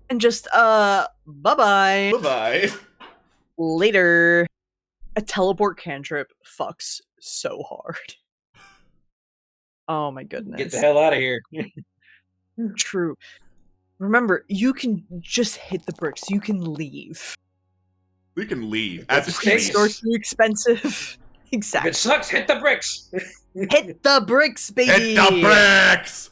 And just, bye-bye. Bye-bye. Later. A teleport cantrip fucks so hard. Oh my goodness. Get the hell out of here. True. Remember, you can just hit the bricks. You can leave. We can leave. As a Space. team. It's too expensive. If Exactly. it sucks, hit the bricks. Hit the bricks, baby! Hit the bricks!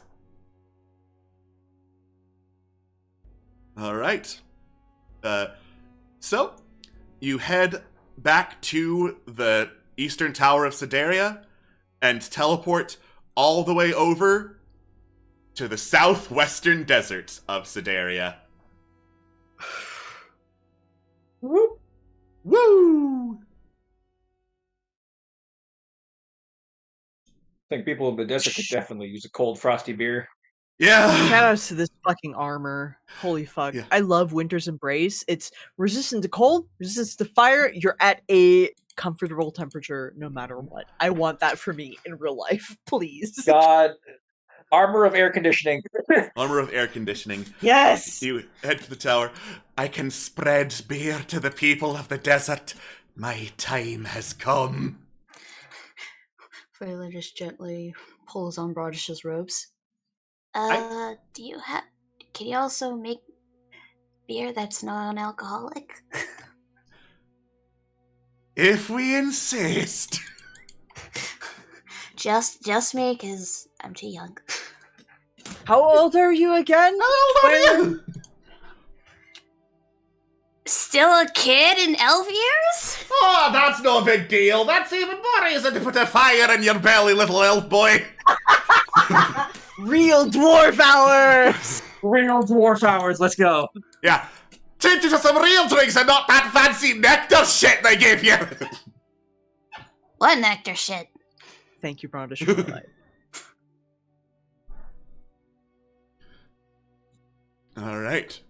Alright. So, you head back to the Eastern Tower of Sedaria and teleport all the way over to the southwestern deserts of Sedaria. Whoop. Woo! I think people in the desert could definitely use a cold, frosty beer. Yeah! Shoutouts to this fucking armor. Holy fuck. Yeah. I love Winter's Embrace. It's resistant to cold, resistant to fire. You're at a comfortable temperature no matter what. I want that for me in real life, please. God. Armor of air conditioning. Armor of air conditioning. Yes! You head to the tower. I can spread beer to the people of the desert. My time has come. Freyla just gently pulls on Brodish's robes. I- Do you have? Can you also make beer that's non-alcoholic? If we insist. just me, cause I'm too young. How old are you again? How old are you? Still a kid in elf years? Oh, that's no big deal. That's even more reason to put a fire in your belly, little elf boy. Real dwarf hours! Real dwarf hours, let's go. Yeah. Treat you to some real drinks and not that fancy nectar shit they gave you. What nectar shit? Thank you, Brodish, for the life. All right.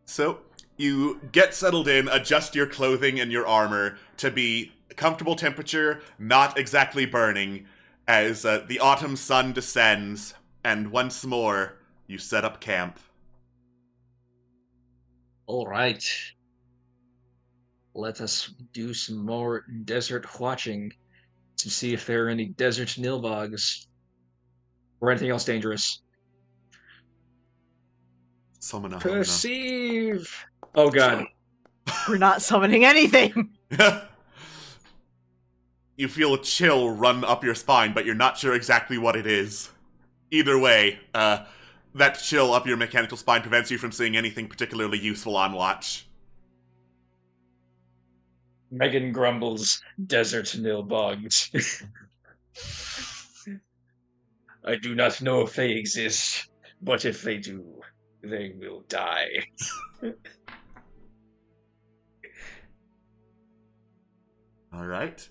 So you get settled in, adjust your clothing and your armor to be comfortable temperature, not exactly burning, as the autumn sun descends, and once more you set up camp. All right. Let us do some more desert watching to see if there are any desert nilbogs or anything else dangerous. Summon a Perceive. Oh god. We're not summoning anything! You feel a chill run up your spine, but you're not sure exactly what it is. Either way, that chill up your mechanical spine prevents you from seeing anything particularly useful on watch. Megan grumbles, desert nilbogged. I do not know if they exist, but if they do, they will die. All right.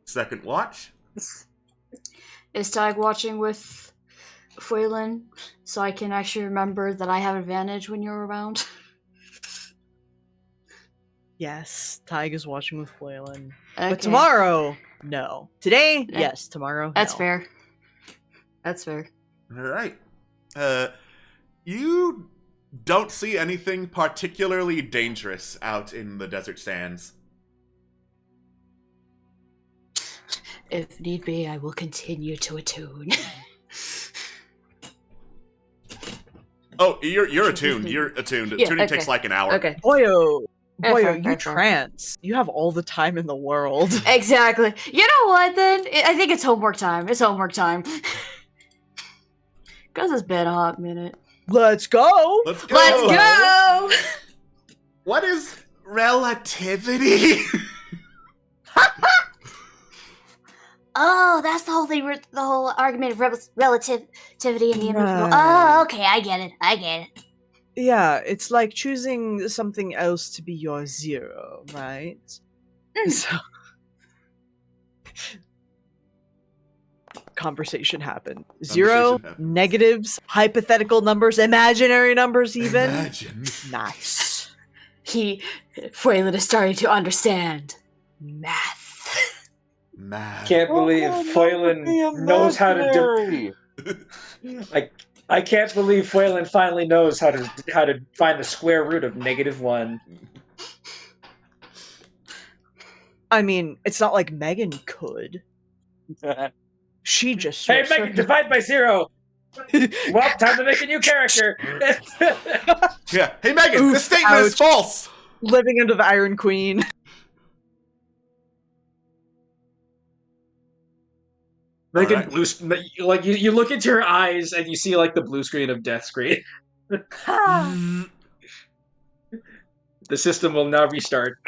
Second watch. Is Tag watching with Fuelin so I can actually remember that I have advantage when you're around? Yes, Tig is watching with Waylon. Okay. But tomorrow, no. Today, Yeah. yes. Tomorrow, That's no. fair. That's fair. All right. You don't see anything particularly dangerous out in the desert sands. If need be, I will continue to attune. Oh, you're attuned. You're attuned. Yeah, Tuning okay. takes like an hour. Okay. Boyo, Fair, you fair. trance. You have all the time in the world. Exactly. You know what, then? I think it's homework time. It's homework time. Because it's been a hot minute. Let's go! Let's go. Let's go! What is relativity? Oh, that's the whole thing, the whole argument of relativity in the invisible. Right. Oh, okay, I get it. Yeah, it's like choosing something else to be your zero, right? So, conversation happened. Zero, happens. negatives, hypothetical numbers, imaginary numbers, even. Imagine. Nice. Fuelin is starting to understand math. Mad. Can't believe Foylan knows how to imaginary. I can't believe Foylan finally knows how to find the square root of -1. I mean, it's not like Megan could. She just. Hey, Megan, divide by 0. Well, time to make a new character. Yeah. Hey, Megan, Oof, this statement is ouch. false. Living under the Iron Queen. Megan Alright. like you look into her eyes and you see like the blue screen of death screen. The system will now restart.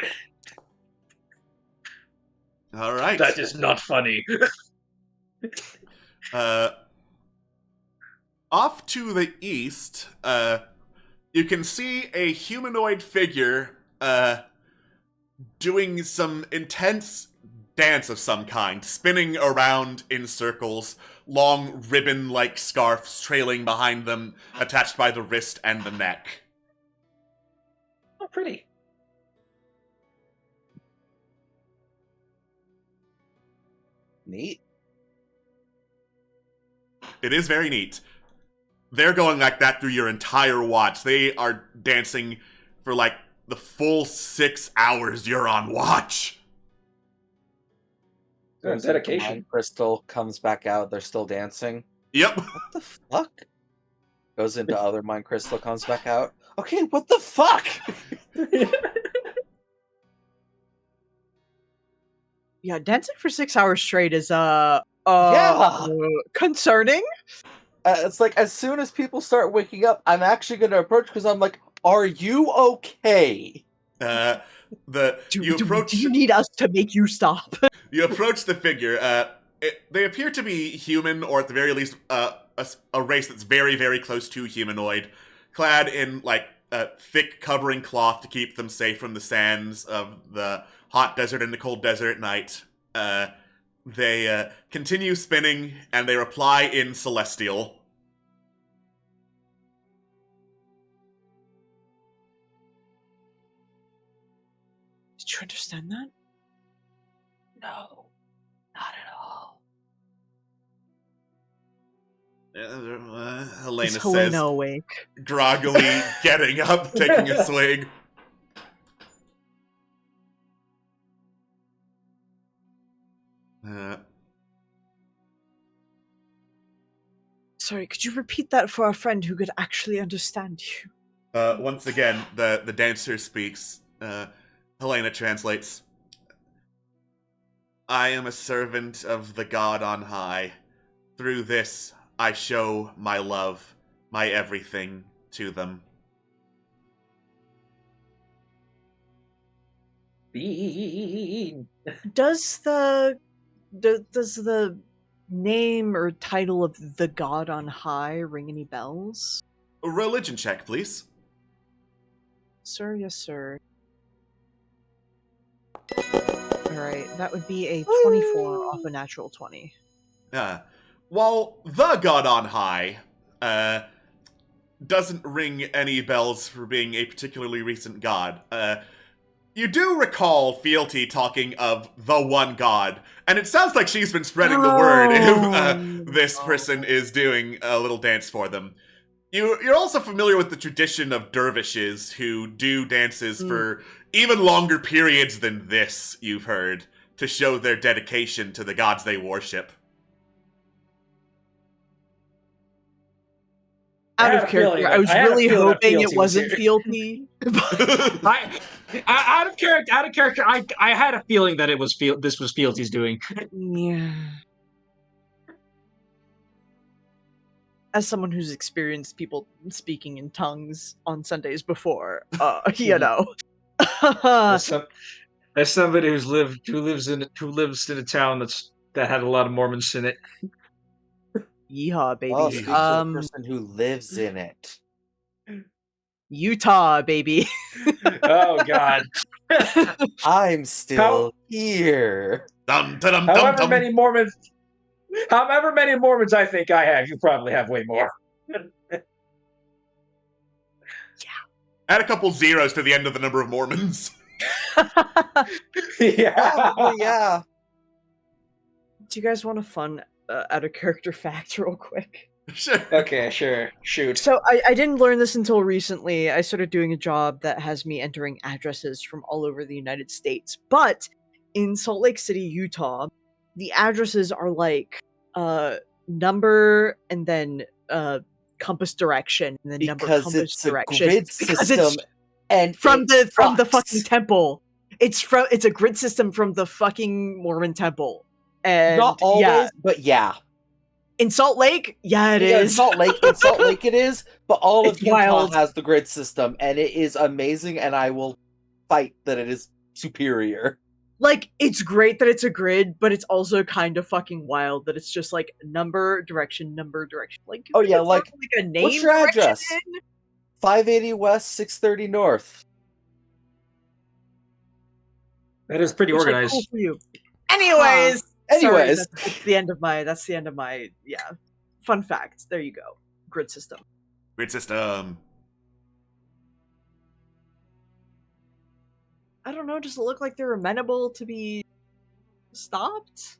All right. That is not funny. Off to the east, you can see a humanoid figure doing some intense dance of some kind, spinning around in circles, long ribbon-like scarves trailing behind them, attached by the wrist and the neck. Oh, pretty. Neat. It is very neat. They're going like that through your entire watch. They are dancing for like the full 6 hours you're on watch. Dedication. Mind crystal comes back out. They're still dancing. Yep. What the fuck? Goes into other mind crystal, comes back out. Okay, what the fuck? Yeah, dancing for 6 hours straight is concerning. It's like as soon as people start waking up, I'm actually going to approach because I'm like, "Are you okay?" Do You approach. you need us to make you stop? You approach the figure. They appear to be human, or at the very least, a race that's very, very close to humanoid, clad in like thick covering cloth to keep them safe from the sands of the hot desert and the cold desert at night. They continue spinning, and they reply in Celestial. Did you understand that? No, not at all. Helena Is says, Helena awake? groggily getting up, taking a swig. Sorry, could you repeat that for our friend who could actually understand you? Once again, the dancer speaks. Helena translates. I am a servant of the God on high. Through this, I show my love, my everything to them. Bean. Does the name or title of the god on high ring any bells? A religion check, please. Sir, yes, sir. Alright, that would be a 24 off a natural 20. While the god on high doesn't ring any bells for being a particularly recent god, you do recall Fealty talking of the one god, and it sounds like she's been spreading the word if this person is doing a little dance for them. You're also familiar with the tradition of dervishes who do dances for even longer periods than this, you've heard, to show their dedication to the gods they worship. Out of character, I was really hoping it wasn't Fealty. Out of character, I had a feeling that this was Fealty's doing. Yeah. As someone who's experienced people speaking in tongues on Sundays before, you know. As somebody who lives in a town that had a lot of Mormons in it. Yeehaw, baby. Oh, speak to the person who lives in it. Utah, baby. Oh God. I'm still here. However many Mormons I think I have, you probably have way more. Add a couple zeros to the end of the number of Mormons. Yeah. Yeah. Do you guys want a fun out of character fact real quick? Sure. Okay, sure. Shoot. So I didn't learn this until recently. I started doing a job that has me entering addresses from all over the United States. But in Salt Lake City, Utah, the addresses are like number and then compass direction and then number compass it's direction. A grid system and from the sucks. fucking temple. It's a grid system from the fucking Mormon temple. And not always, yeah. but yeah. In Salt Lake, yeah, it is. In Salt Lake it is, but all It's of Utah wild. has the grid system, and it is amazing, and I will fight that it is superior. Like, it's great that it's a grid, but it's also kind of fucking wild that it's just like number, direction. Like, Oh yeah, like a name. what's your direction address? in? 580 West, 630 North. That is pretty It's like, organized. cool for you. Anyways, Anyways. sorry, that's the end of my fun fact. There you go. Grid system. Grid system. I don't know, does it look like they're amenable to be stopped?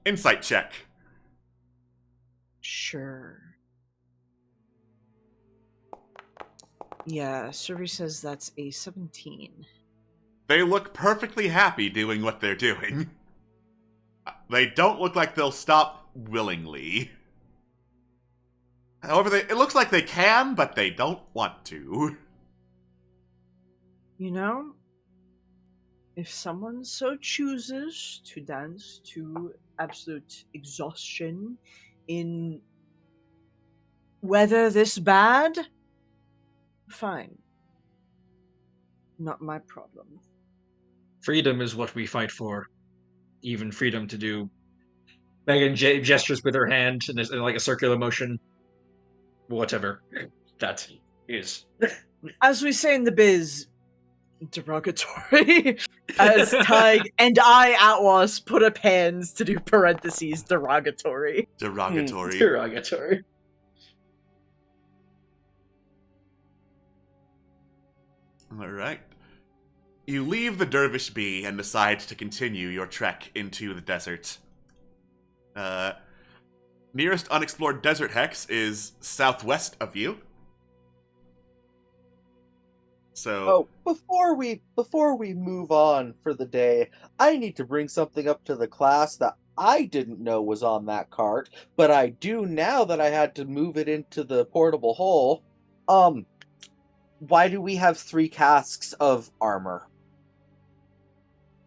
Insight check. Sure. Yeah, survey says that's a 17. They look perfectly happy doing what they're doing. They don't look like they'll stop willingly. However, it looks like they can, but they don't want to. You know, if someone so chooses to dance to absolute exhaustion in weather this bad, fine. Not my problem. Freedom is what we fight for. Even freedom to do. Megan gestures with her hand in like a circular motion. Whatever that is. As we say in the biz, derogatory. As Tig and I, Atwas, put up hands to do parentheses derogatory. Derogatory. Derogatory. Alright. You leave the Dervish Bee and decide to continue your trek into the desert. Nearest unexplored desert hex is southwest of you. So, Before we move on for the day, I need to bring something up to the class that I didn't know was on that cart, but I do now that I had to move it into the portable hole. Why do we have 3 casks of armor?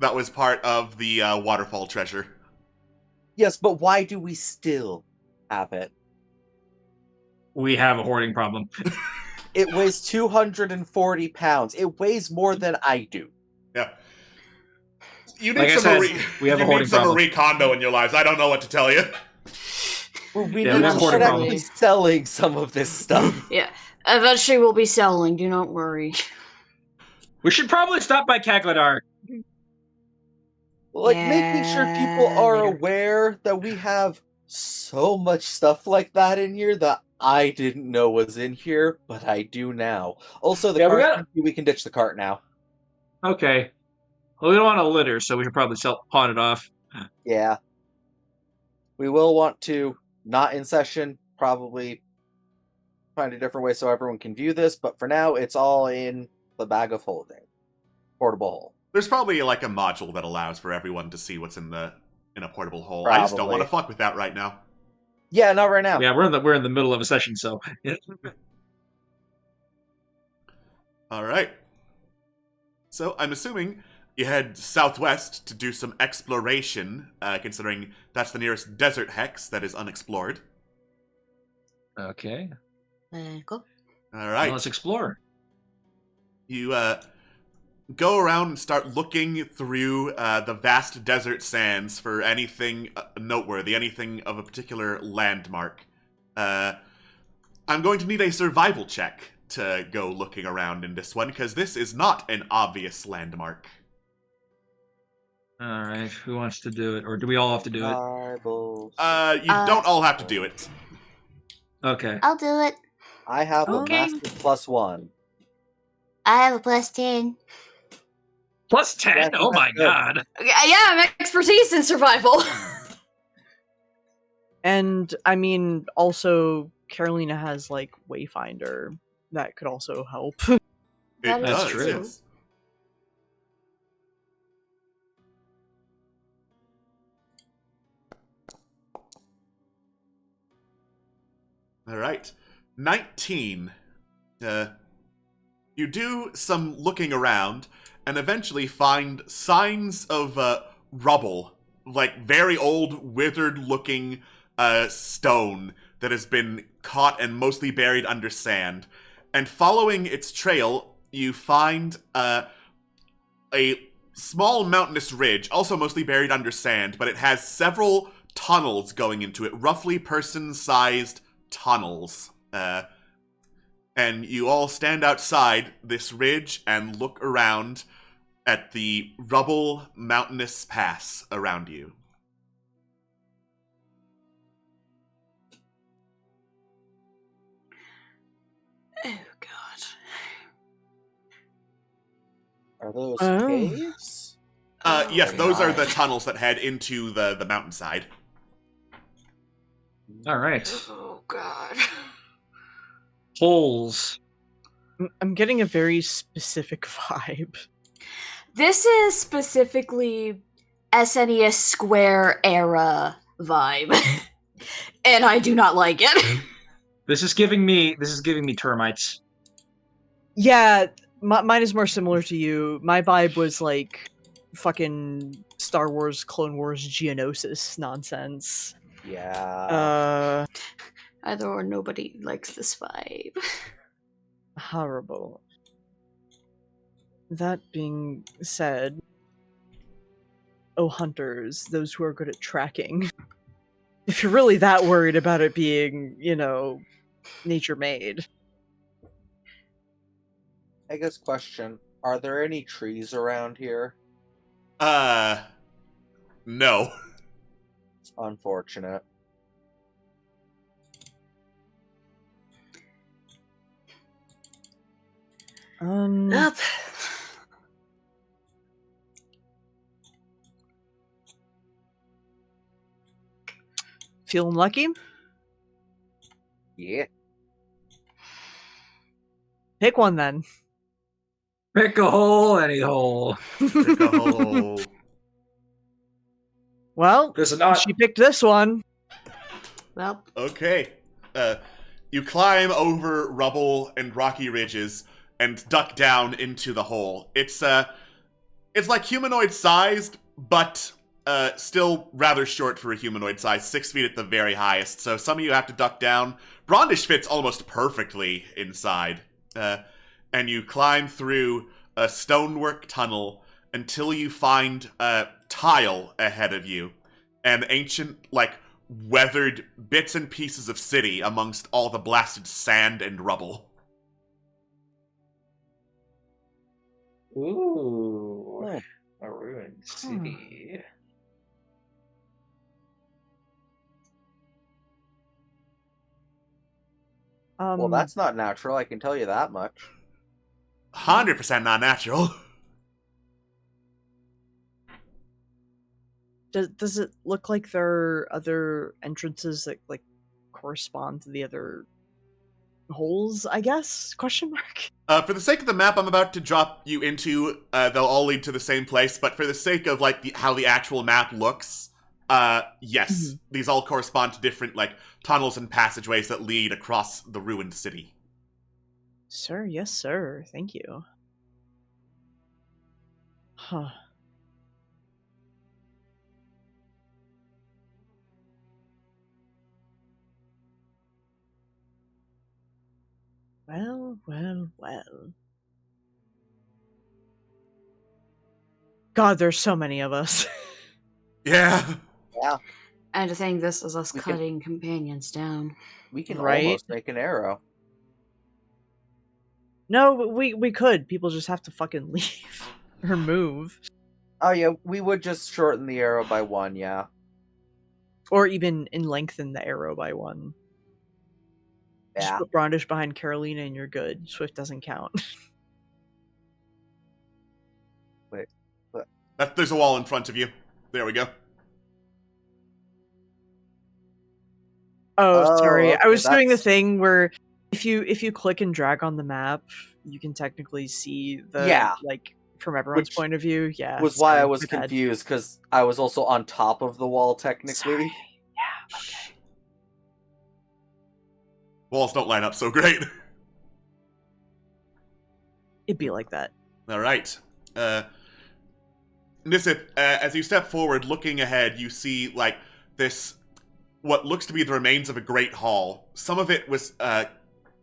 that was part of the waterfall treasure. Yes, but why do we still have it? We have a hoarding problem. It weighs 240 pounds. It weighs more than I do. Yeah. You need Like I some said, Marie. we have a you hoarding need some problem. Marie Kondo in your lives. I don't know what to tell you. Well, we Yeah, need we have to a hoarding start problem. actually selling some of this stuff. Yeah, eventually we'll be selling. Do not worry. We should probably stop by Kagladar. Like, making sure people Yeah, are later. aware that we have so much stuff like that in here that I didn't know was in here, but I do now. Also, the Yeah, we cart's got- empty, we can ditch the cart now. Okay. Well, we don't want to litter, so we should probably pawn it off. Yeah. We will want to, not in session, probably find a different way so everyone can view this, but for now, it's all in the bag of holding. Portable hole. There's probably like a module that allows for everyone to see what's in a portable hole. I just don't Probably. want to fuck with that right now. Yeah, not right now. Yeah, we're in the middle of a session, so All right. So I'm assuming you head southwest to do some exploration, considering that's the nearest desert hex that is unexplored. okay. Cool. All right. Well, let's explore. You go around and start looking through the vast desert sands for anything noteworthy, anything of a particular landmark. I'm going to need a survival check to go looking around in this one, because this is not an obvious landmark. All right, who wants to do it, or do we all have to do it? Bibles. You don't all have to do it. Okay. I'll do it. I have Okay. a master +1. I have a +10. Plus 10? Yeah, Oh my that's good. god. Yeah, I'm expertise in survival. And I mean, also Carolina has like Wayfinder that could also help. It That is does, true. yes. All right. 19. You do some looking around and eventually find signs of rubble, like very old, withered-looking stone that has been caught and mostly buried under sand. And following its trail, you find a small mountainous ridge, also mostly buried under sand, but it has several tunnels going into it, roughly person-sized tunnels. And you all stand outside this ridge and look around at the rubble mountainous pass around you. Oh god. Are those Oh. caves? Yes, those are God. the tunnels that head into the mountainside. All right. Oh god. Holes. I'm getting a very specific vibe. This is specifically SNES Square era vibe. And I do not like it. This is giving me termites. Yeah, mine is more similar to you. My vibe was like fucking Star Wars, Clone Wars, Geonosis nonsense. Yeah. Either or, nobody likes this vibe. Horrible. That being said, oh hunters, those who are good at tracking, if you're really that worried about it being, nature made. I guess question, are there any trees around here? No. It's unfortunate. Up. Feeling lucky? Yeah. Pick one then. Pick a hole, any hole. Pick a hole. Well, There's a knot. she picked this one. Well, Okay. You climb over rubble and rocky ridges and duck down into the hole. It's like humanoid sized, but still rather short for a humanoid size, 6 feet at the very highest. So some of you have to duck down. Brondish fits almost perfectly inside. and you climb through a stonework tunnel until you find a tile ahead of you, an ancient, weathered bits and pieces of city amongst all the blasted sand and rubble. Ooh, a ruined city. Well, that's not natural, I can tell you that much. 100% not natural. Does it look like there are other entrances that correspond to the other holes, I guess? Question mark. For the sake of the map I'm about to drop you into, they'll all lead to the same place, but for the sake of how the actual map looks, yes, these all correspond to different tunnels and passageways that lead across the ruined city. Sir, yes, sir. Thank you. Huh. Well, well, well. God, there's so many of us. Yeah. Yeah. And I think this is us We can- cutting companions down. We can Right? almost make an arrow. No, we could. People just have to fucking leave or move, Oh yeah, we would just shorten the arrow by 1, yeah. or even lengthen the arrow by 1. Just Yeah. put Brondish behind Carolina and you're good. Swift doesn't count. There's a wall in front of you. There we go. Oh, sorry. okay, I was doing the that's- thing where if you click and drag on the map, you can technically see the Yeah. from everyone's Which point of view. Yeah. was why I sorry, was my bad. confused, because I was also on top of the wall, technically. Sorry. Yeah, okay. Walls don't line up so great. It'd be like that. All right. Nisip, as you step forward, looking ahead, you see, this, what looks to be the remains of a great hall. Some of it was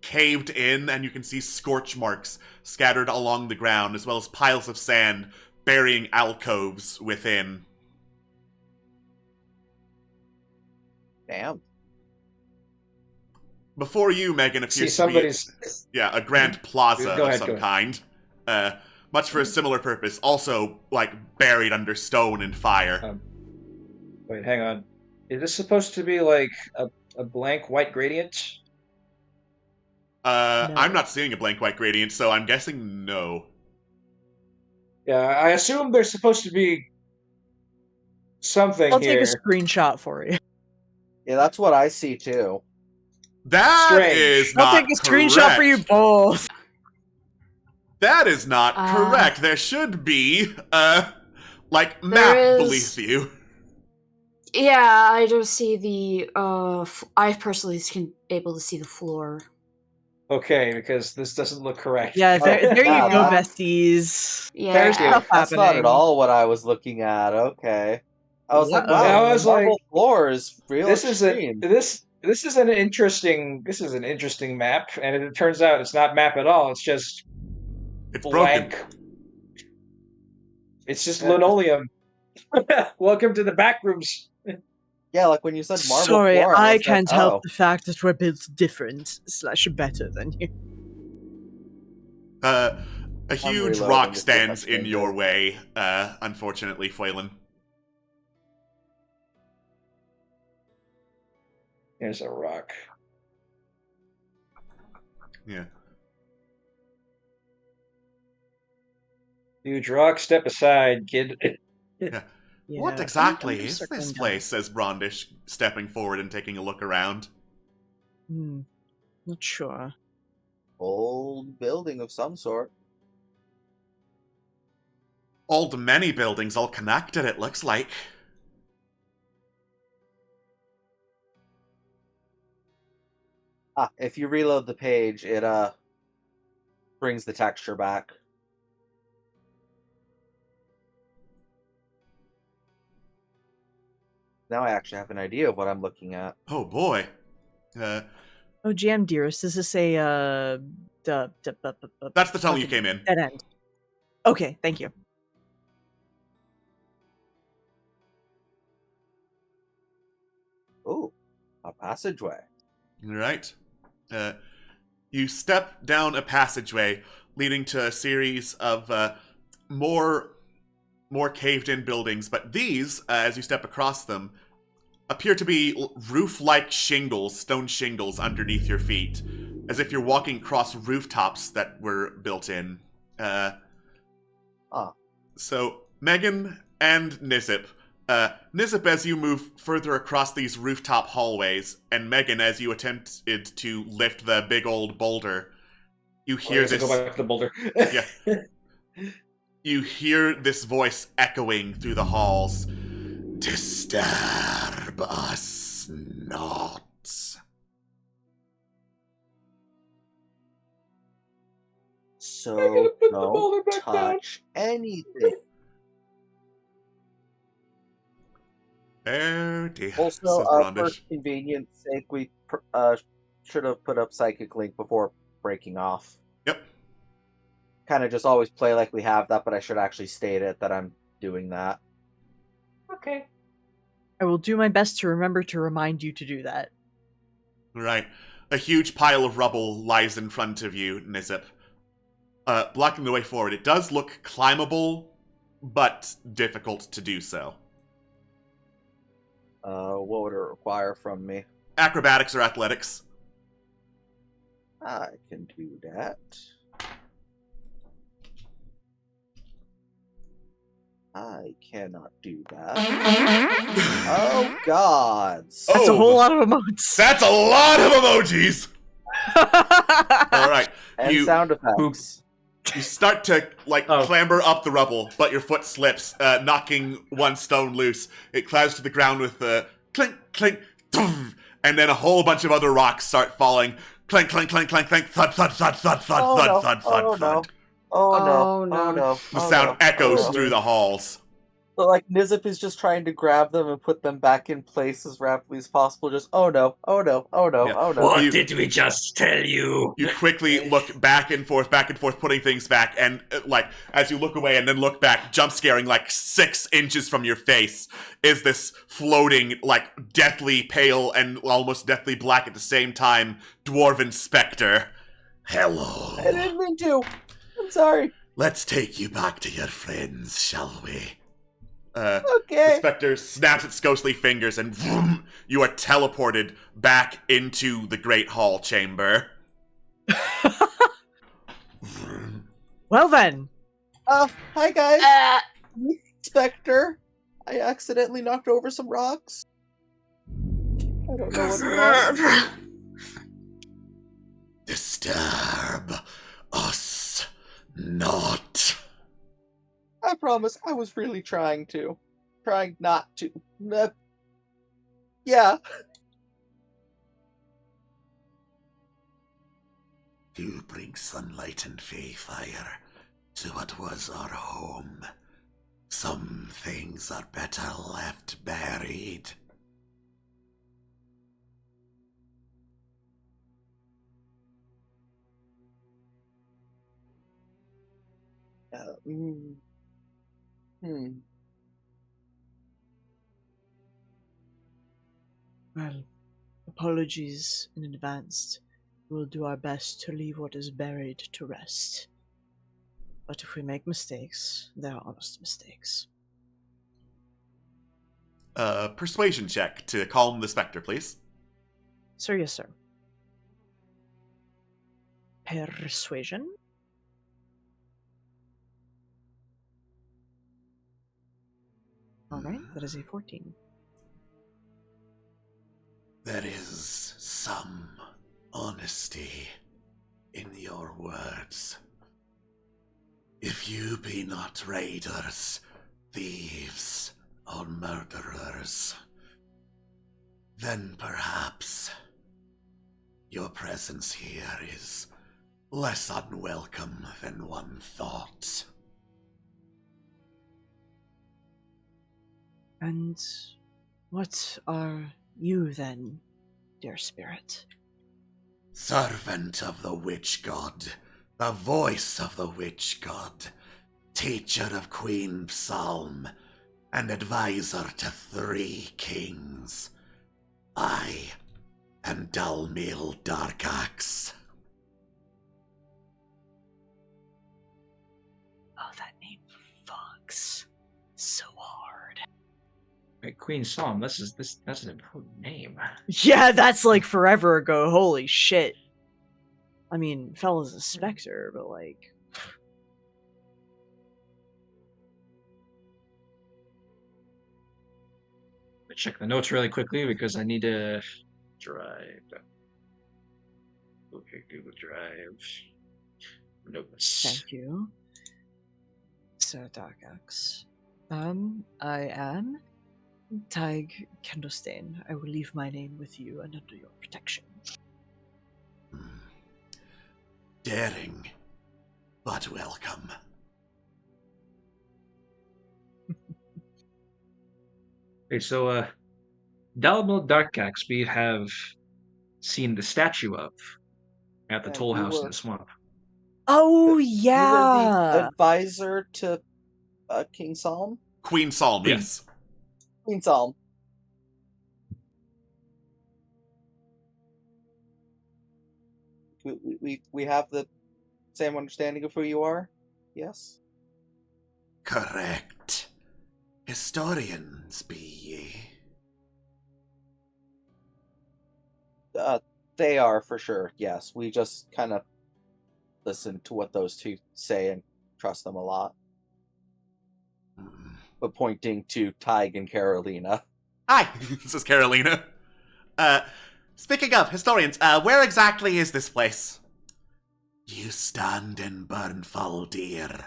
caved in, and you can see scorch marks scattered along the ground, as well as piles of sand burying alcoves within. Damn. Before you, Megan, See, appears to be somebody's. a grand plaza Go of ahead, some go ahead. kind. Much for a similar purpose, also, buried under stone and fire. Wait, hang on. Is this supposed to be a blank white gradient? No. I'm not seeing a blank white gradient, so I'm guessing no. Yeah, I assume there's supposed to be something I'll here. take a screenshot for you. Yeah, that's what I see too. That Strange. is I'll not take a screenshot for you correct. both. That is not correct. There should be, map beneath you. Yeah, I don't see the. I personally can able to see the floor. Okay, because this doesn't look correct. Yeah, there you Yeah, go, that- besties. Yeah, Thank you. Stuff That's not happening. at all what I was looking at. Okay. I was like, Uh-oh. wow, I was the marble like, floor is real This is extreme. this is an interesting map, and it turns out it's not map at all. It's just It's broken. blank. It's just linoleum. Welcome to the back rooms. Yeah, like when you said marble Sorry, floor, I was like, can't oh. help the fact that we're built different / better than you. A huge reloading rock to see if I stands can in do your it. way, unfortunately, Phelan. There's a rock. Yeah. Huge rock. Step aside, kid. Yeah, What I'm exactly just is circling this down. place? Says Brondish, stepping forward and taking a look around. Not sure. Old building of some sort. Old many buildings all connected, it looks like. Ah, if you reload the page, it brings the texture back. Now I actually have an idea of what I'm looking at. Oh boy. Oh, GM Dearest, is this a That's the tunnel you fucking came in. Dead end. Okay, thank you. Ooh, a passageway. All right. You step down a passageway leading to a series of more caved-in buildings, but these, as you step across them, appear to be roof-like shingles, stone shingles underneath your feet, as if you're walking across rooftops that were built in. So, Megan and Nizip. Nizip, as you move further across these rooftop hallways, and Megan, as you attempted to lift the big old boulder, you hear this. Go back to the boulder. Yeah. You hear this voice echoing through the halls. Disturb us not. So don't touch anything. Oh dear. Also, says for Brondish. convenience sake, we should have put up Psychic Link before breaking off. Yep. Kind of just always play like we have that, but I should actually state it that I'm doing that. Okay. I will do my best to remember to remind you to do that. Right. A huge pile of rubble lies in front of you, Nizip. Blocking the way forward. It does look climbable, but difficult to do so. What would it require from me? Acrobatics or athletics? I can do that. I cannot do that. Oh, gods. That's a Oh, whole lot of emotes. That's a lot of emojis! Alright. And sound effects. You start to, clamber up the rubble, but your foot slips, knocking one stone loose. It clouds to the ground with a clink, clink, thump, and then a whole bunch of other rocks start falling. Clink, clink, clink, clink, clink, thud, thud, thud, thud, thud, Oh, thud, no. thud, Oh, thud, no. thud. Oh, no. Oh, no. Oh, no. The Oh, sound no. echoes Oh, no. through the halls. So, Nizip is just trying to grab them and put them back in place as rapidly as possible. Just, oh no, oh no, oh no, Yeah. oh no. What You- did we just tell you? You quickly look back and forth, putting things back, and, as you look away and then look back, jump scaring 6 inches from your face, is this floating, deathly pale and almost deathly black at the same time, dwarven specter. Hello. I didn't mean to. I'm sorry. Let's take you back to your friends, shall we? Okay. The specter snaps its ghostly fingers and vroom, you are teleported back into the Great Hall Chamber. Well then. Hi guys. Spectre. I accidentally knocked over some rocks. I don't know what it was. Disturb us not. I promise I was really trying to. Trying not to. Yeah. You bring sunlight and fey fire to what was our home. Some things are better left buried. Well, apologies in advance. We'll do our best to leave what is buried to rest. But if we make mistakes, they are honest mistakes. Persuasion check to calm the specter, please. Sir, yes, sir. Persuasion? Alright, that is a 14. There is some honesty in your words. If you be not raiders, thieves, or murderers, then perhaps your presence here is less unwelcome than one thought. And what are you then, dear spirit? servant of the witch god, the voice of the witch god, teacher of Queen Psalm, and advisor to 3 kings. I am Dalmil Darkax. Oh, that name fucks so hard. Wait, Queen Psalm. That's an important name. Yeah, that's like forever ago. Holy shit. I mean, Fella's a specter, but like. Check the notes really quickly because I need to drive. Okay, Google Drive. Notes. Thank you, Sir Darkax. I am Tig Kendlestain. I will leave my name with you and under your protection. Daring, but welcome. Okay, so Dalmil Darkax we have seen the statue of at the Yeah, toll you house in were- the swamp. Oh You were the advisor to King Psalm? Queen Psalm, Queen. yes. Queen Psalm. We have the same understanding of who you are? Yes? Correct. Historians be ye. They are, for sure, yes. We just kind of listen to what those two say and trust them a lot. But pointing to Tig and Carolina. Hi, this is Carolina. Speaking of historians, where exactly is this place? You stand in Burnfaldir,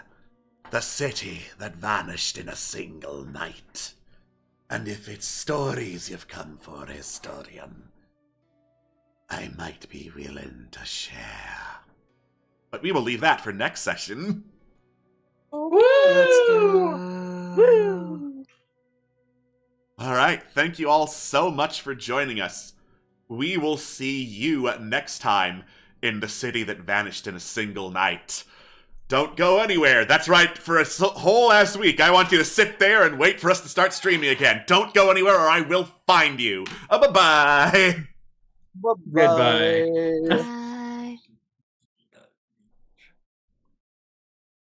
the city that vanished in a single night. And if it's stories you've come for, historian, I might be willing to share. But we will leave that for next session. Let's go. Woo! Alright, thank you all so much for joining us. We will see you next time in the city that vanished in a single night. Don't go anywhere. That's right, for a whole ass week, I want you to sit there and wait for us to start streaming again. Don't go anywhere or I will find you. Bye-bye. Goodbye. Bye-bye.